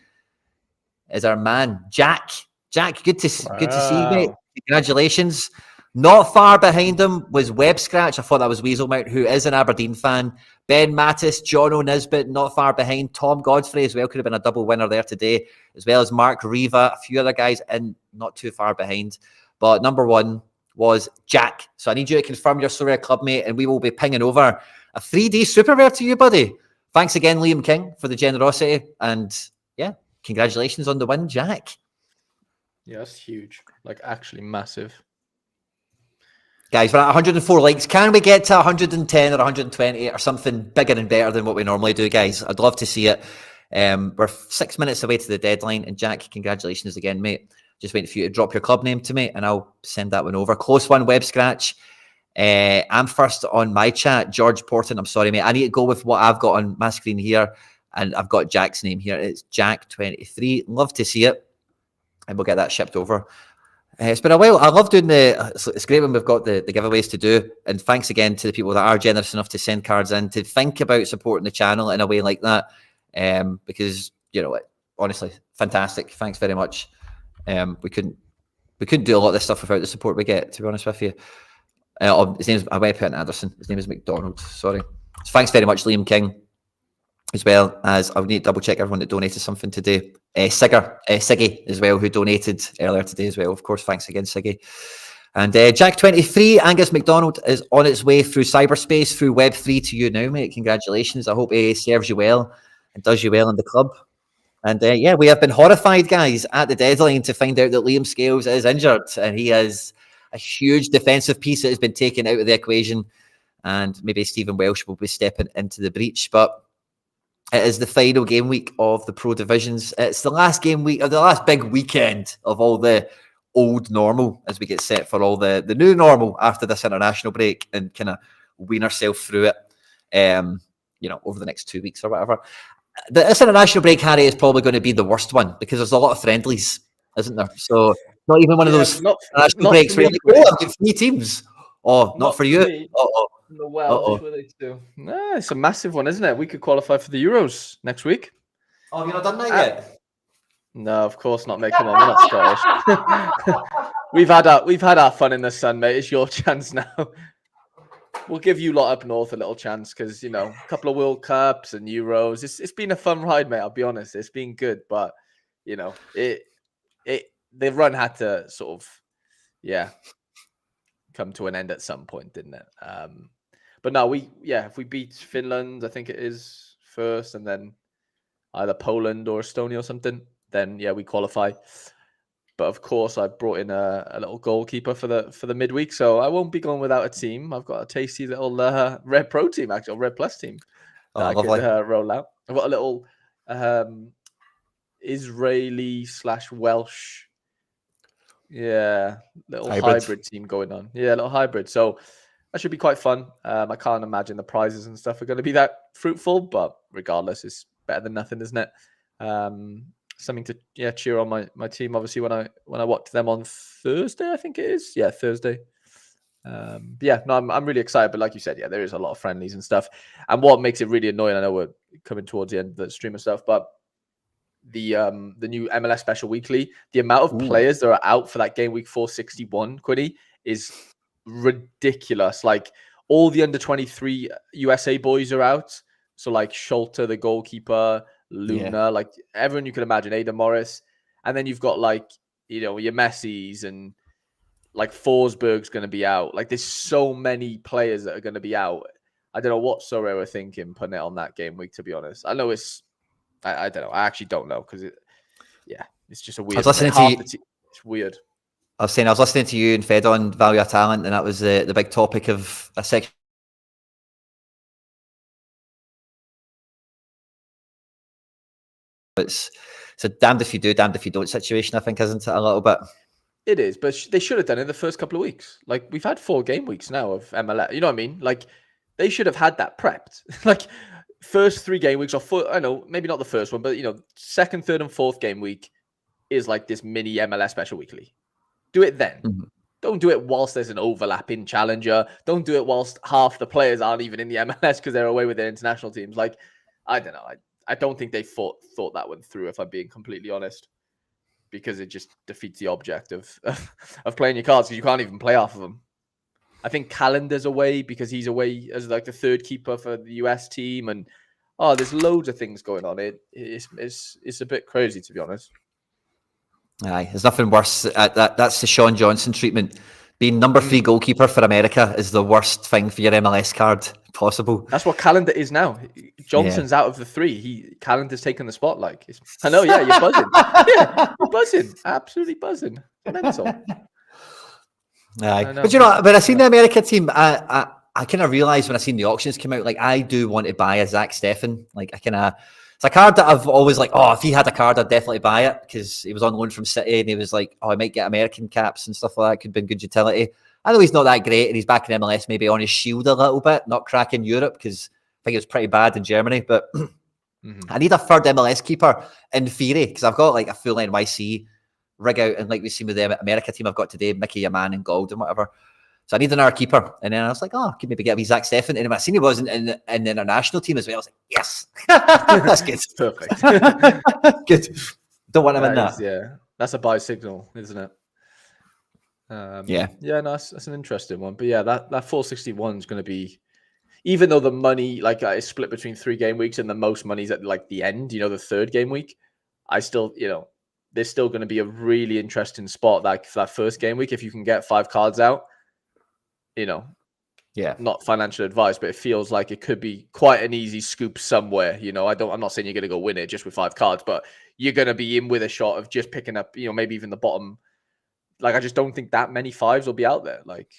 is our man, Jack. Jack, good to see you, mate. Congratulations. Not far behind him was Web Scratch. I thought that was Weaselmount, who is an Aberdeen fan. Ben Mattis, John O'Nisbet, not far behind. Tom Godfrey as well, could have been a double winner there today, as well as Mark Riva, a few other guys in not too far behind. But number one was Jack. So I need you to confirm your Sorare club, mate, and we will be pinging over a 3D super rare to you, buddy. Thanks again, Liam King, for the generosity. And yeah, congratulations on the win, Jack. Yeah, that's huge. Like, actually massive. Guys, we're at 104 likes. Can we get to 110 or 120 or something bigger and better than what we normally do, guys? I'd love to see it. We're 6 minutes away to the deadline. And Jack, congratulations again, mate. Just waiting for you to drop your club name to me, and I'll send that one over. Close one, Web Scratch. I'm first on my chat, George Porton. I'm sorry, mate. I need to go with what I've got on my screen here, and I've got Jack's name here. It's Jack23. Love to see it, and we'll get that shipped over. It's been a while. I love doing it's great when we've got the giveaways to do, and thanks again to the people that are generous enough to send cards in, to think about supporting the channel in a way like that, because, honestly, fantastic. Thanks very much. We couldn't do a lot of this stuff without the support we get, to be honest with you. His name's, I went put Anderson. His name is McDonald. Sorry. So thanks very much, Liam King. as well as I would need to double check everyone that donated something today. Siggy as well, who donated earlier today as well. Of course, thanks again, Siggy. And Jack23, Angus McDonald is on its way through cyberspace, through Web3 to you now, mate. Congratulations. I hope it serves you well and does you well in the club. And yeah, we have been horrified, guys, at the deadline to find out that Liam Scales is injured, and he has a huge defensive piece that has been taken out of the equation, and maybe Stephen Welsh will be stepping into the breach. But it is the final game week of the Pro Divisions. It's the last game week, or the last big weekend of all the old normal as we get set for all the new normal after this international break and kind of wean ourselves through it, over the next 2 weeks or whatever. This international break, Harry, is probably going to be the worst one because there's a lot of friendlies, isn't there? So not even one of those international breaks where you're like, I've got 3 teams. Oh, not for you. The Welsh, what they do? No, it's a massive one, isn't it? We could qualify for the Euros next week. Oh, have you not done that yet? No, of course not, mate. Come on, we're not Scottish. we've had our fun in the sun, mate. It's your chance now. We'll give you lot up north a little chance because a couple of World Cups and Euros. It's been a fun ride, mate. I'll be honest, it's been good, but the run had to sort of come to an end at some point, didn't it? But no, if we beat Finland, I think it is first, and then either Poland or Estonia or something, then we qualify. But of course, I brought in a little goalkeeper for the midweek, so I won't be going without a team. I've got a tasty little Red Pro team, actually, or Red Plus team that I could roll out. I've got a little Israeli/Welsh, little hybrid team going on. Yeah, a little hybrid. So that should be quite fun. I can't imagine the prizes and stuff are going to be that fruitful, but regardless, it's better than nothing, isn't it? Something to cheer on my team. Obviously, when I watch them on Thursday, I think it is. Yeah, Thursday. I'm really excited. But like you said, there is a lot of friendlies and stuff. And what makes it really annoying, I know we're coming towards the end of the stream and stuff, but the new MLS Special Weekly, the amount of players that are out for that game week 461, Quinny, is ridiculous. Like all the under 23 USA boys are out. So like Schulte, the goalkeeper, Luna, like everyone you can imagine, Ada Morris, and then you've got like your Messi's and like Forsberg's going to be out. Like there's so many players that are going to be out. I don't know what Sorare were thinking putting it on that game week. To be honest, I know I don't know. I actually don't know because it's just a weird. I was listening to you. It's weird. I was listening to you and Fed on Value of Talent, and that was the big topic of a section. It's a damned if you do, damned if you don't situation, I think, isn't it, a little bit? It is, but they should have done it in the first couple of weeks. Like, we've had 4 game weeks now of MLS. You know what I mean? Like, they should have had that prepped. Like, first 3 game weeks, I know, maybe not the first one, but, second, third, and fourth game week is like this mini MLS Special Weekly. Do it then. Mm-hmm. Don't do it whilst there's an overlap in Challenger. Don't do it whilst half the players aren't even in the MLS because they're away with their international teams. Like, I don't know. I don't think they thought that one through, if I'm being completely honest, because it just defeats the object of playing your cards because you can't even play half of them. I think Calendar's away because he's away as like the third keeper for the US team, and there's loads of things going on. It's a bit crazy, to be honest. Aye, there's nothing worse. That's the Sean Johnson treatment. Being number 3 goalkeeper for America is the worst thing for your MLS card possible. That's what Calendar is now. Johnson's out of the 3. Calendar's taken the spotlight. I know, you're buzzing. You're buzzing. Absolutely buzzing. Mental. Aye. But when I seen the America team, I kind of realised when I seen the auctions come out, like, I do want to buy a Zach Steffen. Like, it's a card that I've always like, if he had a card, I'd definitely buy it because he was on loan from City and he was like, I might get American caps and stuff like that. Could have been good utility. I know he's not that great and he's back in MLS, maybe on his shield a little bit, not cracking Europe because I think it was pretty bad in Germany. But I need a third MLS keeper in theory because I've got like a full NYC rig out, and like we've seen with the America team I've got today, Mickey, Yaman, and Gold and whatever. So I need another keeper. And then I was like, I could maybe get a wee Zach Steffen. And when I seen he wasn't in the international team as well, I was like, yes. That's good. Perfect. Good. Don't want him in that. Yeah. That's a buy signal, isn't it? Yeah, no, that's an interesting one. But yeah, that 461 is going to be, even though the money like is split between 3 game weeks and the most money's at like the end, the 3rd game week, I still, there's still going to be a really interesting spot like for that 1st game week if you can get 5 cards out. Yeah. Not financial advice, but it feels like it could be quite an easy scoop somewhere. I'm not saying you're going to go win it just with 5 cards, but you're going to be in with a shot of just picking up, maybe even the bottom. Like, I just don't think that many 5s will be out there, like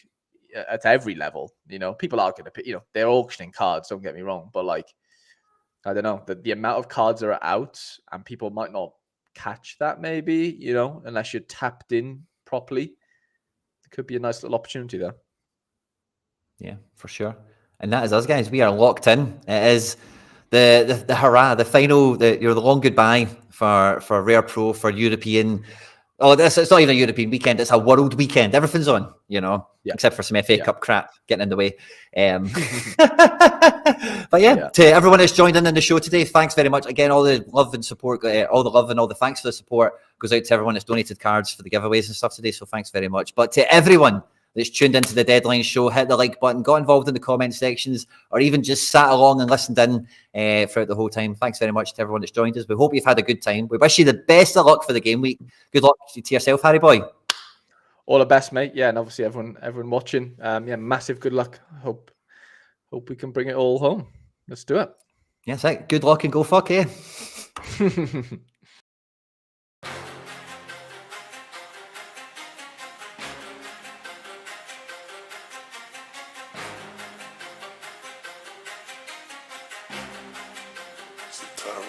at every level. People are going to pick, they're auctioning cards, don't get me wrong, but like, I don't know, the amount of cards that are out and people might not catch that maybe, unless you're tapped in properly. It could be a nice little opportunity there. Yeah, for sure. And that is us, guys. We are locked in. It is the hurrah, the final, the long goodbye for Rare Pro, for European. Oh, it's not even a European weekend. It's a world weekend. Everything's on, except for some FA Cup crap getting in the way. But yeah, to everyone that's joined in the show today, thanks very much. Again, all the love and support, all the love and all the thanks for the support goes out to everyone that's donated cards for the giveaways and stuff today. So thanks very much. But to everyone that's tuned into the Deadline show, hit the like button, got involved in the comment sections, or even just sat along and listened in throughout the whole time. Thanks very much to everyone that's joined us. We hope you've had a good time. We wish you the best of luck for the game week. Good luck to yourself, Harry boy. All the best, mate. Yeah, and obviously everyone watching. Massive good luck. Hope we can bring it all home. Let's do it. Yes, yeah, good luck and go fuck, eh? Satara.